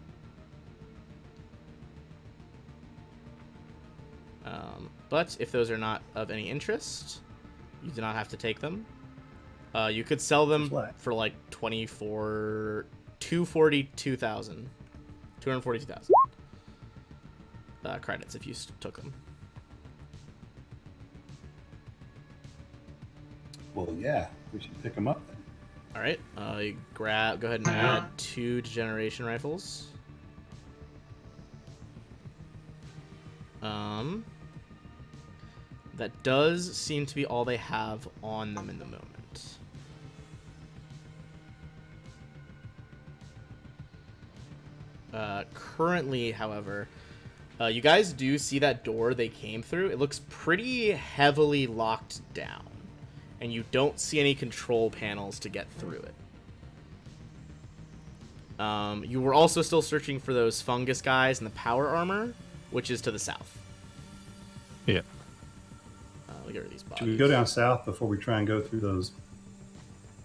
But if those are not of any interest, you do not have to take them. You could sell them for like 242,000 credits if you took them. Well, yeah, we should pick them up then. All right, you go ahead and add 2 degeneration rifles. That does seem to be all they have on them in the moment. Currently, however, you guys do see that door they came through. It looks pretty heavily locked down, and you don't see any control panels to get through it. You were also still searching for those fungus guys and the power armor, which is to the south. Yeah. Look at these bodies. Should we go down south before we try and go through those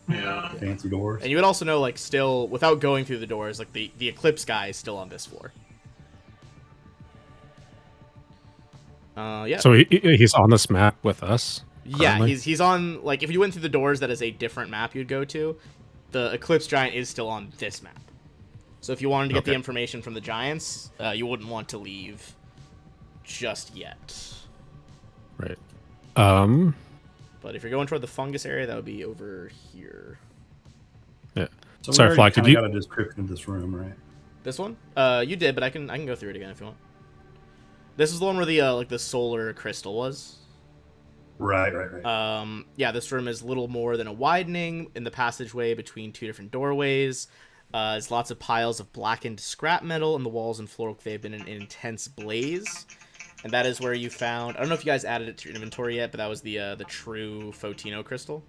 fancy doors? And you would also know, like, still, without going through the doors, like, the Eclipse guy is still on this floor. Yeah. So he's on this map with us? Yeah, currently? he's on, like, if you went through the doors, that is a different map you'd go to. The Eclipse Giant is still on this map. So if you wanted to get the information from the Giants, you wouldn't want to leave just yet. Right. But if you're going toward the fungus area, that would be over here. Yeah. So Sorry, we Fly, already could you... got a description of this room, right? This one? You did, but I can go through it again if you want. This is the one where the like the solar crystal was. Right. Yeah, this room is little more than a widening in the passageway between 2 different doorways. There's lots of piles of blackened scrap metal, and the walls and floor they've been in an intense blaze. And that is where you found... I don't know if you guys added it to your inventory yet, but that was the true Photino crystal.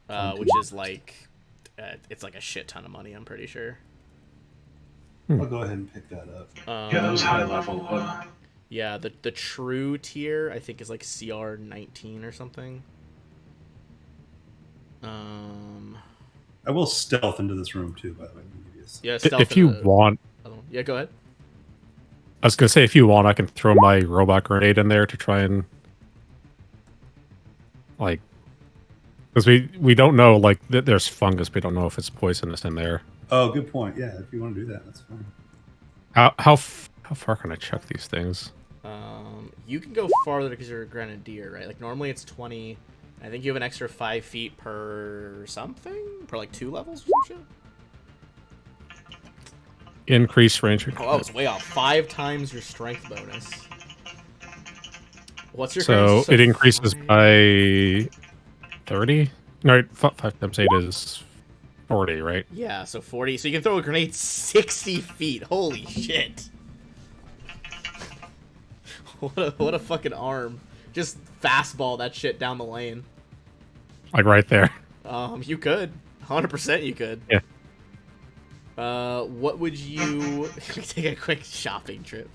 Which is like... it's like a shit ton of money, I'm pretty sure. I'll go ahead and pick that up. Yeah, that was high level. Yeah, the true tier, I think, is like CR 19 or something. I will stealth into this room, too, by the way. Yeah, stealth if you want... Yeah, go ahead. I was going to say, if you want, I can throw my robot grenade in there to try and... Like... Because we don't know, like, there's fungus. We don't know if it's poisonous in there. Oh, good point. Yeah, if you want to do that, that's fine. How far can I check these things? You can go farther because you're a grenadier, right? Like, normally it's 20. I think you have an extra 5 feet per something? Per, like, 2 levels or some shit? Increase range. Oh, I was way off. 5 times your strength bonus. What's your So current? it increases 5. by 30? No, 5 times 8 is 40, right? Yeah, so 40. So you can throw a grenade 60 feet. Holy shit. What a fucking arm. Just fastball that shit down the lane. Like right there. You could. 100% you could. Yeah. What would you... Take a quick shopping trip.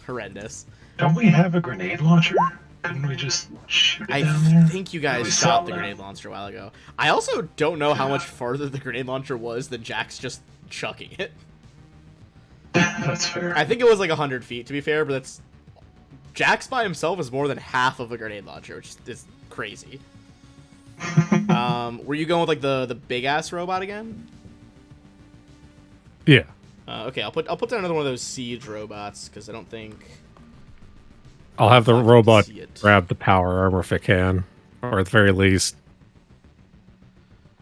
Horrendous. Don't we have a grenade launcher? Couldn't we just shoot it I down there? think you guys We shot the saw that. grenade launcher a while ago. I also don't know how much farther the grenade launcher was than Jack's just chucking it. That's fair. I think it was like 100 feet, to be fair, but that's... Jax by himself is more than half of a grenade launcher, which is crazy. Were you going with like the big ass robot again? Yeah. Okay, I'll put down another one of those siege robots because I don't think I'll have the I can robot see it. grab the power armor if it can. Or at the very least,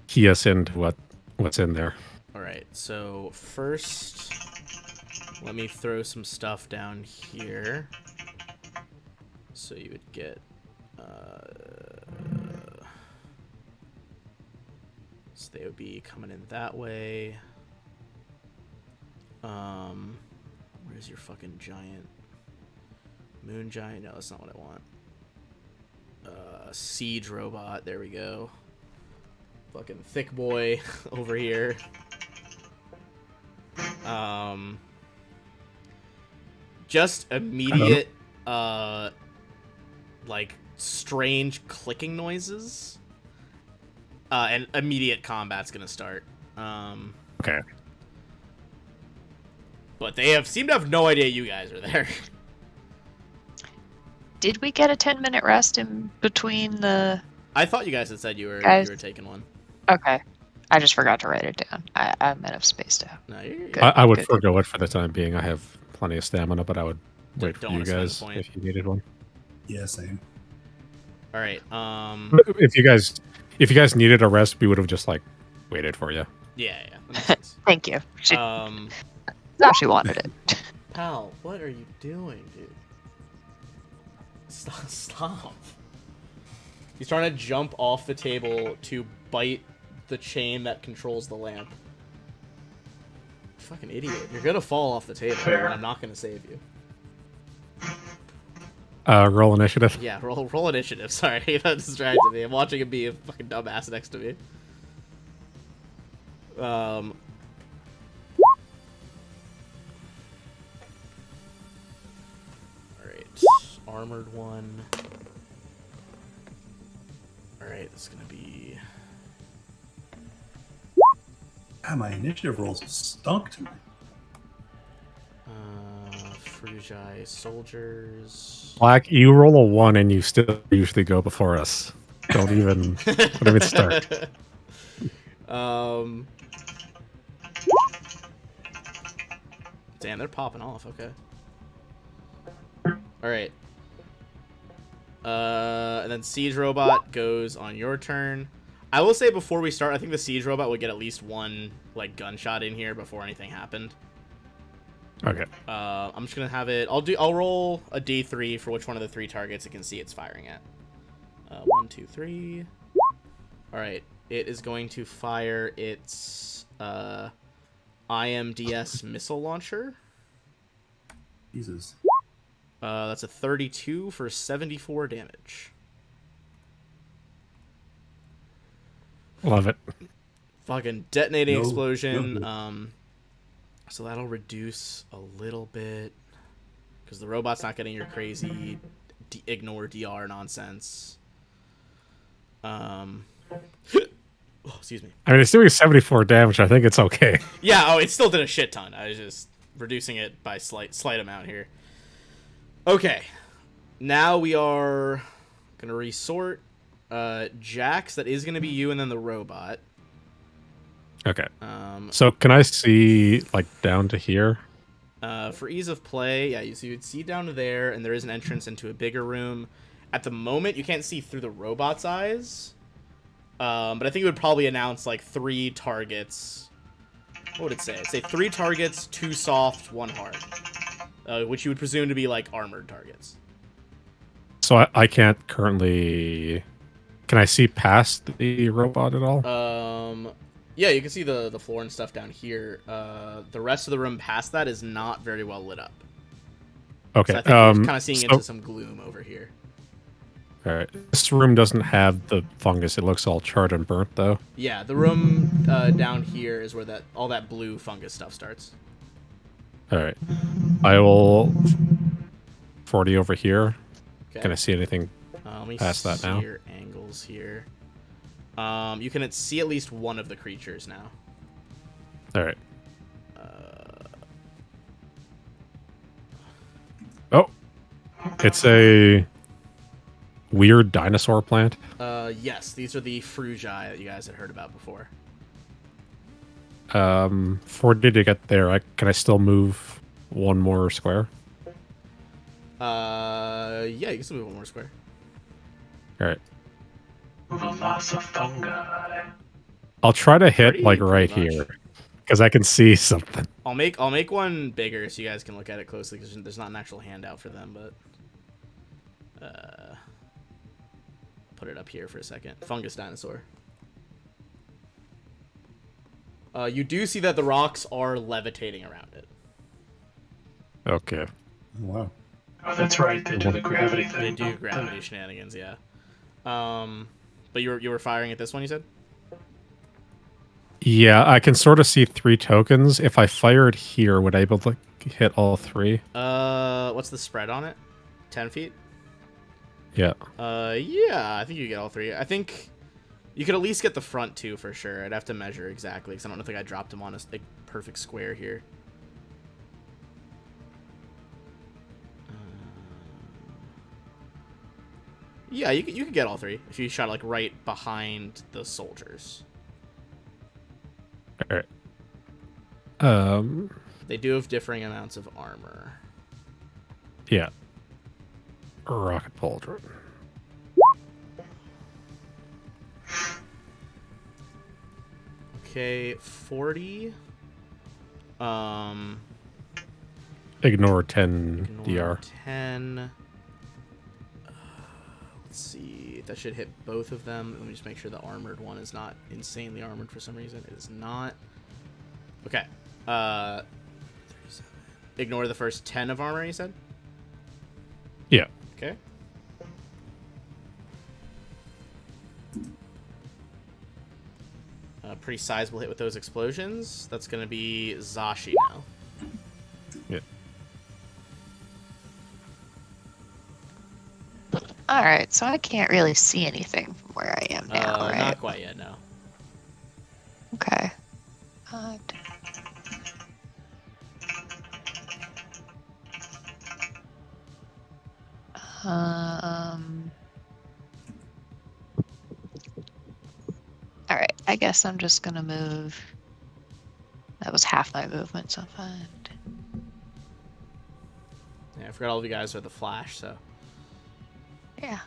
key us into what's in there. All right, so first, let me throw some stuff down here. So you would get, so they would be coming in that way. Where's your fucking giant? Moon giant? No, that's not what I want. Siege robot. There we go. Fucking thick boy over here. Just immediate, like strange clicking noises. And immediate combat's gonna start. Okay. But they seem to have no idea you guys are there. Did we get a 10-minute rest in between the... I thought you guys had said you were Guys. taking one. Okay. I just forgot to write it down. I might have spaced out. No, you're Good. I would good. forgo it for the time being. I have plenty of stamina, but I would wait for don't you wanna spend guys the point. if you needed one. Yeah, same. all right. If you guys needed a rest, we would have just like waited for you. Yeah. That makes sense. Thank you. She Um, thought she wanted it. Pal, what are you doing, dude? Stop. He's trying to jump off the table to bite the chain that controls the lamp. Fucking idiot. You're gonna fall off the table, Fair. and I'm not gonna save you. Roll initiative. Yeah, roll initiative. Sorry, that distracted me. I'm watching him be a fucking dumbass next to me. Alright. Armored one. Alright, this is gonna be... Ah, my initiative rolls stunk tonight. Frugi soldiers. Black, you roll a 1 and you still usually go before us. Don't even start. Damn, they're popping off. Okay. All right. And then siege robot goes on your turn. I will say before we start, I think the siege robot would get at least one like gunshot in here before anything happened. Okay. I'm just gonna have it. I'll roll a d3 for which one of the 3 targets it can see it's firing at. 1, 2, 3. All right. It is going to fire its IMDS missile launcher. Jesus. That's a 32 for 74 damage. Love it. Fucking detonating No, explosion. no. So that'll reduce a little bit because the robot's not getting your crazy ignore DR nonsense. Oh, excuse me. I mean, it's doing 74 damage. I think it's okay. Yeah. Oh, it still did a shit ton. I was just reducing it by slight amount here. Okay. Now we are gonna resort. Jax, that is gonna be you, and then the robot. Okay. So can I see like down to here? For ease of play, yeah, so you'd see down to there, and there is an entrance into a bigger room. At the moment, you can't see through the robot's eyes, but I think it would probably announce like 3 targets What would it say? It'd say 3 targets, 2 soft, 1 hard. Which you would presume to be like armored targets. So I can't currently... Can I see past the robot at all? Yeah, you can see the floor and stuff down here. The rest of the room past that is not very well lit up. Okay. So I think you're kind of seeing into some gloom over here. All right. This room doesn't have the fungus. It looks all charred and burnt, though. Yeah, the room down here is where all that blue fungus stuff starts. All right. I will 40 over here. Okay. Can I see anything Let me past that see now? your angles here. You can see at least one of the creatures now. All right. Oh, it's a weird dinosaur plant. Yes, these are the frugi that you guys had heard about before. 40 to get there. Can I still move one more square? Yeah, you can still move one more square. All right. With a loss of fungi. I'll try to hit Pretty right much. here because I can see something. I'll make one bigger so you guys can look at it closely because there's not an actual handout for them, but put it up here for a second. Fungus dinosaur. You do see that the rocks are levitating around it. Okay. Wow. Oh, that's right. They do the gravity They thing. do don't gravity shenanigans, yeah. But you were firing at this one, you said? Yeah, I can sort of see 3 tokens. If I fired here, would I be able to hit all 3? What's the spread on it? 10 feet? Yeah. Yeah, I think you get all 3. I think you could at least get the front 2 for sure. I'd have to measure exactly because I don't think I dropped them on a perfect square here. Yeah, you could get all 3 if you shot like right behind the soldiers. All right. They do have differing amounts of armor. Yeah. Rocket pauldron. Okay, 40. Ignore 10 Ignore DR. 10. Let's see. That should hit both of them. Let me just make sure the armored one is not insanely armored for some reason. It is not. Okay. 37. Ignore the first 10 of armor, you said? Yeah. Okay. Pretty sizable hit with those explosions. That's going to be Zashi now. Yeah. All right, so I can't really see anything from where I am now, right? Not quite yet, no. Okay. All right, I guess I'm just gonna move. That was half my movement, so fine. Yeah, I forgot all of you guys are the Flash, so. Yeah.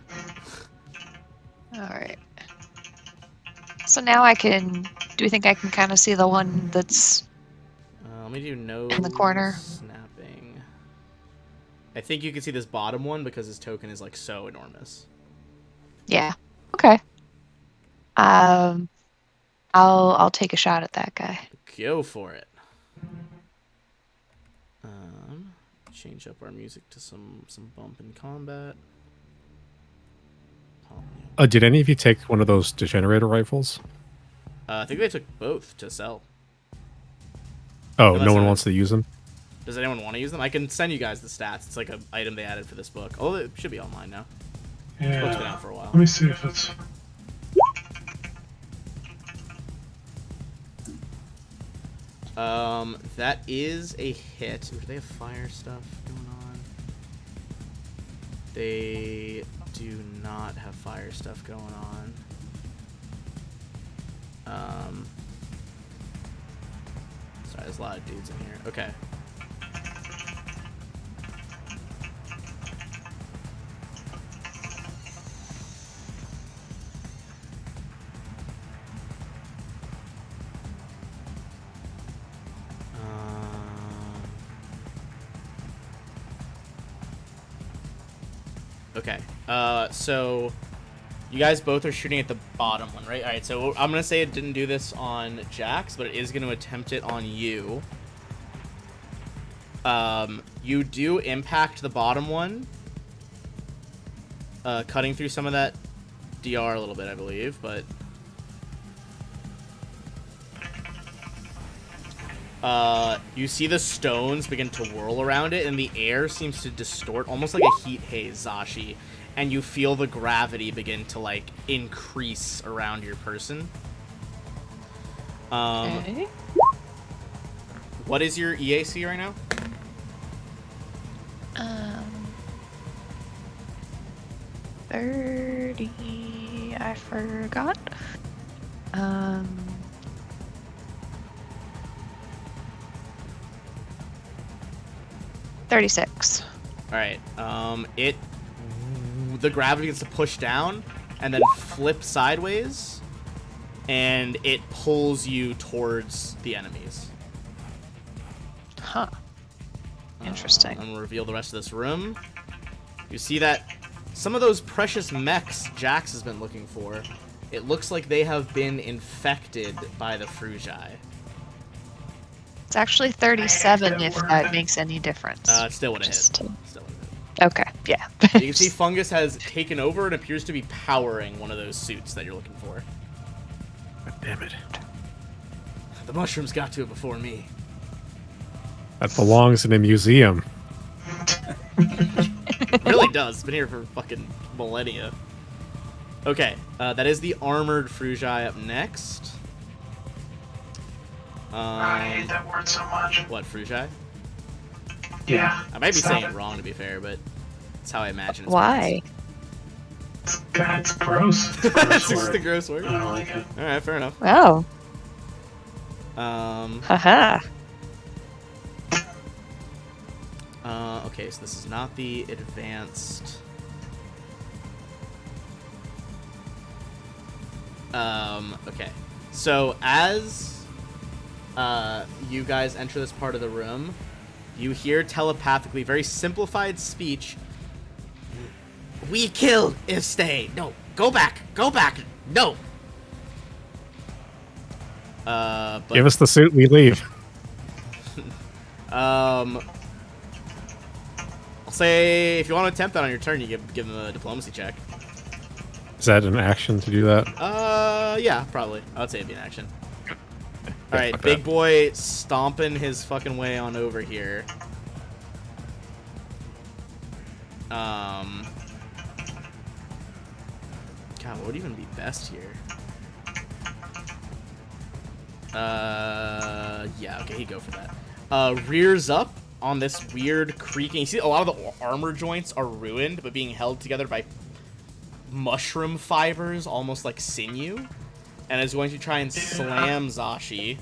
All right. So now I can. Do you think I can kind of see the one that's Let me do no in the corner? snapping. I think you can see this bottom one because his token is like so enormous. Yeah. Okay. I'll take a shot at that guy. Go for it. Change up our music to some bump in combat. Did any of you take one of those degenerator rifles? I think they took both to sell. Oh, Unless no one I- wants to use them? Does anyone want to use them? I can send you guys the stats. It's like an item they added for this book. Oh, it should be online now. This book's been Yeah. out for a while. Let me see if it's. That is a hit. Ooh, do they have fire stuff going on? They do not have fire stuff going on. Sorry, there's a lot of dudes in here. Okay. Okay. So you guys both are shooting at the bottom one, right? All right. So I'm gonna say it didn't do this on Jax, but it is gonna attempt it on you. You do impact the bottom one, cutting through some of that DR a little bit, I believe, but you see the stones begin to whirl around it, and the air seems to distort, almost like a heat haze, Zashi. And you feel the gravity begin to, like, increase around your person. Okay. What is your EAC right now? 30. I forgot. 36. All right. The gravity gets to push down and then flip sideways, and it pulls you towards the enemies. Huh. Interesting. I'm gonna reveal the rest of this room. You see that some of those precious mechs Jax has been looking for, it looks like they have been infected by the Frugi. It's actually 37 if that makes any difference. It still would have hit. Just Still to- would've hit. Okay, yeah. You can see Fungus has taken over and appears to be powering one of those suits that you're looking for. God damn it. The mushrooms got to it before me. That belongs in a museum. It really does. It's been here for fucking millennia. Okay, that is the armored Frugi up next. I hate that word so much. What, Frugi? Yeah. I might be stop saying it. it wrong, to be fair, but it's how I imagine it's Why? God, it's gross. It's a pronounced. gross It's just word. a gross word. I don't like it. Alright, fair enough. Oh, Um, haha. okay, so this is not the advanced. Okay. So as you guys enter this part of the room, you hear telepathically, very simplified speech. We kill if stay. No, go back, no. But Give us the suit, we leave. I'll say if you want to attempt that on your turn, you give them a diplomacy check. Is that an action to do that? Yeah, probably. I would say it'd be an action. All right, fuck big that. boy stomping his fucking way on over here. God, what would even be best here? Yeah, okay, he'd go for that. Rears up on this weird creaking. You see a lot of the armor joints are ruined, but being held together by mushroom fibers, almost like sinew, and is going to try and slam Zashi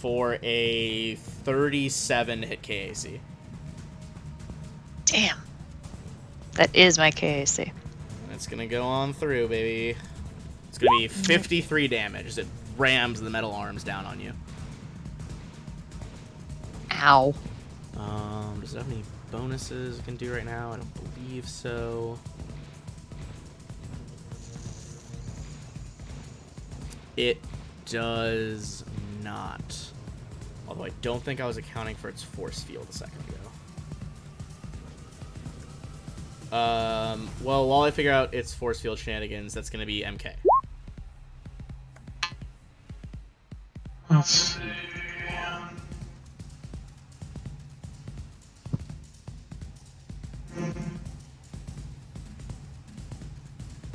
for a 37 hit KAC. Damn. That is my KAC. It's gonna go on through, baby. It's gonna be 53 damage as it rams the metal arms down on you. Ow. Does it have any bonuses it can do right now? I don't believe so. It does not. Although I don't think I was accounting for its force field a second ago. Well, while I figure out its force field shenanigans, that's gonna be MK. Let's see.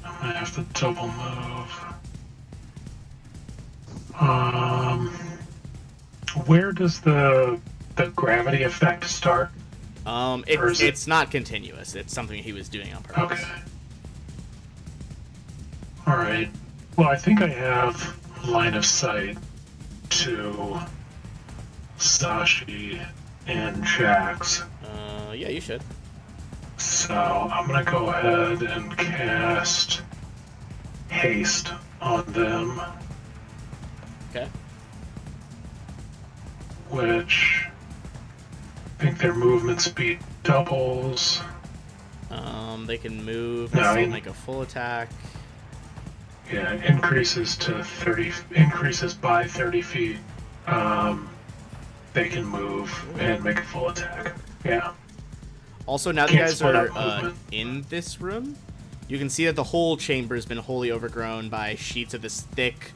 I might have to double move. Where does the gravity effect start? Or is It's not continuous. It's something he was doing on purpose. Okay. Alright. Well, I think I have line of sight to Sashi and Jax. Yeah, you should. So I'm gonna go ahead and cast haste on them, Okay. which I think their movement speed doubles. They can move, No, make a full attack. Yeah, increases by 30 feet. They can move and make a full attack. Yeah. Also, now that you Can't guys split are up movement. in this room, you can see that the whole chamber has been wholly overgrown by sheets of this thick,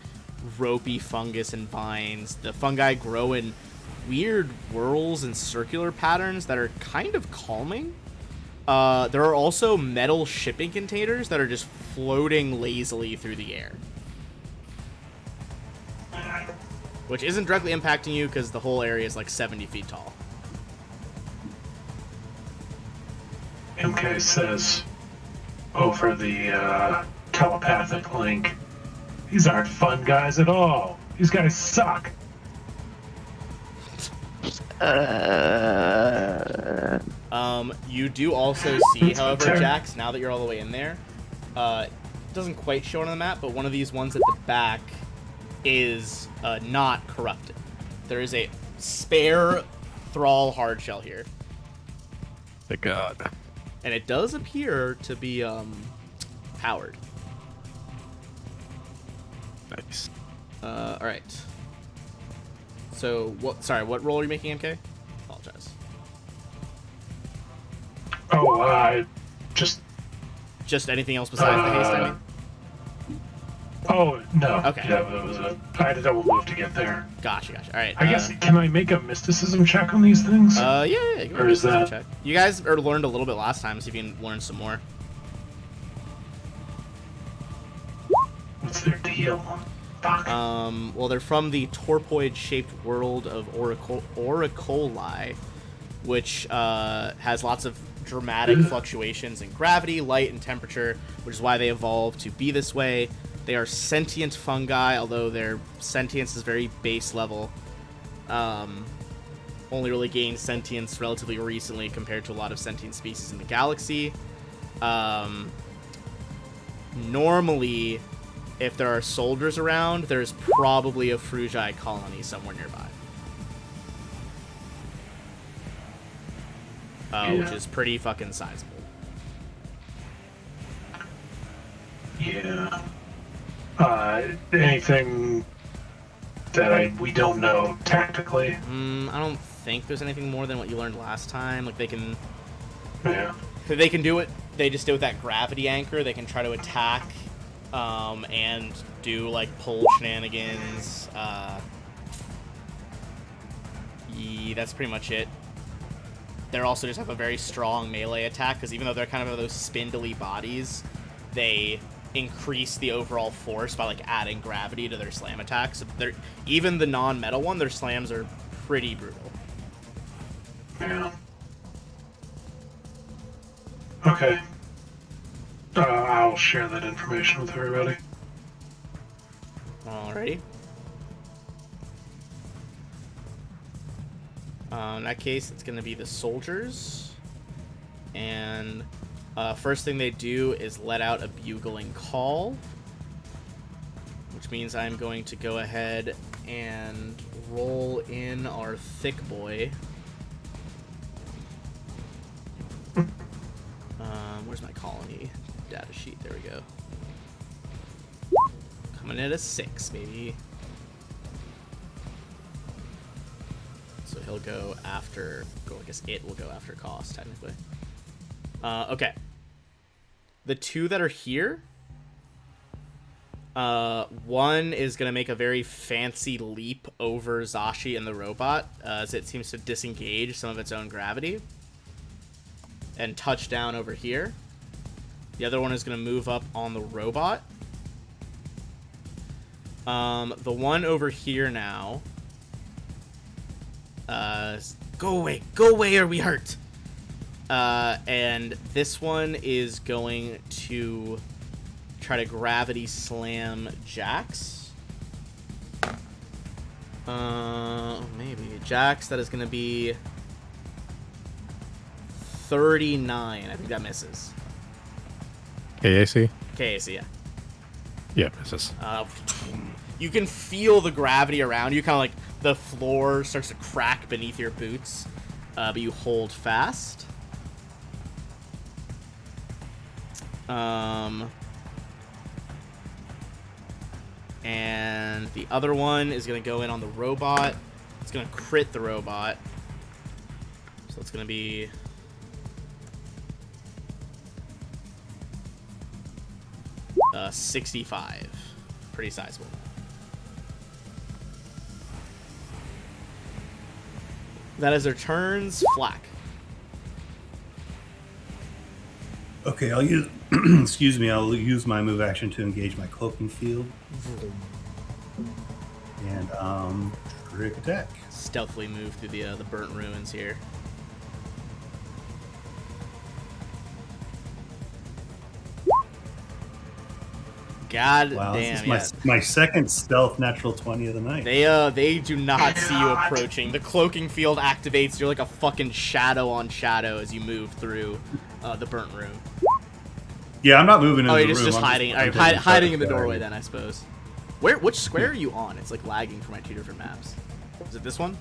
ropey fungus and vines. The fungi grow in weird whorls and circular patterns that are kind of calming. There are also metal shipping containers that are just floating lazily through the air. Which isn't directly impacting you because the whole area is like 70 feet tall. MK says over the telepathic link, these aren't fun guys at all. These guys suck. You do also see, It's however, turn. Jax, now that you're all the way in there, it doesn't quite show it on the map, but one of these ones at the back is not corrupted. There is a spare Thrall hardshell here. Thank God. And it does appear to be powered. Nice. Alright. So, what roll are you making, MK? Apologize. Oh, Just anything else besides the haste, I mean? Oh, no. Okay. Yeah, that was I had a double move to get there. Gotcha. Alright. I guess, can I make a mysticism check on these things? Yeah. Or is that- Check. You guys learned a little bit last time, so if you can learn some more. What's their deal? Fuck. Well, they're from the torpoid-shaped world of Oracoli, which has lots of dramatic fluctuations in gravity, light, and temperature, which is why they evolved to be this way. They are sentient fungi, although their sentience is very base level. Only really gained sentience relatively recently compared to a lot of sentient species in the galaxy. Normally, if there are soldiers around, there's probably a Frugi colony somewhere nearby. Which is pretty fucking sizable. Yeah. Anything that we don't know tactically? I don't think there's anything more than what you learned last time. Like, they can Yeah. do it. They just do it with that gravity anchor. They can try to attack, and do like pull shenanigans. That's pretty much it. They're also just have a very strong melee attack because even though they're kind of those spindly bodies, they increase the overall force by like adding gravity to their slam attacks. So they're even the non-metal one. Their slams are pretty brutal. Yeah. Okay. I'll share that information with everybody. Alrighty. In that case, it's going to be the soldiers. And first thing they do is let out a bugling call. Which means I'm going to go ahead and roll in our thick boy. Where's my colony data sheet? There we go. Coming in at a 6, baby. So he'll go after... I guess it will go after cost, technically. Okay. The two that are here... one is going to make a very fancy leap over Zashi and the robot, as it seems to disengage some of its own gravity. And touch down over here. The other one is going to move up on the robot. The one over here now... go away or we hurt. And this one is going to try to gravity slam Jax. Maybe Jax. That is going to be 39. I think that misses. KAC? KAC, yeah. Yeah, misses. You can feel the gravity around you, kind of like the floor starts to crack beneath your boots, but you hold fast. And the other one is going to go in on the robot. It's going to crit the robot. So it's going to be... Uh, 65. Pretty sizable. That is their turns. Flack. Okay, I'll use. Excuse me. I'll use my move action to engage my cloaking field. And trick attack. Stealthily move through the burnt ruins here. God Wow, damn, this is my second stealth natural 20 of the night. They do not see you approaching. The cloaking field activates. You're like a fucking shadow on shadow as you move through the burnt room. Yeah, I'm not moving into Oh, the you're room. just I'm hiding. I'm All right, taking hiding in the shots doorway there. then, I suppose. Which square are you on? It's like lagging for my two different maps. Is it this one?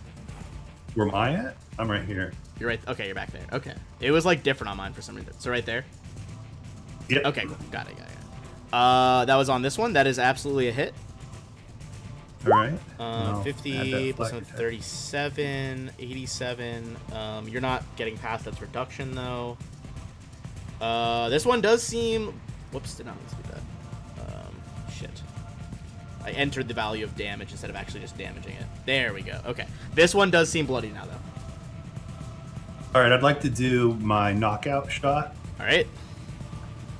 Where am I at? I'm right here. You're right. Okay, you're back there. Okay. It was like different on mine for some reason. So right there. Yep. Okay, cool. Got it. That was on this one. That is absolutely a hit. All right. I'll 50 add that plus flag attack. 37, 87. You're not getting past that's reduction though. This one does seem. Whoops, did not mean to do that. Shit. I entered the value of damage instead of actually just damaging it. There we go. Okay. This one does seem bloody now though. All right, I'd like to do my knockout shot. All right.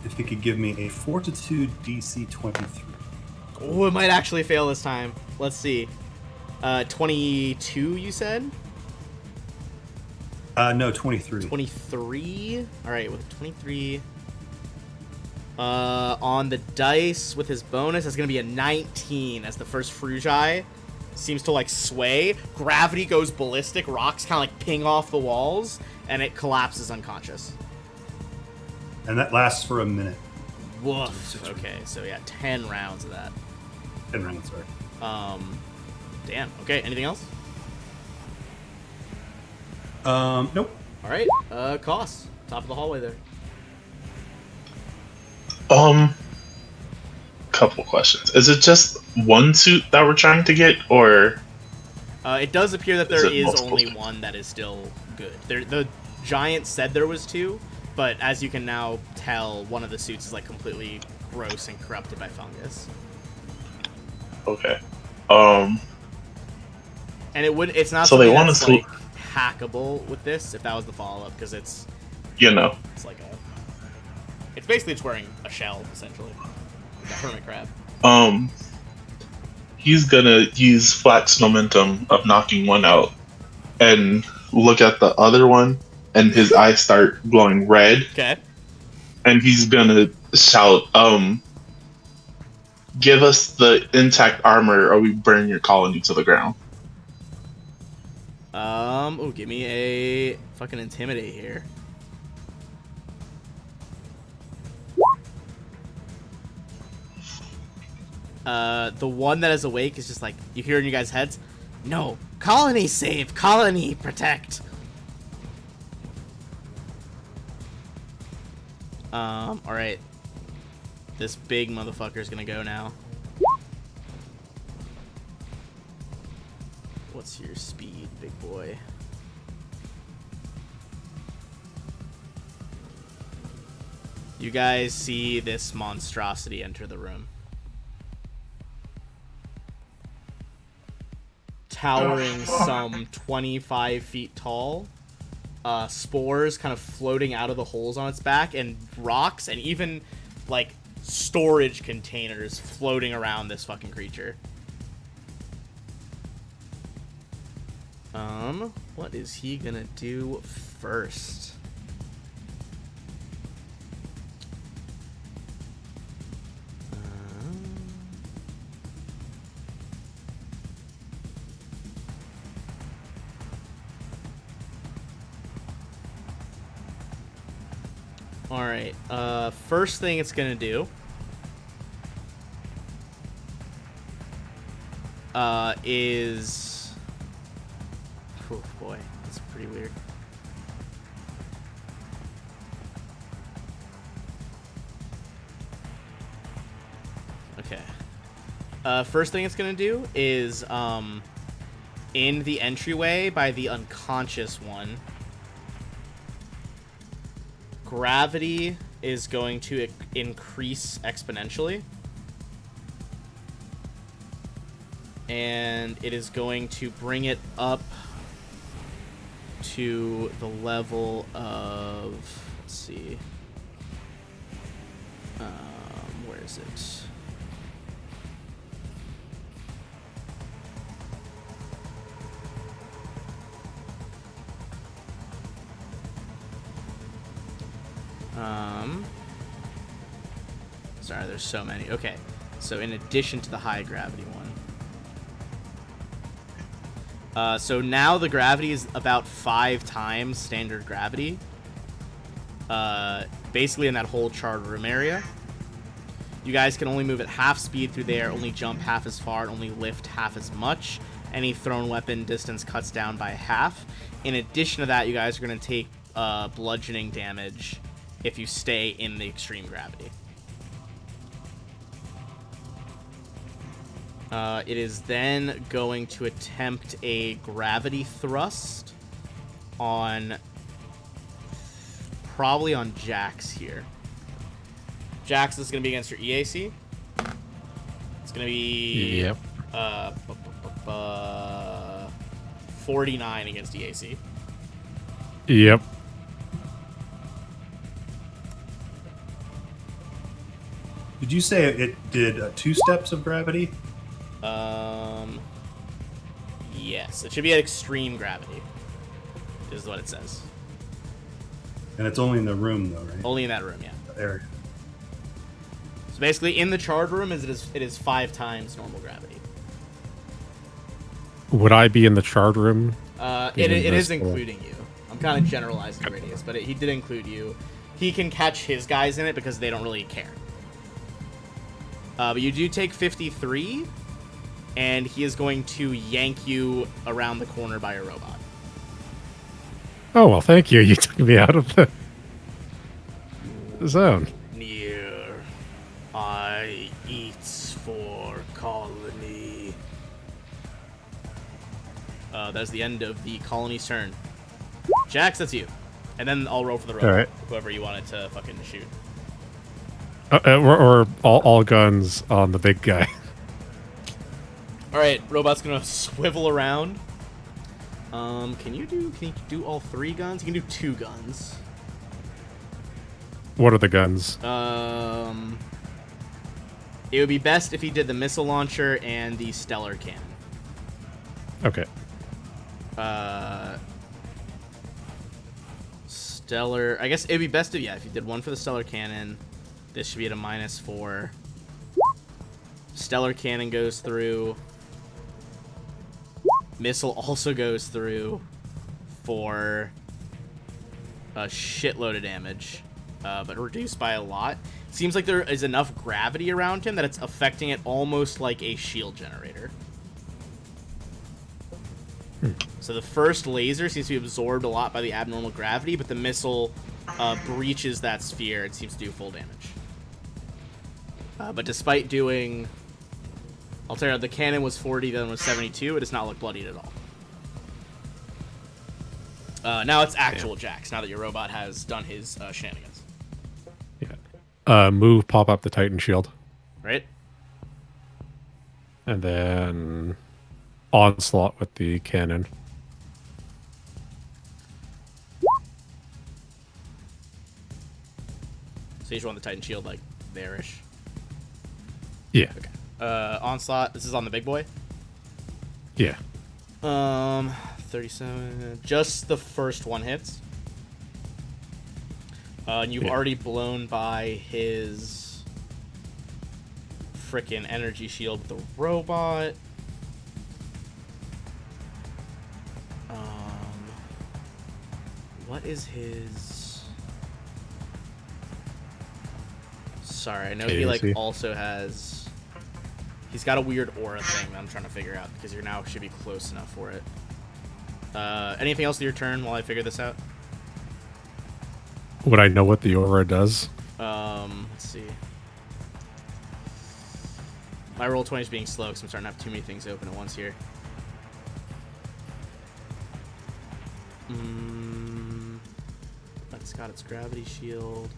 If it could give me a Fortitude DC 23. Oh, it might actually fail this time. Let's see. 22, you said? No, 23. 23. All right, with 23. On the dice with his bonus, that's going to be a 19 as the first Frugi seems to like sway. Gravity goes ballistic. Rocks kind of like ping off the walls, and it collapses unconscious. And that lasts for a minute. Woof. Okay, so yeah, 10 rounds of that. 10 rounds, sorry. Damn. Okay, anything else? Nope. All right, Cost. Top of the hallway there. Couple questions. Is it just one suit that we're trying to get, or It does appear that Is there it is multiple only suits? one that is still good. The giant said there was two, but as you can now tell, one of the suits is like completely gross and corrupted by fungus. okay? And it's not So they something want that's us to- like hackable with this if that was the follow-up, because it's like it's basically just wearing a shell essentially, like a hermit crab. He's gonna use Flack's momentum of knocking one out and look at the other one, and his eyes start glowing red, Okay. and he's gonna shout, "Give us the intact armor, or we burn your colony to the ground." Oh, give me a fucking intimidate here. The one that is awake is just like, you hear in you guys' heads, no, colony save, colony protect. Alright. This big motherfucker's gonna go now. What's your speed, big boy? You guys see this monstrosity enter the room. Towering some 25 feet tall. Spores kind of floating out of the holes on its back, and rocks, and even, like, storage containers floating around this fucking creature. What is he gonna do first? Alright, first thing it's gonna do is... Oh boy, that's pretty weird. First thing it's gonna do is in the entryway by the unconscious one, gravity is going to increase exponentially. And it is going to bring it up to the level of, let's see, where is it? Sorry, there's so many. Okay, so in addition to the high gravity one. So now the gravity is about 5 times standard gravity. Basically in that whole charred room area. You guys can only move at half speed through there, only jump half as far, and only lift half as much. Any thrown weapon distance cuts down by half. In addition to that, you guys are going to take bludgeoning damage if you stay in the extreme gravity. It is then going to attempt a gravity thrust on, probably on Jax here. Jax is going to be against your EAC. It's going to be 49 against EAC. Yep. Did you say it did 2 steps of gravity? Yes. It should be at extreme gravity, is what it says. And it's only in the room, though, right? Only in that room, yeah. The area. So basically, in the charred room, it is 5 times normal gravity. Would I be in the charred room? It is including you. I'm kind of generalizing the radius, but he did include you. He can catch his guys in it because they don't really care. But you do take 53, and he is going to yank you around the corner by a robot. Oh, well, thank you. You took me out of the zone. Near, I eats for colony. That's the end of the colony's turn. Jax, that's you. And then I'll roll for the robot. All right. Whoever you wanted to fucking shoot. Or all guns on the big guy. All right, robot's gonna swivel around. Can you do all 3 guns? You can do 2 guns. What are the guns? It would be best if he did the missile launcher and the stellar cannon. Okay. Stellar. I guess it'd be best if you did one for the stellar cannon. This should be at a -4. Stellar cannon goes through. Missile also goes through for a shitload of damage, but reduced by a lot. Seems like there is enough gravity around him that it's affecting it almost like a shield generator. So the first laser seems to be absorbed a lot by the abnormal gravity, but the missile breaches that sphere and seems to do full damage. But despite doing... I'll tell you, the cannon was 40, then was 72. It does not look bloodied at all. Now it's actual Jax, now that your robot has done his shenanigans. Yeah. Move, pop up the Titan shield. Right? And then onslaught with the cannon. So you just want the Titan shield, like, there-ish. Yeah. Okay. Onslaught, this is on the big boy? Yeah. 37. Just the first one hits. And you've already blown by his frickin' energy shield with the robot. What is his... Sorry, I know he like also has... He's got a weird aura thing that I'm trying to figure out because you're now should be close enough for it. Anything else to your turn while I figure this out? Would I know what the aura does? Let's see. My roll 20 is being slow because I'm starting to have too many things open at once here. It's got its gravity shield.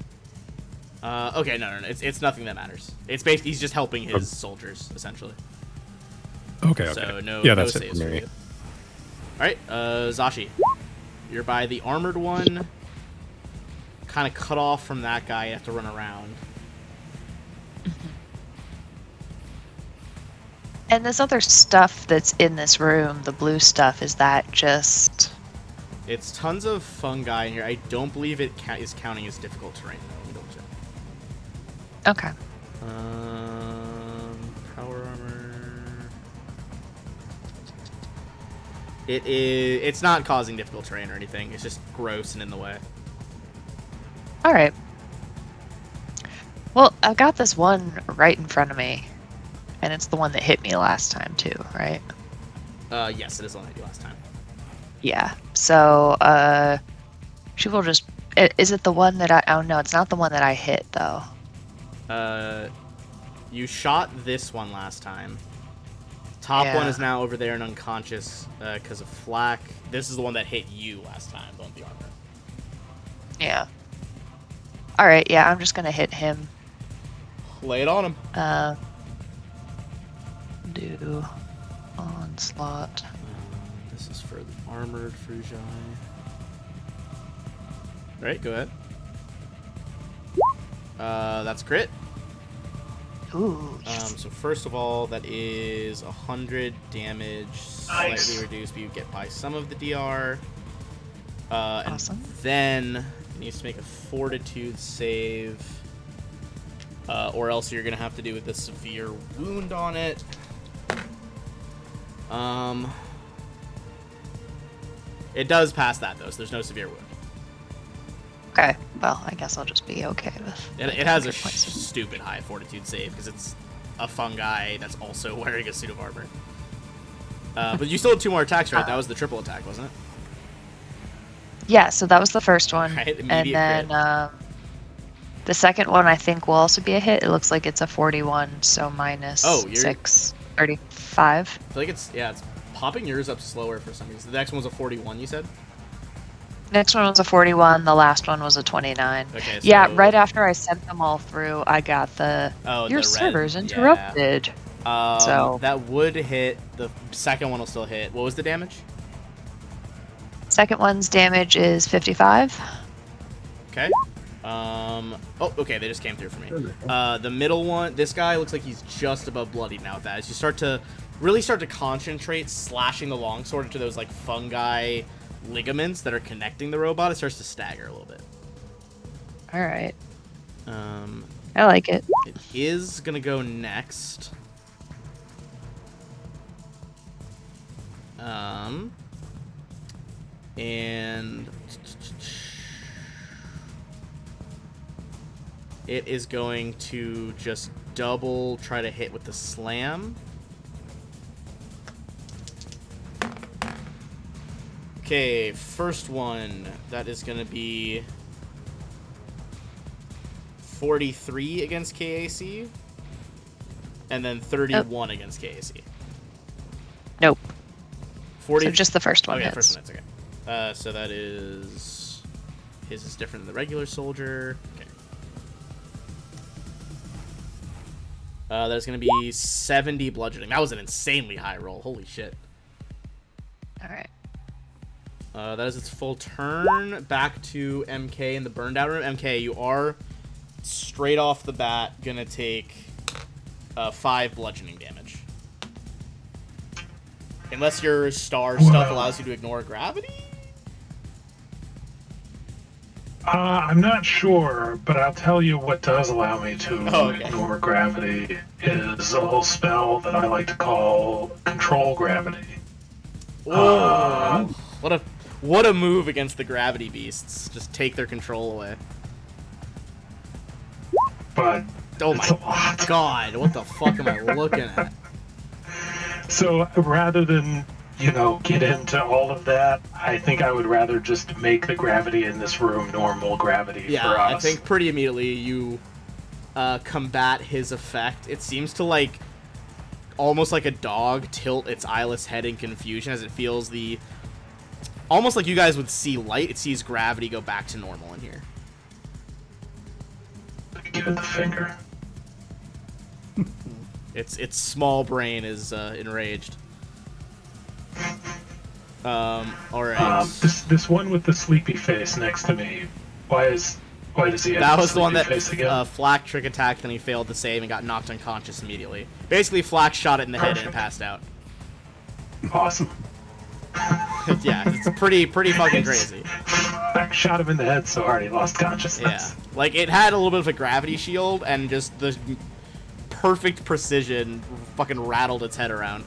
Okay, no. It's nothing that matters. It's basically he's just helping his soldiers essentially. Okay. So no, yeah, no that's saves it for for me. you. All right, Zashi, you're by the armored one. Kind of cut off from that guy. You have to run around. And this other stuff that's in this room, the blue stuff, is that just... It's tons of fungi in here. I don't believe it is counting as difficult terrain. Let me double check. Okay. Power armor. It's not causing difficult terrain or anything. It's just gross and in the way. All right. Well, I've got this one right in front of me, and it's the one that hit me last time too, right? Yes, it is the one I did last time. Yeah. So, she will just... Is it the one that I... Oh, no, it's not the one that I hit, though. You shot this one last time. Top one is now over there and unconscious because of flak. This is the one that hit you last time, the one with the armor. Yeah. All right, yeah, I'm just going to hit him. Lay it on him. Do onslaught. This is for the armored Frujai. Alright, go ahead. That's crit. Ooh. Yes. So first of all, that is 100 damage, Nice. slightly reduced, but you get by some of the DR. Awesome. And then it needs to make a fortitude save, or else you're gonna have to do with the severe wound on it. It does pass that though, so there's no severe wound. Okay. Well, I guess I'll just be okay with It has a 100 points. stupid high fortitude save because it's a fungi that's also wearing a suit of armor. But you still have 2 more attacks, right? That was the triple attack, wasn't it? Yeah, so that was the first one. Right, And immediate then crit. the second one I think will also be a hit. It looks like it's a 41, so minus Oh, you're- 6, 35. I feel like it's popping yours up slower for some reason. The next one was a 41, you said? Next one was a 41. The last one was a 29. Okay. So, Yeah, right after I sent them all through, I got your the red, server's yeah. interrupted. So- that would hit. The second one will still hit. What was the damage? Second one's damage is 55. Okay. Oh, okay. They just came through for me. The middle one. This guy looks like he's just above bloodied now. With that, as you start to concentrate, slashing the longsword into those like fungi ligaments that are connecting the robot, it starts to stagger a little bit. All right. I like it. It is gonna go next. And it is going to just double try to hit with the slam. Okay, first one, that is going to be 43 against KAC, and then 31 against KAC. Nope. 40. So just the first one Okay, hits. first one hits, okay. So that is... His is different than the regular soldier. Okay. That is going to be 70 bludgeoning. That was an insanely high roll. Holy shit. All right. That is its full turn. Back to MK in the burned out room. MK, you are straight off the bat going to take 5 bludgeoning damage. Unless your star stuff allows you to ignore gravity? I'm not sure, but I'll tell you what does allow me to okay. ignore gravity is a little spell that I like to call Control Gravity. Oh, what a move against the gravity beasts. Just take their control away. But Oh it's a my lot. god, what the fuck am I looking at? So rather than, get into all of that, I think I would rather just make the gravity in this room normal gravity Yeah, for us. I think pretty immediately you combat his effect. It seems to, almost like a dog, tilt its eyeless head in confusion as it feels the... Almost like you guys would see light, it sees gravity go back to normal in here. Give it the finger. Its small brain is enraged. Alright. This one with the sleepy face next to me, why does he have That the was the one sleepy that face again? Flak trick attacked and he failed to save and got knocked unconscious immediately. Basically, Flak shot it in the head and it passed out. Awesome. Yeah, it's pretty fucking crazy. I shot him in the head so hard he lost Yeah, consciousness. like it had a little bit of a gravity shield and just the perfect precision fucking rattled its head around.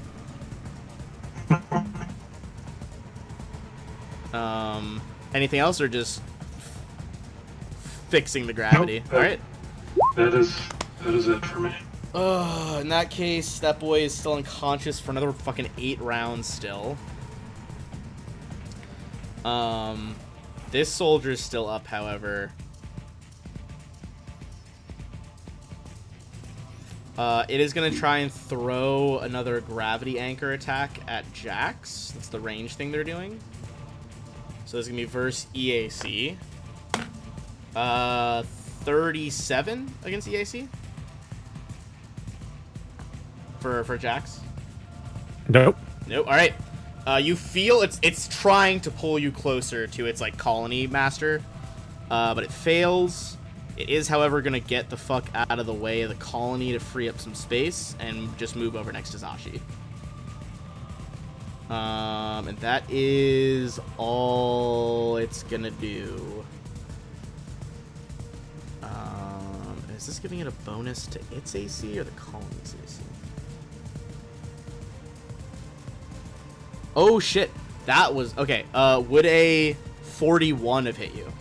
Anything else or just fixing the gravity? Nope, All right. That is it for me. In that case, that boy is still unconscious for another fucking 8 rounds still. This soldier's still up, however. It is going to try and throw another gravity anchor attack at Jax. That's the range thing they're doing. So this is going to be verse EAC. 37 against EAC? For Jax? Nope. Nope. All right. You feel it's trying to pull you closer to its like colony master, but it fails. It is, however, gonna get the fuck out of the way of the colony to free up some space and just move over next to Zashi. And that is all it's gonna do. Is this giving it a bonus to its AC or the colony's AC? Oh shit, that was okay. Would a 41 have hit you?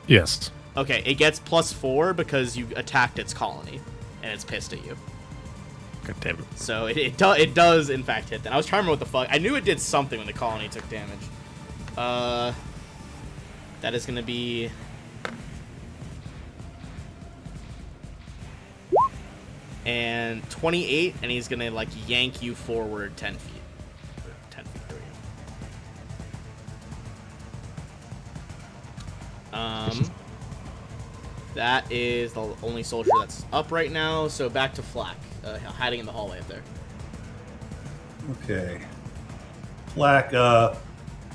Yes. Okay, it gets +4 because you attacked its colony, and it's pissed at you. God damn it. So it does in fact hit that. I was trying to remember what the fuck. I knew it did something when the colony took damage. That is gonna be. And 28, and he's gonna like yank you forward 10 feet. 10 feet, there we go. That is the only soldier that's up right now, so back to Flak, hiding in the hallway up there. Okay. Flak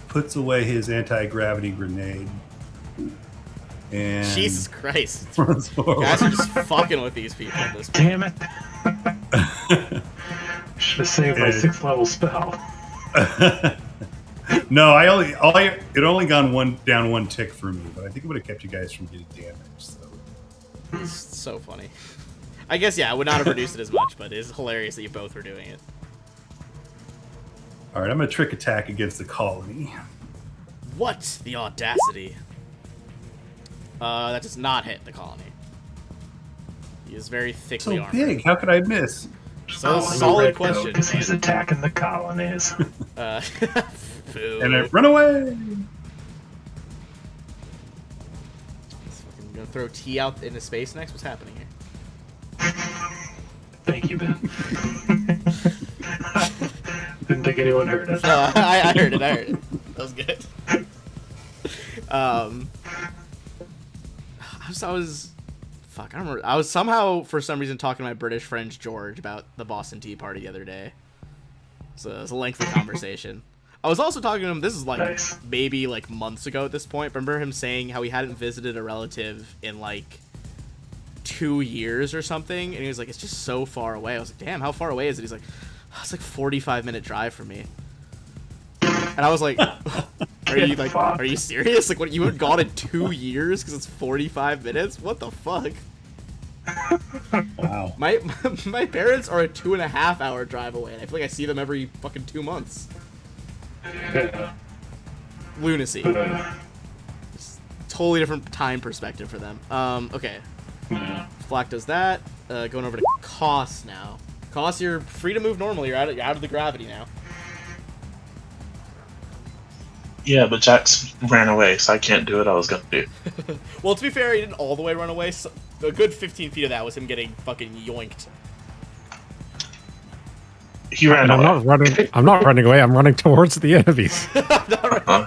puts away his anti-gravity grenade. And Jesus Christ. runs forward. Guys are just fucking with these people at this point. Damn it! Should have saved my 6th level spell. No, it only gone down one tick for me, but I think it would have kept you guys from getting damaged. So. It's so funny. I guess, yeah, I would not have reduced it as much, but it's hilarious that you both were doing it. All right, I'm going to trick attack against the colony. What? The audacity. That does not hit the colony. He is very thickly So armored. big, how could I miss? So solid question. Because he's attacking the colonies. Boo. And I run away. I'm gonna throw T out into space next. What's happening here? Thank you, Ben. Didn't think anyone heard it. No, I heard it. I heard it. That was good. Fuck, I don't remember. I was somehow, for some reason, talking to my British friend George about the Boston Tea Party the other day. So it was a lengthy conversation. I was also talking to him, this is like Nice. maybe like months ago at this point. Remember him saying how he hadn't visited a relative in like 2 years or something? And he was like, it's just so far away. I was like, damn, how far away is it? He's like, oh, it's like 45-minute drive for me. And I was like, are you serious? Like, what, you had gone in 2 years because it's 45 minutes? What the fuck? Wow. My parents are a 2.5 hour drive away, and I feel like I see them every fucking 2 months. Yeah. Lunacy. It's totally different time perspective for them. Okay. Yeah. Flak does that. Going over to Koss now. Koss, you're free to move normally. You're out of the gravity now. Yeah, but Jax ran away, so I can't do what I was gonna do. Well, to be fair, he didn't all the way run away. So a good 15 feet of that was him getting fucking yoinked. He ran And I'm away. not running. I'm not running away. I'm running towards the enemies.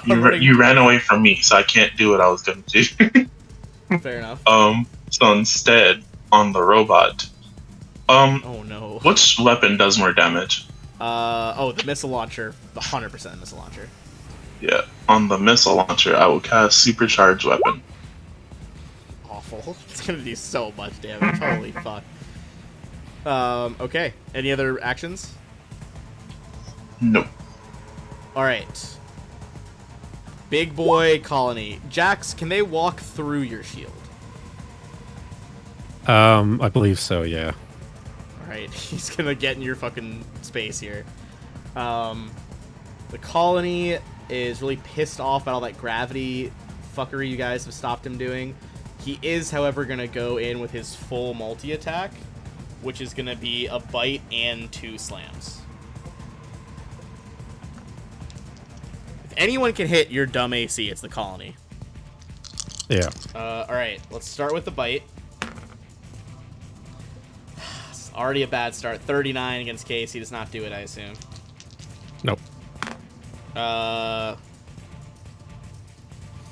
You ran away from me, so I can't do what I was going to do. Fair enough. So instead, on the robot, Oh no. which weapon does more damage? The missile launcher. 100% missile launcher. Yeah, on the missile launcher, I will cast supercharged weapon. Awful. It's gonna do so much damage. Holy fuck. Okay. Any other actions? Nope. Alright. Big boy colony. Jax, can they walk through your shield? I believe so. Yeah. Alright, he's gonna get in your fucking space here. The colony is really pissed off about all that gravity fuckery you guys have stopped him doing. He is, however, gonna go in with his full multi-attack, which is gonna be a bite and 2 slams. If anyone can hit your dumb AC, it's the colony. Yeah. Alright, let's start with the bite. It's already a bad start. 39 against Case. He does not do it, I assume. Nope.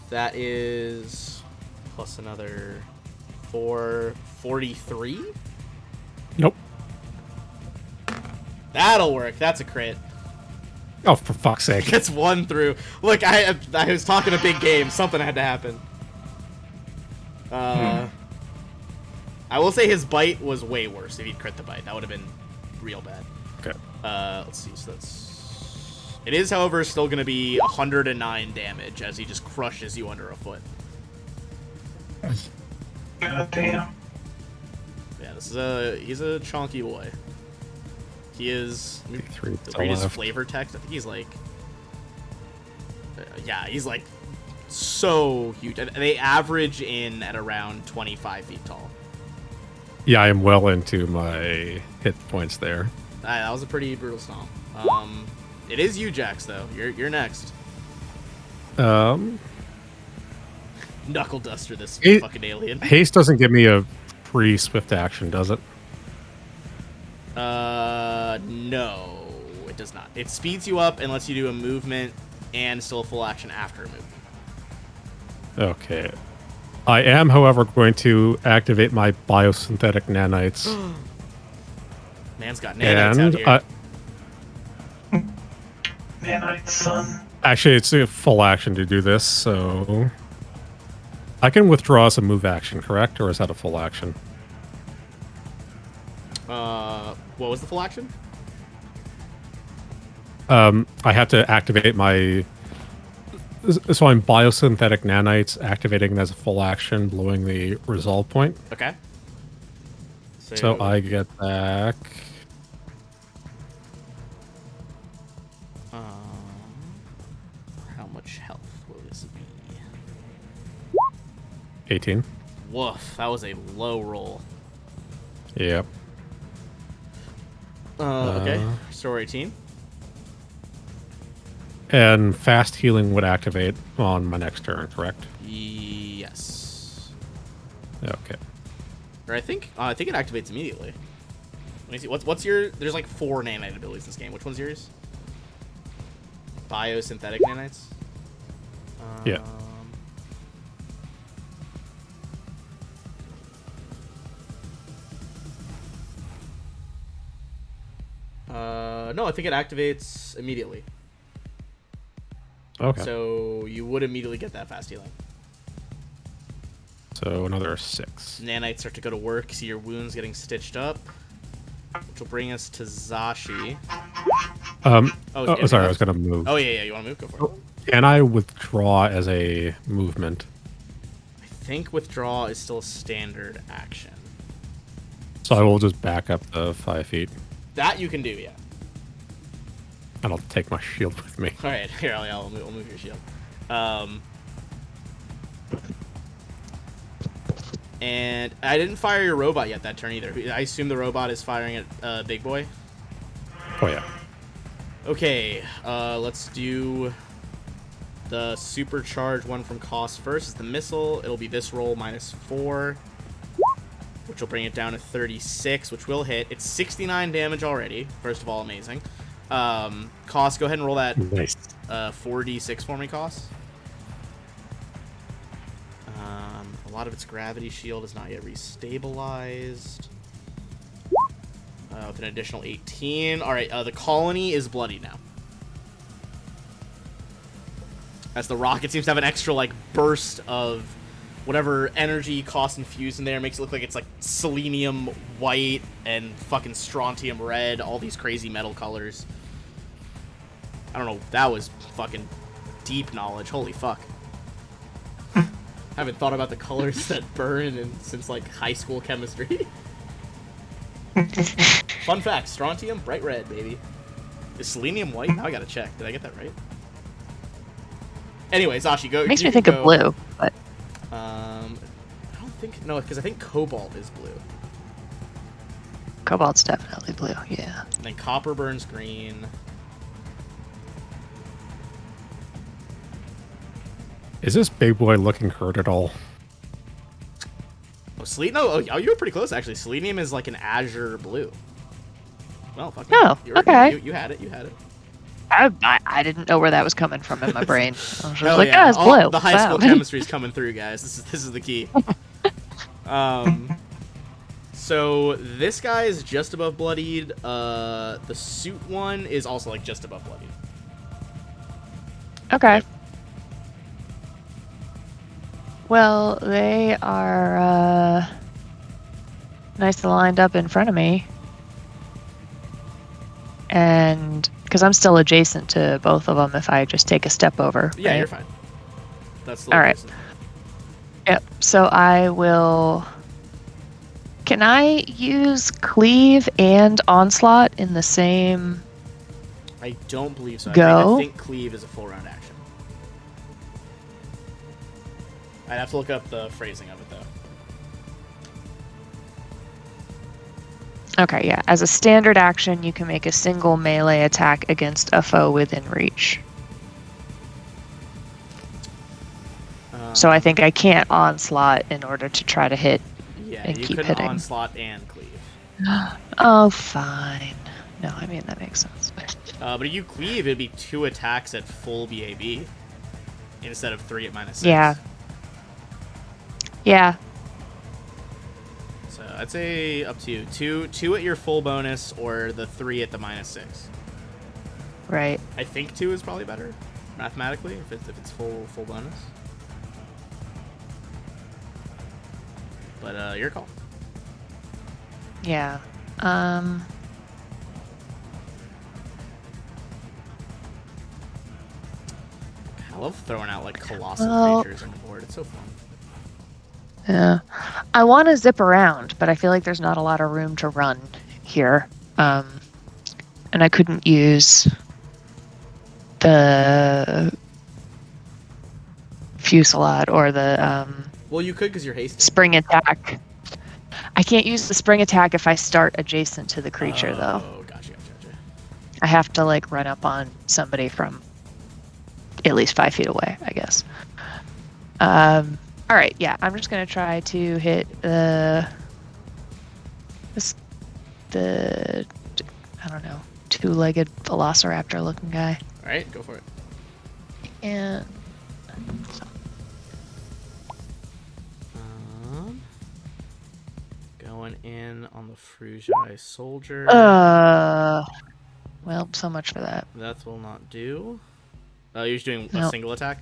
That is plus another 443. Nope. That'll work. That's a crit. Oh, for fuck's sake! Gets 1 through. Look, I was talking a big game. Something had to happen. I will say his bite was way worse. If he'd crit the bite, that would have been real bad. Okay. Let's see. So that's. It is, however, still going to be 109 damage as he just crushes you under a foot. God damn. Yeah, he's a chonky boy. He is. Three Read his left. flavor text. I think he's like. Yeah, he's like so huge. And they average in at around 25 feet tall. Yeah, I am well into my hit points there. That was a pretty brutal stomp. It is you, Jax, though. You're next. Um, Knuckle duster this It- fucking alien. haste doesn't give me a free swift action, does it? No, it does not. It speeds you up and lets you do a movement and still a full action after a movement. Okay. I am, however, going to activate my biosynthetic nanites. Man's got nanites out here. Nanite, son. Actually, it's a full action to do this, so I can withdraw as a move action, correct? Or is that a full action? What was the full action? I have to activate my... So I'm biosynthetic nanites, activating as a full action, blowing the resolve point. Okay. So I get back... How much health will this be? 18. Woof, that was a low roll. Yep. Okay. Restore 18. And fast healing would activate on my next turn, correct? Yes. Okay. Or I think it activates immediately. Let me see. What's your? There's like 4 nanite abilities in this game. Which one's yours? Biosynthetic nanites. Yeah. No, I think it activates immediately. Okay. So you would immediately get that fast healing. So another 6. Nanites start to go to work. See your wounds getting stitched up. Which will bring us to Zashi. Sorry, I was going to move. Oh, yeah, you want to move? Go for it. Can I withdraw as a movement? I think withdraw is still a standard action. So I will just back up the 5 feet. That you can do, yeah. And I'll take my shield with me. All right, here, I'll move your shield. And I didn't fire your robot yet that turn either. I assume the robot is firing at Big Boy. Oh, yeah. Okay, let's do the supercharged one from cost first. It's the missile. It'll be this roll -4. which will bring it down to 36, which will hit. It's 69 damage already. First of all, amazing. Cost, go ahead and roll that Nice. 4d6 for me, Cost. A lot of its gravity shield is not yet restabilized. With an additional 18. Alright, the colony is bloody now. As the rocket seems to have an extra, like, burst of whatever energy Cost infused in there. Makes it look like it's, like, selenium white and fucking strontium red. All these crazy metal colors. I don't know. That was fucking deep knowledge. Holy fuck. I haven't thought about the colors that burn since, like, high school chemistry. Fun fact, strontium, bright red, baby. Is selenium white? Now I gotta check. Did I get that right? Anyways, Ashi, go. Makes me think of blue, but... I don't think... No, because I think cobalt is blue. Cobalt's definitely blue, yeah. And then copper burns green. Is this big boy looking hurt at all? Oh, no, you were pretty close, actually. Selenium is like an azure blue. Well, fuck Oh, okay. You had it, you had it. I didn't know where that was coming from in my brain. I was just Hell like, yeah. it's blue. The high school Wow. chemistry is coming through, guys. This is the key. So this guy is just above bloodied. The suit one is also like just above bloodied. Okay. Well, they are nicely lined up in front of me. And because I'm still adjacent to both of them if I just take a step over. Yeah, right? you're fine. That's the All right. person. Yep. So I will... Can I use Cleave and Onslaught in the same... I don't believe so. Go? I think Cleave is a full round action. I'd have to look up the phrasing of it, though. Okay, yeah. As a standard action, you can make a single melee attack against a foe within reach. So I think I can't Onslaught in order to try to hit Yeah, and you keep couldn't hitting. Onslaught and Cleave. Oh, fine. No, I mean, that makes sense. But if you Cleave, it'd be 2 attacks at full BAB instead of 3 at -6. Yeah. Yeah. So I'd say up to you. 2 at your full bonus or the 3 at the -6. Right. I think 2 is probably better mathematically if it's full bonus. But your call. Yeah. I love throwing out like colossal Well- creatures on the board. It's so fun. Yeah. I want to zip around, but I feel like there's not a lot of room to run here. And I couldn't use the Fusillade or the Well, you could because you're hasted. spring attack. I can't use the spring attack if I start adjacent to the creature, though. Oh, gotcha. I have to like run up on somebody from at least 5 feet away, I guess. All right, yeah, I'm just gonna try to hit the I don't know, 2-legged velociraptor looking guy. All right, go for it. And Going in on the Frugiai soldier. well, so much for that. That will not do. You're just doing a Nope. single attack?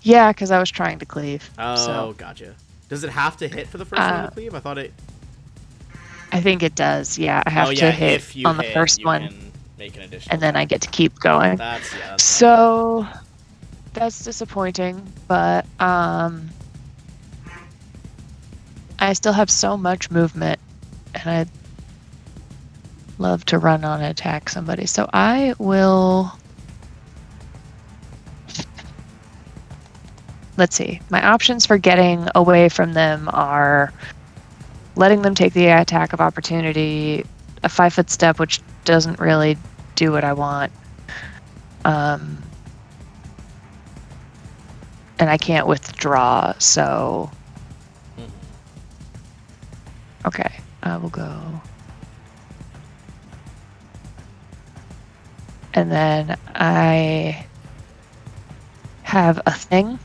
Yeah, because I was trying to cleave. Oh, so gotcha. Does it have to hit for the first one to cleave? I thought it... I think it does. Yeah, I have to hit if you on the hit, first you one, can make an additional and then I attack. get to keep going. That's So that's disappointing, but I still have so much movement, and I'd love to run on and attack somebody. So I will. Let's see. My options for getting away from them are letting them take the attack of opportunity, a 5-foot step, which doesn't really do what I want. And I can't withdraw, so Okay, I will go. And then I have a thing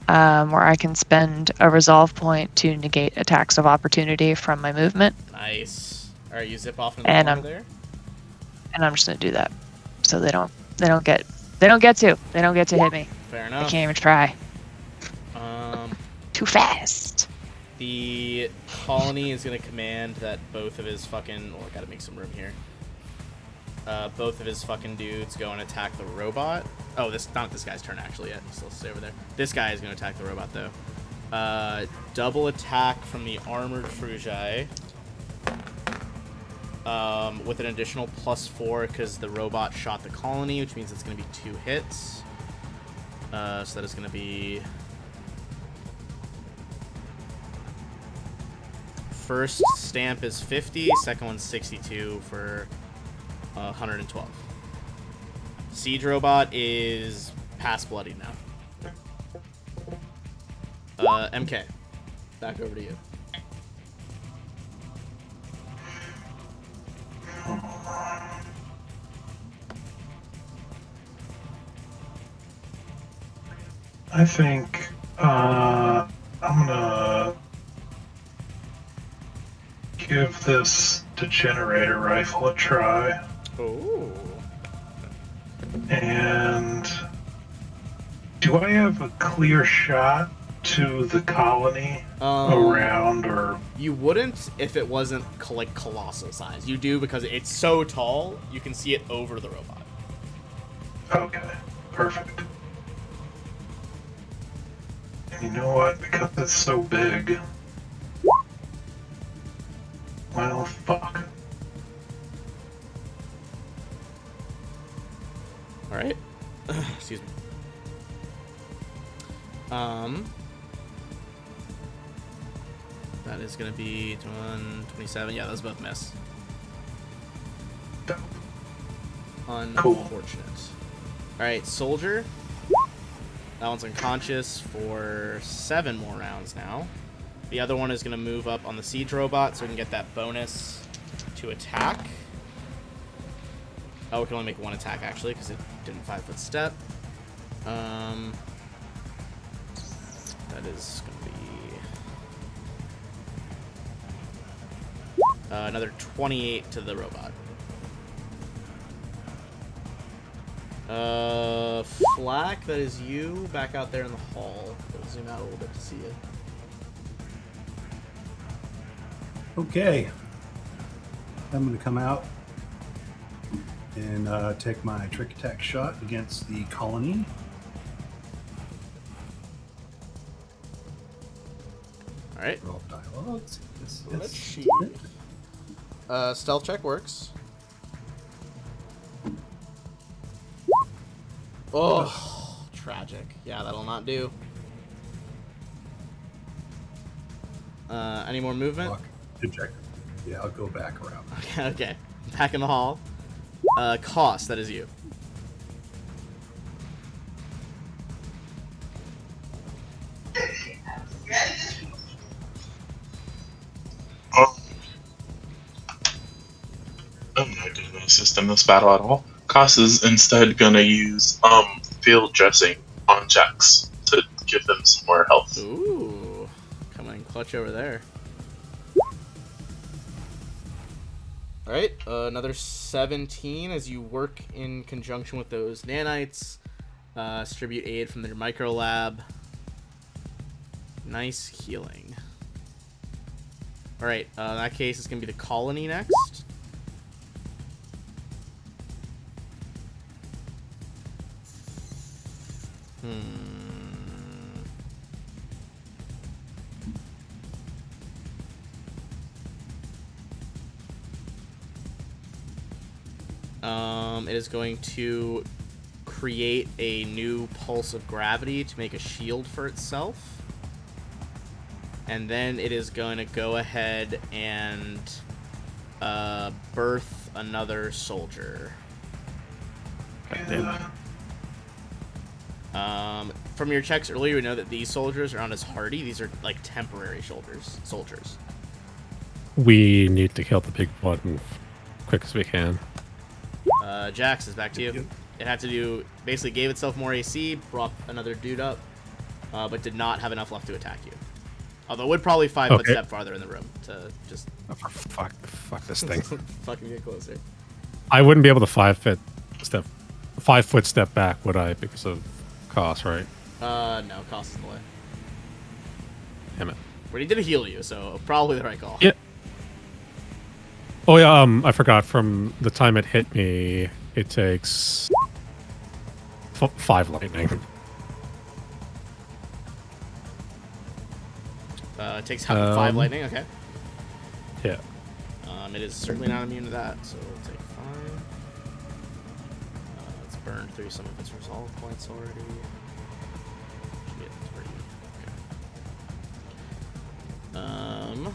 where I can spend a resolve point to negate attacks of opportunity from my movement, Nice. All right, you zip off in the and corner there. I'm just gonna do that, so they don't get to hit me. Fair I enough. can't even try. Um, Too fast. the colony is gonna command that both of his fucking. Oh, I gotta make some room here. Both of his fucking dudes go and attack the robot. Oh, not this guy's turn actually yet. He'll still stay over there. This guy is gonna attack the robot though. Double attack from the armored Frugi. With an additional +4 because the robot shot the colony, which means it's going to be 2 hits. So that is going to be... First stamp is 50, second one's 62 for 112. Siege robot is past bloodied now. MK, back over to you. I think I'm gonna give this degenerator rifle a try. Oh. And do I have a clear shot to the colony around, or You wouldn't if it wasn't like colossal size. You do because it's so tall, you can see it over the robot. okay, perfect. And you know what? Because it's so big. Well, fuck. All right. Excuse me. That is gonna be 27. Yeah, those both miss. Dope. Unfortunate. All right, soldier. That one's unconscious for 7 more rounds now. The other one is gonna move up on the siege robot so we can get that bonus to attack. Oh, we can only make 1 attack actually because it didn't 5-foot step. That is gonna be another 28 to the robot. Flack, that is you back out there in the hall. We'll zoom out a little bit to see you. Okay. I'm going to come out and take my trick attack shot against the colony. All right. Roll dialogue. See if this Let's hits. see. Stealth check works. Oh, tragic. Yeah, that'll not do. Any more movement? Block. Eject. Yeah, I'll go back around. Okay, okay. Back in the hall. Cost, that is you. I'm not gonna assist in this battle at all. Koss is instead gonna use field dressing on Jax to give them some more health. Ooh. Coming in clutch over there. Alright, another 17 as you work in conjunction with those nanites. Distribute aid from their micro lab. Nice healing. Alright, in that case, it's going to be the colony next. It is going to create a new pulse of gravity to make a shield for itself. And then it is going to go ahead and birth another soldier. From your checks earlier, you know that these soldiers are not as hardy. These are like temporary soldiers. We need to kill the big one quick as we can. Jax is back to you. It had to do basically gave itself more AC, brought another dude up, but did not have enough left to attack you. Although it would probably 5 foot step farther in the room to just Fuck this thing. fucking get closer. I wouldn't be able to 5 foot step back, would I? Because of cost, right? No, cost is in the way. Damn it. But he did heal you, so probably the right call. Yeah. Oh yeah. I forgot. From the time it hit me, it takes 5 lightning. It takes 5 lightning. Okay. Yeah. It is certainly not immune to that, so we'll take 5. It's burned through some of its resolve points already. Should be at 3. Okay.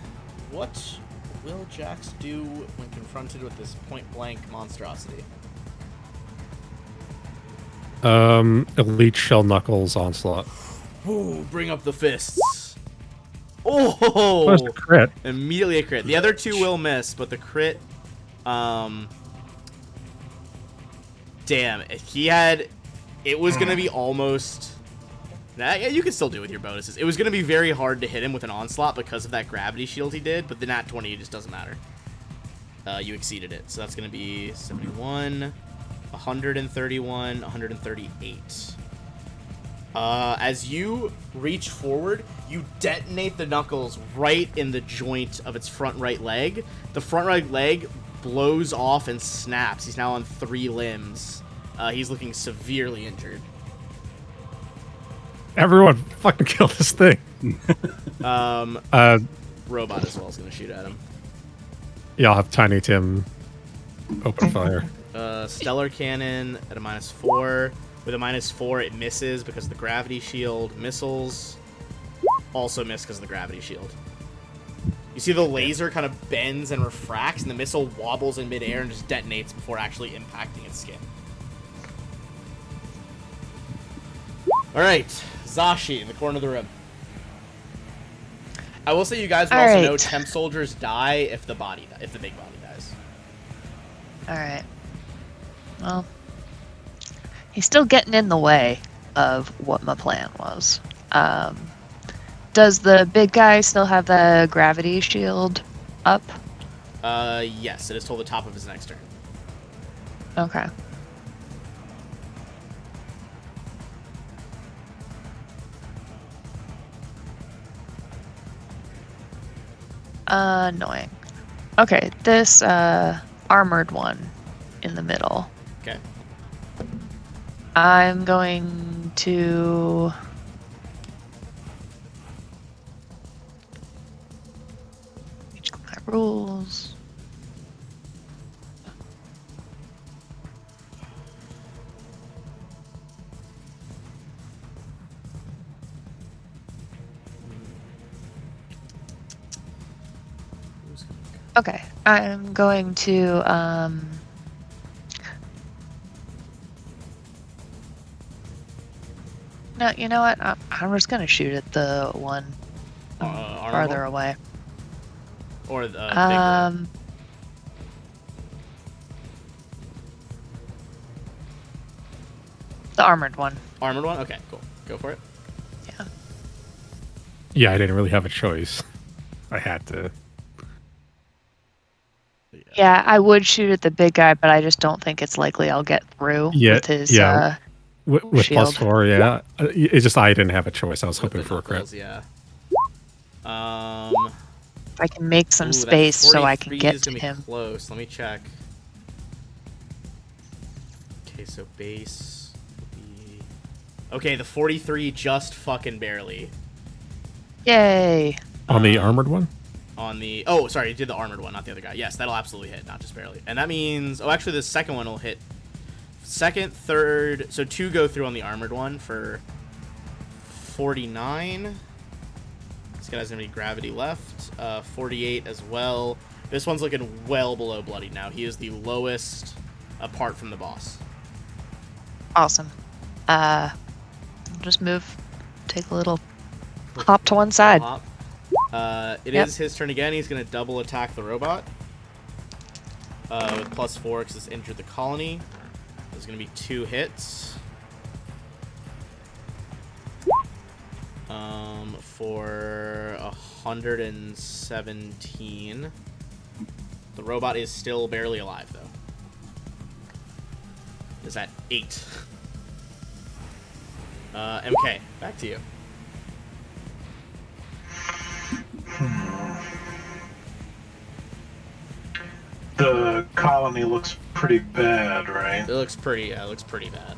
What will Jax do when confronted with this point-blank monstrosity? Elite Shell Knuckles Onslaught. Ooh, bring up the fists. Oh! That's a crit. Immediately a crit. The other 2 will miss, but the crit, damn, it was going to be almost, yeah, you can still do it with your bonuses. It was going to be very hard to hit him with an onslaught because of that gravity shield he did, but the nat 20 just doesn't matter. You exceeded it, so that's going to be 71, 131, 138. As you reach forward, you detonate the knuckles right in the joint of its front right leg. The front right leg blows off and snaps. He's now on 3 limbs. He's looking severely injured. Everyone, fucking kill this thing. Robot as well is going to shoot at him. Yeah, I'll have Tiny Tim open fire. Stellar Cannon at a -4. With a -4, it misses because of the gravity shield. Missiles also miss because of the gravity shield. You see the laser kind of bends and refracts, and the missile wobbles in midair and just detonates before actually impacting its skin. Alright, Zashi in the corner of the room. I will say you guys will also know temp soldiers die if the big body dies. Alright. Well, he's still getting in the way of what my plan was. Does the big guy still have the gravity shield up? Yes, it is till the top of his next turn. Okay. Annoying. Okay, this armored one in the middle. Okay. I'm going to my rules. Okay, I'm going to no, you know what? I'm just gonna shoot at the one farther away. Or the bigger. The armored one. Armored one? Okay, cool. Go for it. Yeah. Yeah, I didn't really have a choice. I had to. Yeah, I would shoot at the big guy, but I just don't think it's likely I'll get through with his with shield. +4, yeah. It's just I didn't have a choice. I was hoping for a crit. Yeah. If I can make some space so I can get to him. Close. Let me check. Okay, so base would be... Okay, the 43 just fucking barely. Yay. On the armored one? On the... Oh, sorry, you did the armored one, not the other guy. Yes, that'll absolutely hit, not just barely. And that means... Oh, actually, the second one will hit. Second, third... So 2 go through on the armored one for 49. This guy doesn't have any gravity left. 48 as well. This one's looking well below bloodied now. He is the lowest apart from the boss. Awesome. Just move. Take a little hop to one side. Hop. It Yep. is his turn again. He's going to double attack the robot. With +4 because it's injured the colony. There's going to be 2 hits. For 117. The robot is still barely alive, though. Is at 8. MK, back to you. The colony looks pretty bad, right? It looks pretty bad.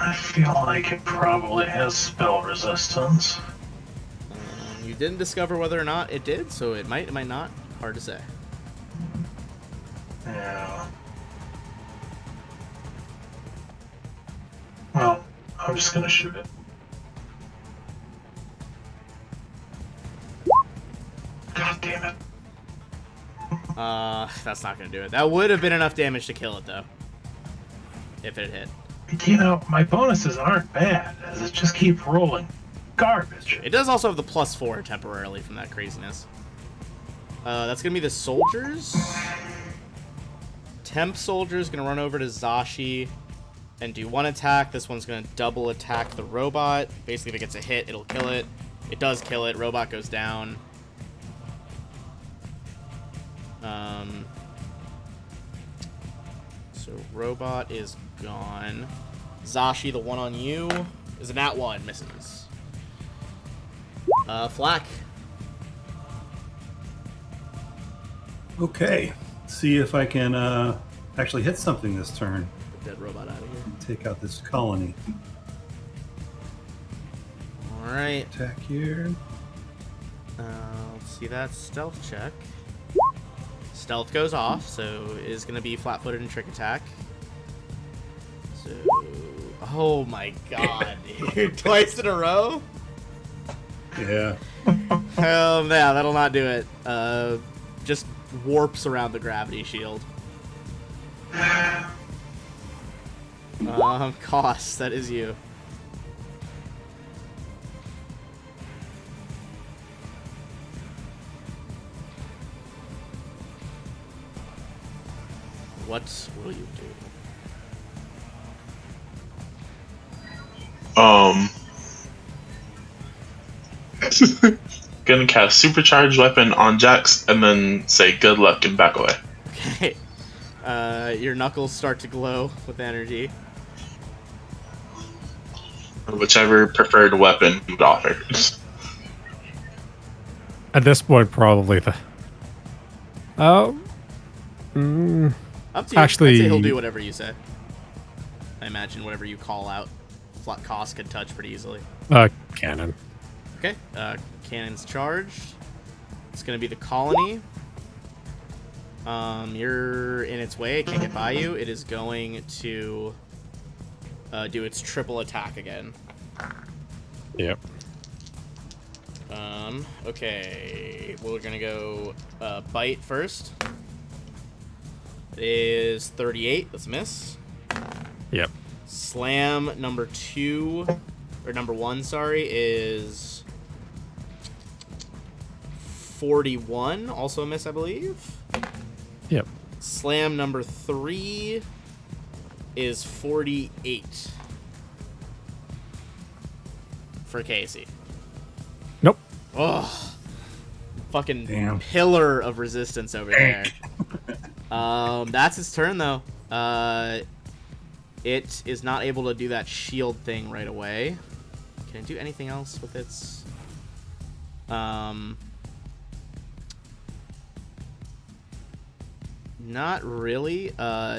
I feel like it probably has spell resistance. You didn't discover whether or not it did, so it might not. Hard to say. Yeah. Well, I'm just gonna shoot it. God damn it. That's not gonna do it. That would have been enough damage to kill it, though. If it hit. You know, my bonuses aren't bad, as it just keeps rolling garbage. It does also have the +4 temporarily from that craziness. That's gonna be the soldiers. Temp soldier's gonna run over to Zashi and do 1 attack. This one's gonna double attack the robot. Basically, if it gets a hit, it'll kill it. It does kill it. Robot goes down. So robot is gone. Zashi, the one on you, is a nat 1. Misses. Flak. Okay. See if I can actually hit something this turn. Dead robot out of here. Take out this colony. Alright. Attack here. Let's see that stealth check. Stealth goes off, so it is going to be flat-footed and trick attack. So, oh my god, dude. Twice in a row? Yeah. Yeah, that'll not do it. Just warps around the gravity shield. Cost, that is you. What will you do? Gonna cast Supercharged Weapon on Jax and then say good luck and back away. Okay. Your knuckles start to glow with energy. Whichever preferred weapon you'd offer. At this point, probably the. Up to you. Actually- I'd say he'll do whatever you say. I imagine whatever you call out, Flat Cost could touch pretty easily. Cannon. Okay. Cannon's charged. It's gonna be the colony. You're in its way. It can't get by you. It is going to do its triple attack again. Yep. Okay. We're gonna go bite first. It is 38. That's a miss. Yep. Slam number 2, or number 1, sorry, is 41. Also a miss, I believe. Yep. Slam number 3 is 48 for Casey. Nope. Oh, fucking Damn. pillar of resistance over there. That's his turn though. It is not able to do that shield thing right away. Can it do anything else with its? Not really.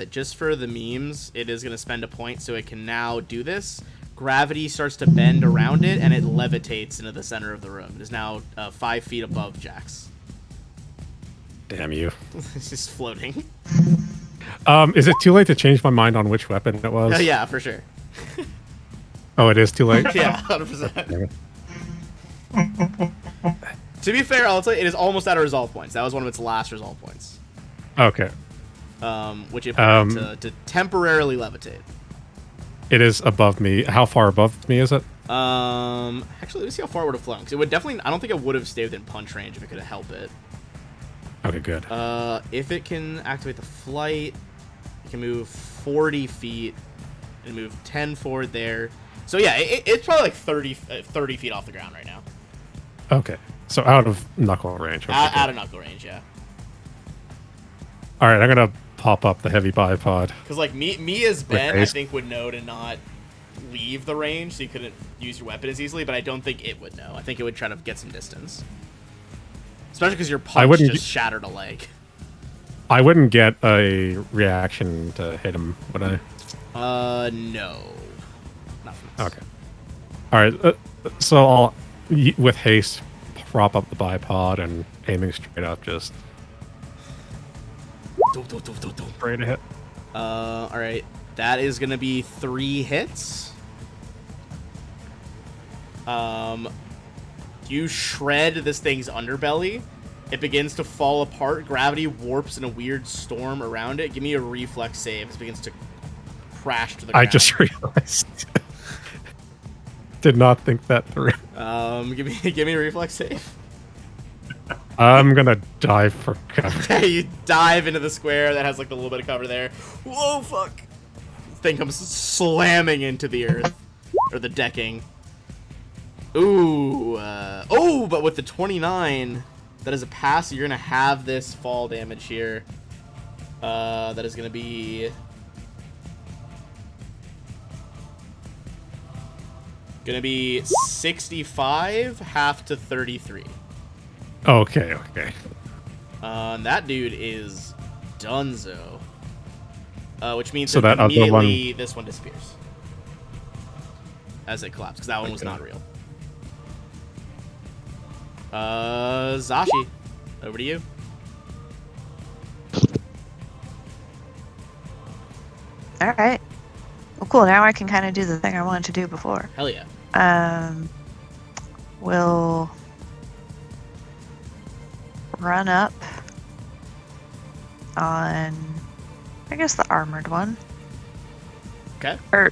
Just for the memes, it is going to spend a point, so it can now do this. Gravity starts to bend around it, and it levitates into the center of the room. It is now 5 feet above Jax. Damn you. It's just floating. Is it too late to change my mind on which weapon it was? Oh, yeah, for sure. Oh, it is too late? Yeah, 100%. Damn it. To be fair, I'll tell you, it is almost out of resolve points. That was one of its last resolve points. Okay. Which it put to temporarily levitate. It is above me. How far above me is it? Actually, let me see how far it would have flown. Because it would definitely. I don't think it would have stayed within punch range if it could have helped it. Okay, good. If it can activate the flight, it can move 40 feet and move 10 forward there. So yeah, it's probably like 30 feet off the ground right now. Okay, so out of knuckle range. Okay, Out of knuckle range, yeah. All right, I'm gonna pop up the heavy bipod. Because like me as Ben, I haste. think would know to not leave the range, so you couldn't use your weapon as easily. But I don't think it would know. I think it would try to get some distance. Especially because your punch wouldn't just shattered a leg. I wouldn't get a reaction to hit him, would I? No. Not from this. Okay. All right. So I'll, with haste, prop up the bipod and aiming straight up, just straight ahead. All right. That is gonna be 3 hits. You shred this thing's underbelly. It begins to fall apart. Gravity warps in a weird storm around it. Give me a reflex save. It begins to crash to the ground. I just realized. Did not think that through. Give me a reflex save. I'm gonna dive for cover. You dive into the square that has like the little bit of cover there. Whoa, fuck! Thing comes slamming into the earth or the decking. Ooh, but with the 29, that is a pass. So you're gonna have this fall damage here. That is gonna be gonna be 65, half to 33. Okay. That dude is donezo. Which means So that that other immediately this one disappears as it collapses, because that one was not real. Zashi, over to you. All right. Well, cool. Now I can kind of do the thing I wanted to do before. Hell yeah. We'll run up on, I guess, the armored one. Okay. Or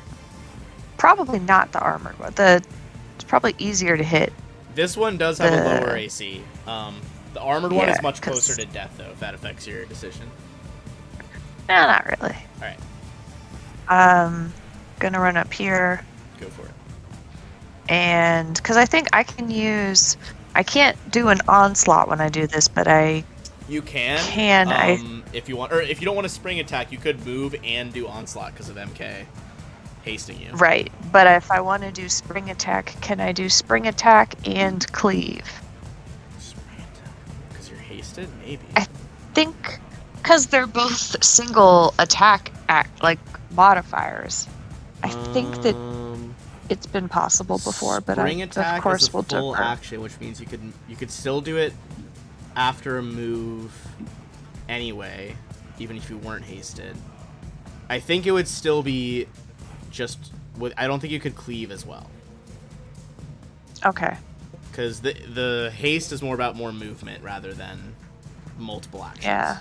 probably not the armored one. It's probably easier to hit. This one does have a lower AC. The armored one is much closer to death, though, if that affects your decision. No, not really. All right. Gonna run up here. Go for it. And because I think I can't do an onslaught when I do this, but You can. If you want, or if you don't want to spring attack, you could move and do onslaught because of MK hasting you. Right, but if I want to do spring attack, can I do spring attack and cleave? Spring attack because you're hasted, maybe. I think because they're both single attack modifiers. I think that it's been possible before, but spring attack of course is a we'll full defer. action, which means you could still do it after a move anyway, even if you weren't hasted. I think it would still be just with. I don't think you could cleave as well, Okay. because the haste is more about more movement rather than multiple actions. Yeah.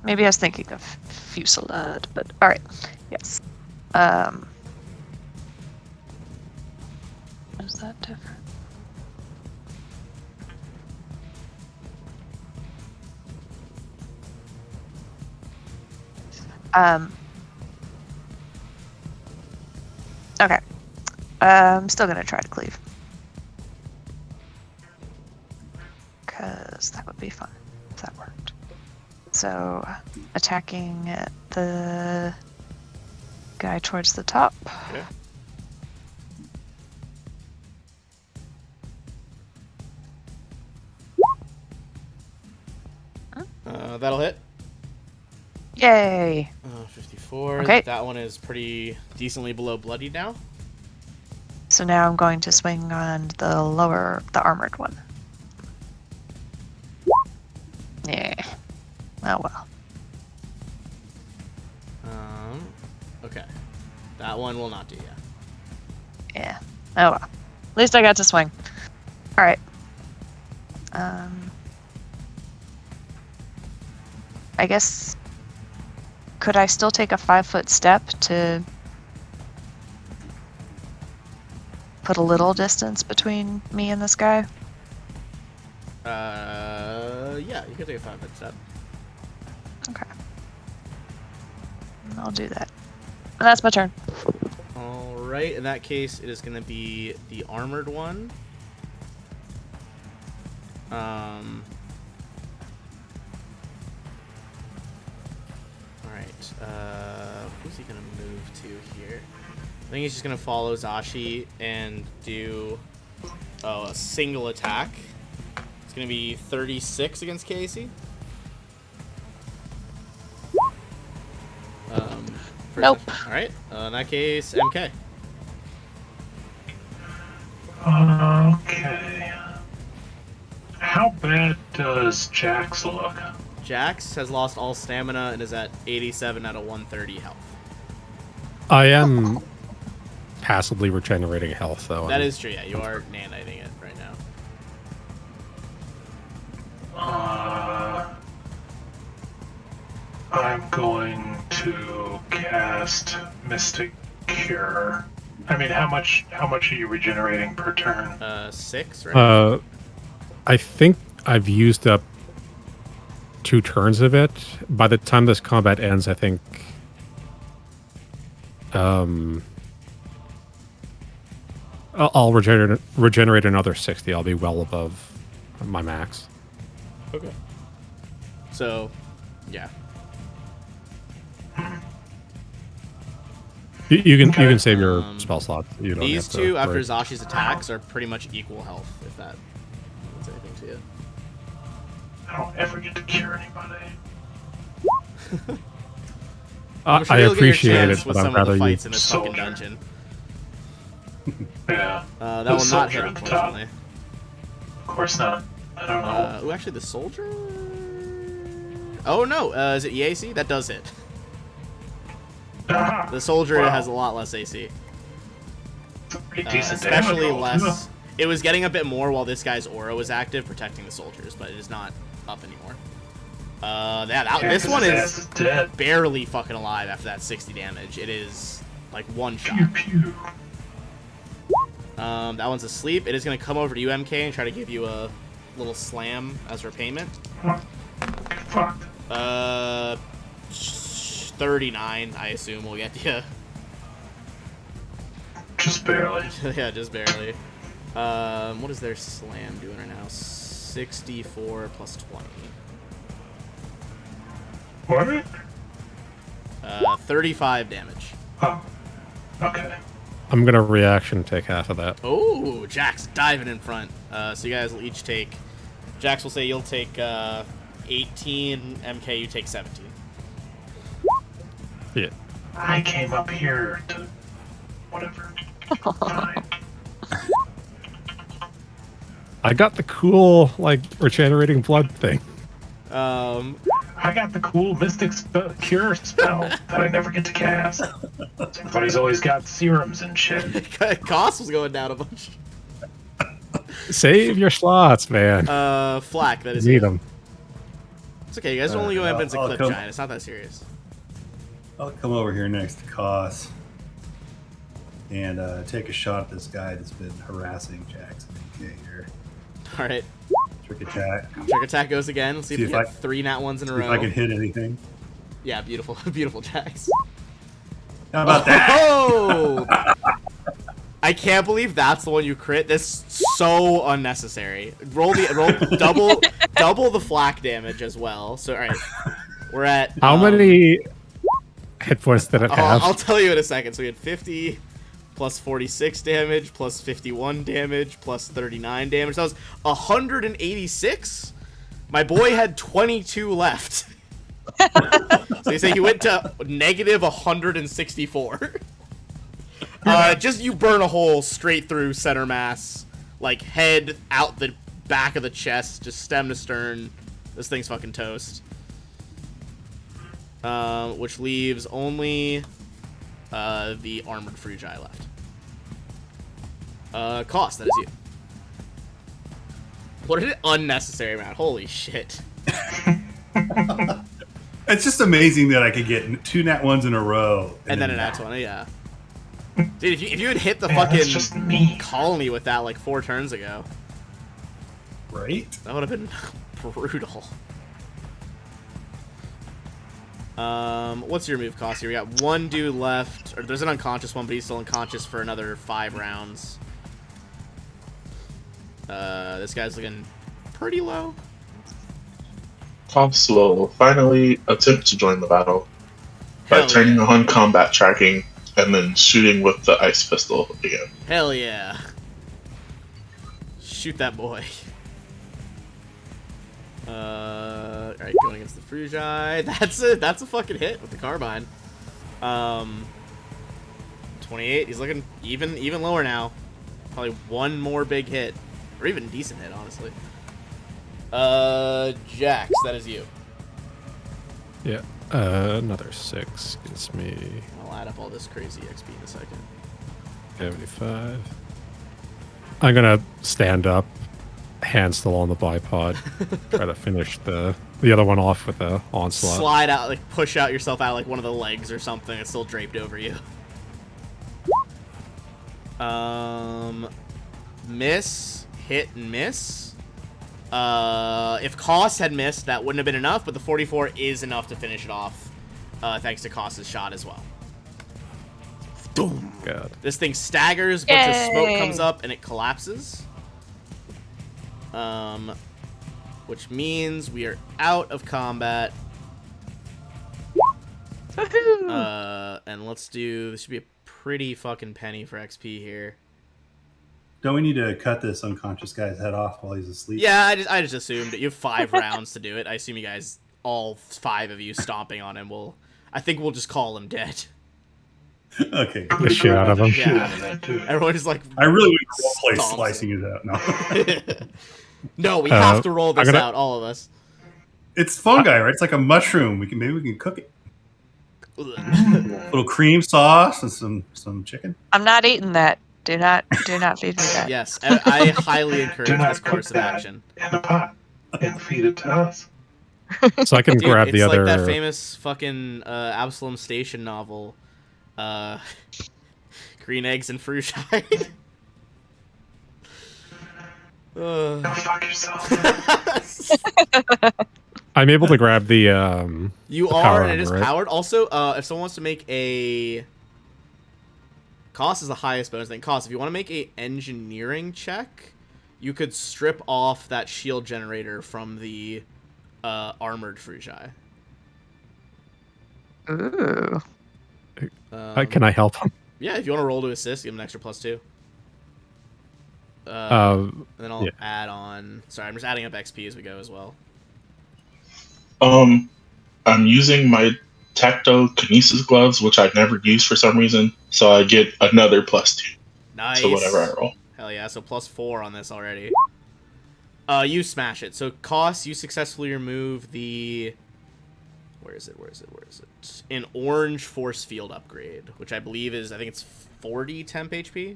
Maybe I was thinking of fusillade, but all right. Yes. Is that different? Okay. I'm still gonna try to cleave. Because that would be fun if that worked. So, attacking the guy towards the top. Okay. That'll hit. Yay! 54. Okay. That one is pretty decently below bloodied now. So now I'm going to swing on the armored one. Yeah. Oh well. Okay. That one will not do ya. Yeah. Oh well. At least I got to swing. Alright. I guess... Could I still take a 5-foot step to... put a little distance between me and this guy? Yeah, you can take a 5-foot step. Okay. I'll do that. And that's my turn. All right. In that case, it is going to be the armored one. All right. Who's he going to move to here? I think he's just going to follow Zashi and do a single attack. It's going to be 36 against Casey. Nope. All right. In that case, MK. Okay. How bad does Jax look? Jax has lost all stamina and is at 87 out of 130 health. I am passively regenerating health, though. That is true, yeah. You are naniting it right now. I'm going to cast Mystic Cure. I mean, how much are you regenerating per turn? 6, right? I think I've used up 2 turns of it. By the time this combat ends, I think I'll regenerate another 60. I'll be well above my max. Okay. So, yeah. You can save your spell slots. You don't These have to two, after worry. Zashi's attacks, are pretty much equal health, if that means anything to you. I don't ever get to cure anybody. I'm sure I you'll get your appreciate chance it, with but some I'd of the rather fights you. in this fucking dungeon. Yeah. That The will not hit, soldier at the top. unfortunately. Of course not. I don't know. Actually, the soldier? Oh, no. Is it EAC? That does hit. The soldier Wow. has a lot less AC. It's a pretty decent damage Especially roll, less. too. It was getting a bit more while this guy's aura was active, protecting the soldiers, but it is not up anymore. This 'cause one his is ass is dead. barely fucking alive after that 60 damage. It is like one shot. Pew pew. That one's asleep. It is going to come over to you, MK, and try to give you a little slam as repayment. Fuck. 39, I assume, will get you. Just barely. Yeah, just barely. What is their slam doing right now? 64 plus 20. What? 35 damage. Oh. Okay. I'm gonna reaction take half of that. Oh, Jax diving in front. So you guys will each take. Jax will say you'll take 18. MK, you take 17. Yeah. I came up here to... Whatever. Fine. I got the cool like regenerating blood thing. Um, I got the cool Mystic Cure spell that I never get to cast. Everybody's always got serums and shit. cost was going down a bunch. Save your slots, man. Flack, that is Need it. them. It's okay, you guys are only going up against a I'll clip come- giant. It's not that serious. I'll come over here next to Koss and take a shot at this guy that's been harassing Jackson. Okay, here. All right, Trick attack. trick attack goes again. Let's see if we if get I- 3 nat ones in a See row. if I can hit anything. Yeah, beautiful, beautiful Jax. How about that? Oh! I can't believe that's the one you crit. This is so unnecessary. Roll double the flak damage as well. So all right, we're at How many hit points did it have? I'll tell you in a second. So we had 50 plus 46 damage plus 51 damage plus 39 damage. That was 186. My boy had 22 left. So you say he went to negative 164. Just you burn a hole straight through center mass, like head out the back of the chest, just stem to stern. This thing's fucking toast. Which leaves only the armored Frugi left. Cost, that is you. What an unnecessary amount. Holy shit. It's just amazing that I could get 2 nat ones in a row. And then an nat 20, yeah. Dude, if you had hit the Man, that's just fucking mean. colony with that like 4 turns ago, Right? that would have been brutal. What's your move cost here? We got 1 dude left, or there's an unconscious one, but he's still unconscious for another 5 rounds. This guy's looking pretty low. Tops will finally attempt to join the battle by Hell turning yeah. on combat tracking and then shooting with the ice pistol again. Hell yeah. Shoot that boy. Alright, going against the Frugi. That's a fucking hit with the carbine. 28. He's looking even lower now. Probably 1 more big hit. Or even decent hit, honestly. Jax, that is you. Yeah. Another 6 gets me I'll add up all this crazy XP in a second. 75. I'm gonna stand up, hand still on the bipod, try to finish the other one off with the onslaught. Slide out, like push out yourself out like one of the legs or something. It's still draped over you. Miss, hit, and miss. If Koss had missed, that wouldn't have been enough, but the 44 is enough to finish it off, thanks to Koss's shot as well. Boom. God. This thing staggers, a bunch of smoke Yay. comes up, and it collapses. Which means we are out of combat. Woohoo! And let's do, this should be a pretty fucking penny for XP here. Don't we need to cut this unconscious guy's head off while he's asleep? Yeah, I just assumed you have 5 rounds to do it. I assume you guys, all 5 of you stomping on him I think we'll just call him dead. Okay. I'm The gonna shit out of grab him. the shit Yeah. out of that dude. Everyone is like, I really would roleplay Stomps slicing it out. No. no, we have to roll I'm this gonna- out, all of us. It's fungi, right? It's like a mushroom. Maybe we can cook it. A little cream sauce and some chicken. I'm not eating that. Do not feed me that. Yes, I highly encourage Do not this course cook of that action. in a pot and feed it to us. So I can Dude, grab it's the like other. that famous fucking Absalom Station novel, Green Eggs and Frushine. Go fuck yourself. I'm able to grab the. You The are, power and it is armor, right? powered. Also, if someone wants to make a... Cost is the highest bonus thing. Cost, if you want to make a engineering check, you could strip off that shield generator from the armored Frugi. Ooh. Can I help him? Yeah, if you want to roll to assist, give him an extra +2. And then I'll yeah. add on... Sorry, I'm just adding up XP as we go as well. I'm using my tactokinesis gloves, which I've never used for some reason, so I get another +2 Nice. to whatever I roll. Hell yeah, so +4 on this already. You smash it. So, Cost, you successfully remove the... Where is it? An orange force field upgrade, which I believe is, I think it's 40 temp HP.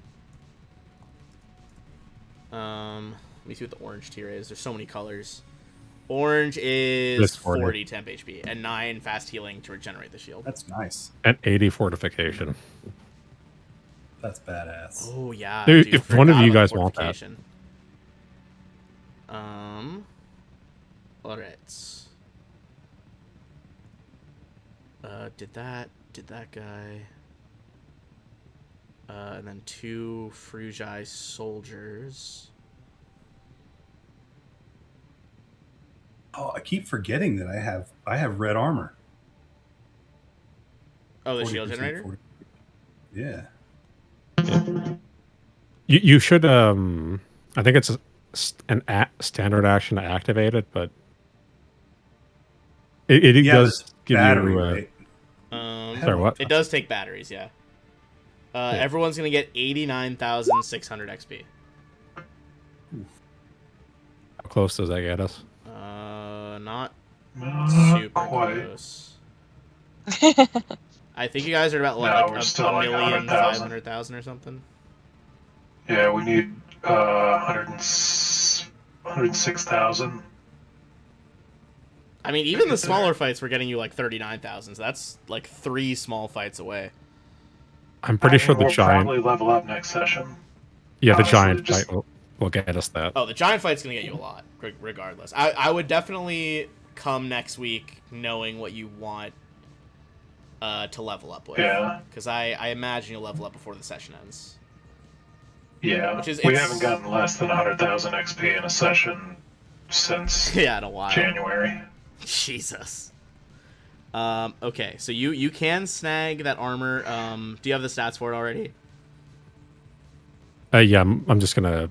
Let me see what the orange tier is. There's so many colors. Orange is It's 40. 40 temp HP and 9 fast healing to regenerate the shield. That's nice. At 80 fortification. That's badass. Oh yeah. Dude, if one of forgot you about guys want that. fortification. All right. Did that guy. And then 2 Frugi soldiers. Oh, I keep forgetting that I have red armor. Oh, the shield 40%, generator? 40. Yeah. You should I think it's an standard action to activate it, but it Yeah, does this give battery, you right? sorry, what? It does take batteries, yeah. Everyone's gonna get 89,600 XP. How close does that get us? Not Not super quite. close. I think you guys are about No, like we're a still like 100,000. 1,500,000 or something. Yeah, we need 106,000. I mean, even the smaller fights were getting you like 39,000. So that's like 3 small fights away. I'm pretty sure the we'll giant. probably level up next session. Yeah, the honestly, giant just- fight will get us that. Oh, the giant fight's gonna get you a lot, regardless. I would definitely come next week knowing what you want to level up with. Yeah. Because I imagine you'll level up before the session ends. Yeah. Which is- we it's- haven't gotten less than 100,000 XP in a session since Yeah, in a while. January. Jesus. Okay, so you can snag that armor. Do you have the stats for it already? Yeah, I'm just gonna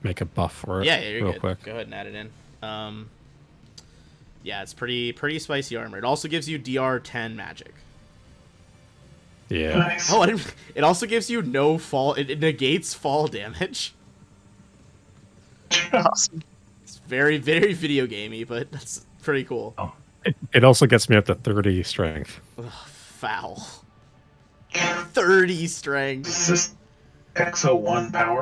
make a buff for it. Yeah, you're real good. quick. Go ahead and add it in. Yeah, it's pretty spicy armor. It also gives you DR10 magic. Yeah. Nice. Oh, I didn't. It also gives you no fall. It negates fall damage. Awesome. It's very video gamey, but that's pretty cool. It also gets me up to 30 strength. Ugh, foul. 30 strength. Is this XO1 power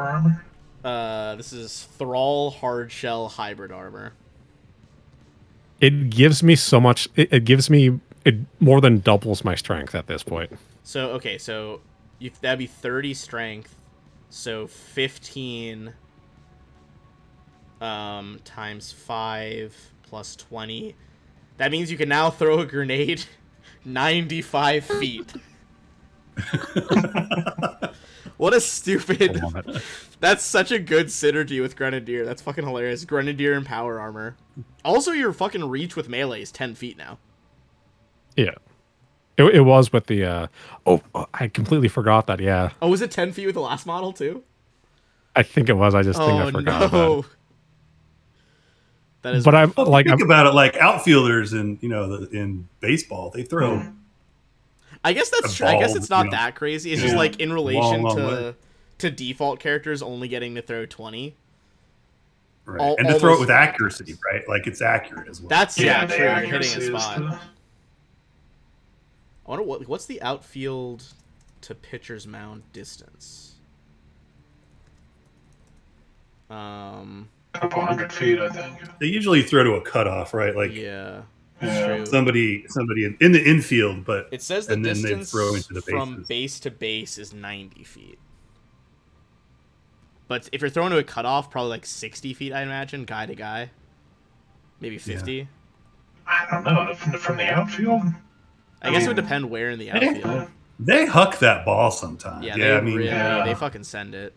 armor? This is Thrall Hardshell Hybrid Armor. It gives me so much. It gives me it more than doubles my strength at this point. So okay, so that'd be 30 strength, so 15 times 5 plus 20. That means you can now throw a grenade 95 feet. What a stupid. I love it. That's such a good synergy with Grenadier. That's fucking hilarious. Grenadier and power armor. Also, your fucking reach with melee is 10 feet now. Yeah. It was with the. Oh, I completely forgot that. Yeah, Oh, was it 10 feet with the last model too? I think it was. I just think Oh I forgot no. that. That is. But I'm Well, like, think about it, like outfielders in in baseball, they throw. I guess that's a true. I guess ball, it's not you know. that crazy. It's Yeah. just like in relation Long to way. default characters only getting to throw 20. Right. And to throw it almost with 5 accuracy, times. right? Like it's accurate as well. That's yeah, the true. You're accuracy hitting a is spot. the- I wonder what's the outfield to pitcher's mound distance. Couple 100 feet, I think. They usually throw to a cutoff, right? Like Yeah, Yeah. true. somebody in the infield, but It says the and then they distance throw into the from bases. base to base is 90 feet. But if you're throwing to a cutoff, probably like 60 feet, I imagine, guy to guy. Maybe 50. I don't know. From the outfield? I guess it would depend where in the outfield. They huck that ball sometimes. Yeah, Yeah, they I mean, really yeah. they fucking send it.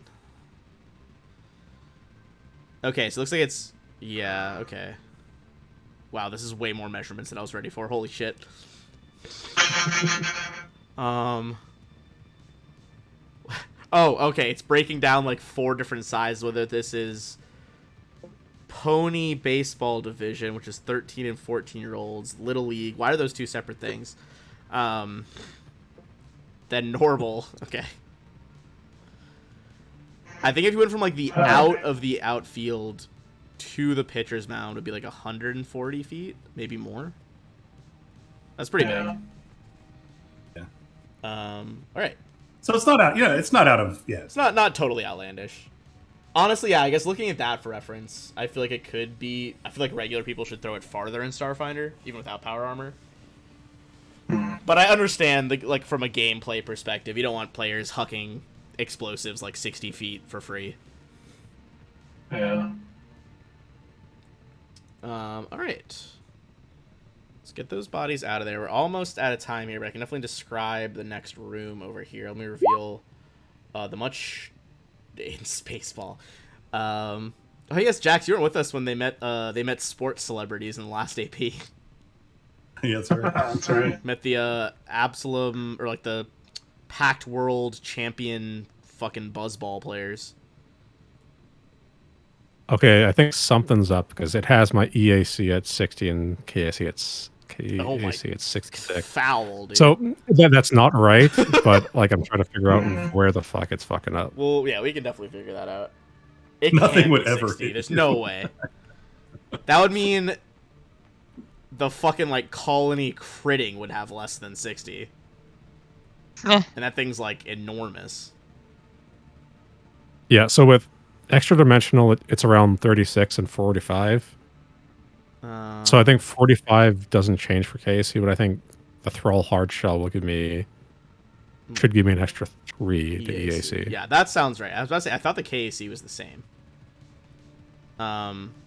Okay, so it looks like it's yeah, okay. Wow, this is way more measurements than I was ready for. Holy shit. Oh, okay, it's breaking down like 4 different sizes, whether this is Pony Baseball Division, which is 13 and 14-year-olds, Little League. Why are those 2 separate things? Then normal. Okay. I think if you went from like the out of the outfield to the pitcher's mound, it would be like 140 feet, maybe more. That's pretty Yeah. big. All right. so it's not out. Yeah, it's not out of. Yeah, It's not totally outlandish. Honestly, yeah, I guess looking at that for reference, I feel like it could be. I feel like regular people should throw it farther in Starfinder, even without power armor. But I understand, like from a gameplay perspective, you don't want players hucking explosives like 60 feet for free. Yeah. All right. Let's get those bodies out of there. We're almost out of time here, but I can definitely describe the next room over here. Let me reveal the much in Spaceball. Oh yes, Jax, you weren't with us when they met sports celebrities in the last AP. yeah, that's right. That's right. Met the Absalom or like the Packed World Champion fucking buzzball players. okay, I think something's up because it has my EAC at 60 and KAC at 66. Foul, dude. So that's not right, but like I'm trying to figure out where the fuck it's fucking up. Well, yeah, we can definitely figure that out. It Nothing can't would be ever 60. hit There's you. no way. That would mean the fucking like colony critting would have less than 60. Eh. And that thing's like enormous. Yeah, so with extra dimensional, it's around 36 and 45. So I think 45 doesn't change for KC, but I think the Thrall hard shell will give me should give me an extra 3 to EAC. Yeah, that sounds right. I was about to say, I thought the KAC was the same.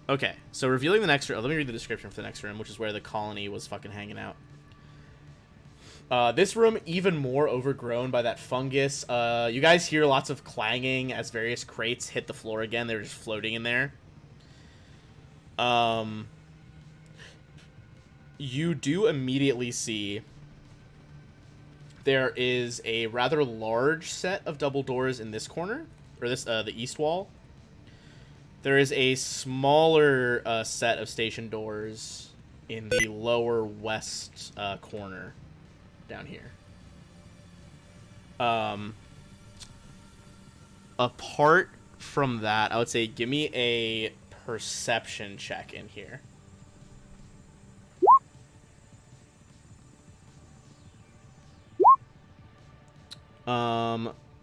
Okay, so revealing the next room. Let me read the description for the next room, which is where the colony was fucking hanging out. This room, even more overgrown by that fungus. You guys hear lots of clanging as various crates hit the floor again. They're just floating in there. You do immediately see there is a rather large set of double doors in this corner, or this the east wall. There is a smaller set of station doors in the lower west corner down here. Apart from that, I would say give me a perception check in here.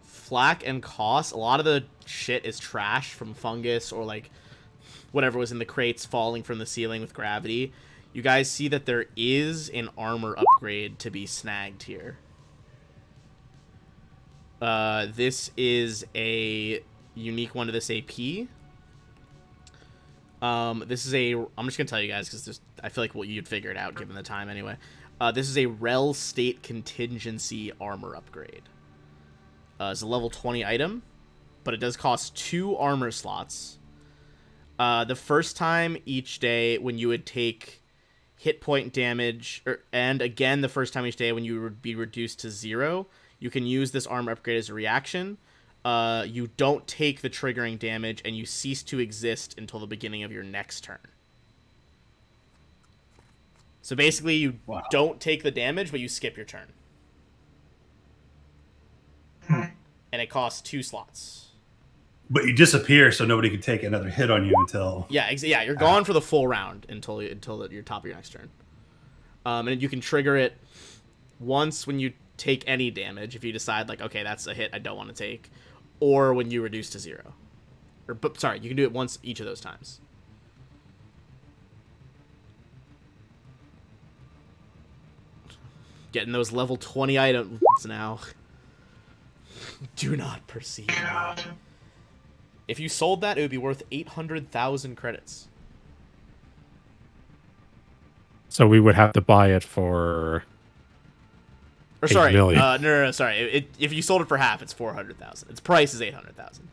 Flak and Koss, a lot of the shit is trash from fungus or like whatever was in the crates falling from the ceiling with gravity. You guys see that there is an armor upgrade to be snagged here. This is a unique one to this AP. This is a... I'm just gonna tell you guys because I feel like you'd figure it out given the time anyway. This is a Rel State Contingency armor upgrade. It's a level 20 item, but it does cost 2 armor slots. The first time each day when you would take hit point damage, and again the first time each day when you would be reduced to 0, you can use this armor upgrade as a reaction. You don't take the triggering damage, and you cease to exist until the beginning of your next turn. So basically, you don't take the damage, but you skip your turn. And it costs 2 slots. But you disappear, so nobody can take another hit on you until... Yeah, you're gone for the full round until you're top of your next turn. And you can trigger it once when you take any damage, if you decide, like, okay, that's a hit I don't want to take, or when you reduce to 0. Sorry, you can do it once each of those times. Getting those level 20 items now. Do not perceive. God. If you sold that, it would be worth 800,000 credits. So we would have to buy it for... Or sorry, 8 million. no, sorry. If you sold it for half, it's 400,000. Its price is 800,000.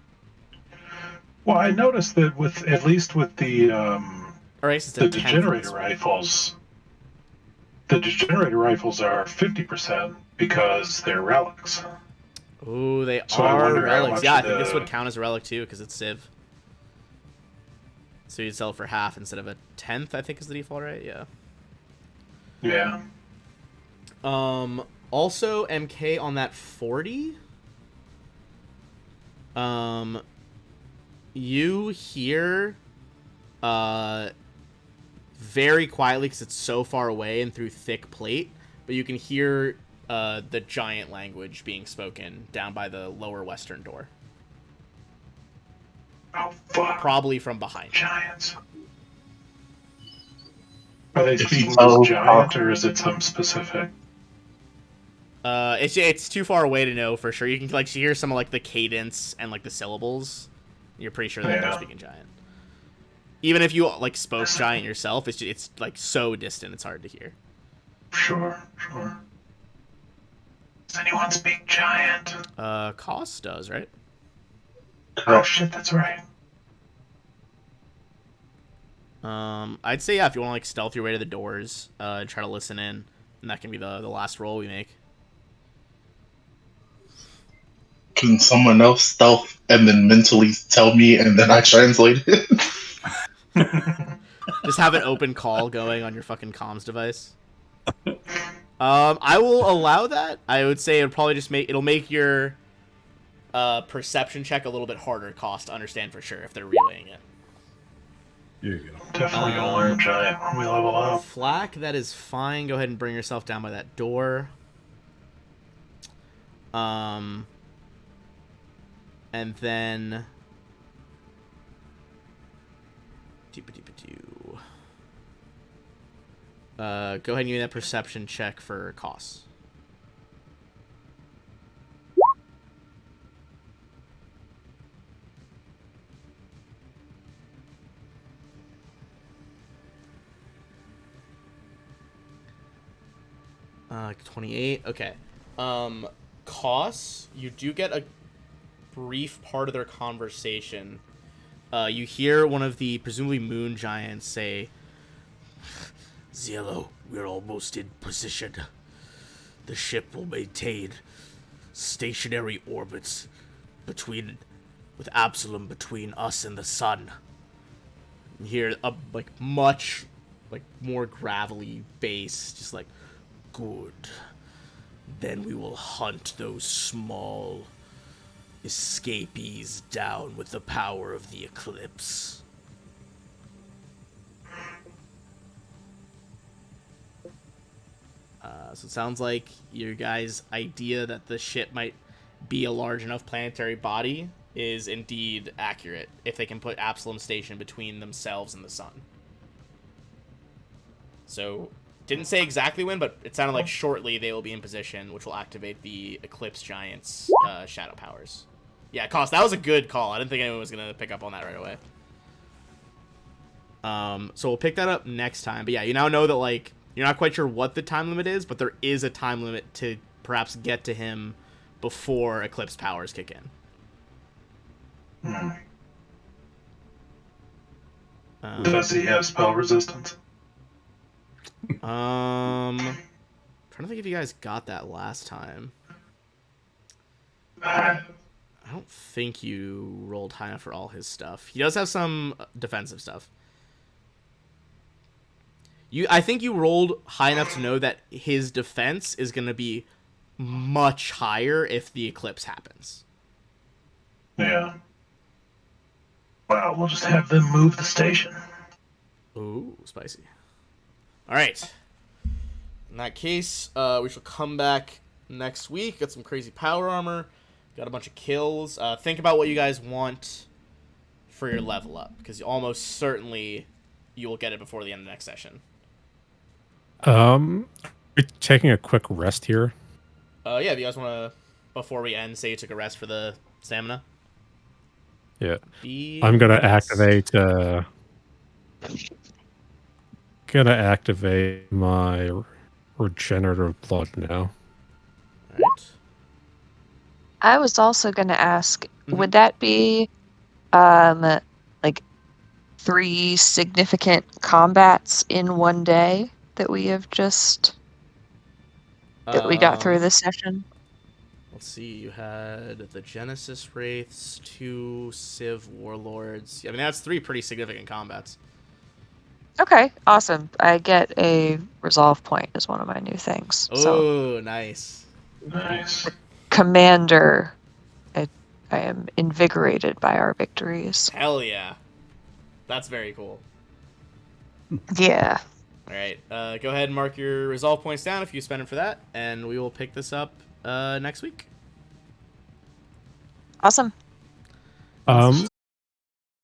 Well, I noticed that at least with the degenerator rifles, the degenerator rifles are 50% because they're relics. Ooh, they So I are wonder how relics. much Yeah, I of think this the- would count as a relic too, because it's Civ. So you'd sell it for half instead of a tenth, I think is the default, right? Yeah. Yeah. Also, MK on that 40. You hear, very quietly because it's so far away and through thick plate, but you can hear the giant language being spoken down by the lower western door. Oh, fuck. Probably from behind. Giants. Are they If you speaking tell- as giant, or is it some specific? It's too far away to know for sure. You can like hear some of like the cadence and like the syllables. You're pretty sure that they're Yeah. speaking giant. Even if you like spoke giant yourself, it's like so distant it's hard to hear. Sure. Does anyone speak giant? Koss does, right? Oh shit, that's right. I'd say yeah, if you want to like stealth your way to the doors, and try to listen in, and that can be the last roll we make. Can someone else stealth and then mentally tell me and then I translate it? Just have an open call going on your fucking comms device. I will allow that. I would say it'll probably just make your perception check a little bit harder cost to understand for sure if they're relaying it. Here you go. Definitely gonna learn giant when we level up. Flak, that is fine. Go ahead and bring yourself down by that door. And then... go ahead and give me that perception check for costs. 28. Okay. Koss, you do get a brief part of their conversation. You hear one of the presumably moon giants say, "Zillow, we're almost in position. The ship will maintain stationary orbits with Absalom between us and the sun." You hear a much more gravelly bass, just like, "Good. Then we will hunt those small escapees down with the power of the eclipse." So it sounds like your guys' idea that the ship might be a large enough planetary body is indeed accurate if they can put Absalom Station between themselves and the sun. So, didn't say exactly when, but it sounded like shortly they will be in position, which will activate the Eclipse Giant's shadow powers. Yeah, Koss, that was a good call. I didn't think anyone was going to pick up on that right away. So we'll pick that up next time. But yeah, you now know that, like, you're not quite sure what the time limit is, but there is a time limit to perhaps get to him before Eclipse powers kick in. Does he have spell resistance? Trying to think if you guys got that last time. I I don't think you rolled high enough for all his stuff. He does have some defensive stuff. I think you rolled high enough to know that his defense is going to be much higher if the eclipse happens. Yeah. Well, we'll just have them move the station. Ooh, spicy. All right. In that case, we shall come back next week. Got some crazy power armor. Got a bunch of kills. Think about what you guys want for your level up, because almost certainly you will get it before the end of the next session. We're taking a quick rest here. Yeah, if you guys want to, before we end, say you took a rest for the stamina. Yeah. Be I'm gonna rest. activate my regenerative blood now. All right. I was also going to ask, Mhm. would that be like 3 significant combats in one day that we have just that we got through this session? Let's see. You had the Genesis Wraiths, 2 Civ Warlords. I mean, that's 3 pretty significant combats. Okay, awesome. I get a resolve point as one of my new things. So, Oh, nice. Nice. Commander, I am invigorated by our victories. Hell yeah. That's very cool. Yeah. All right. Go ahead and mark your resolve points down if you spend them for that, and we will pick this up next week. Awesome.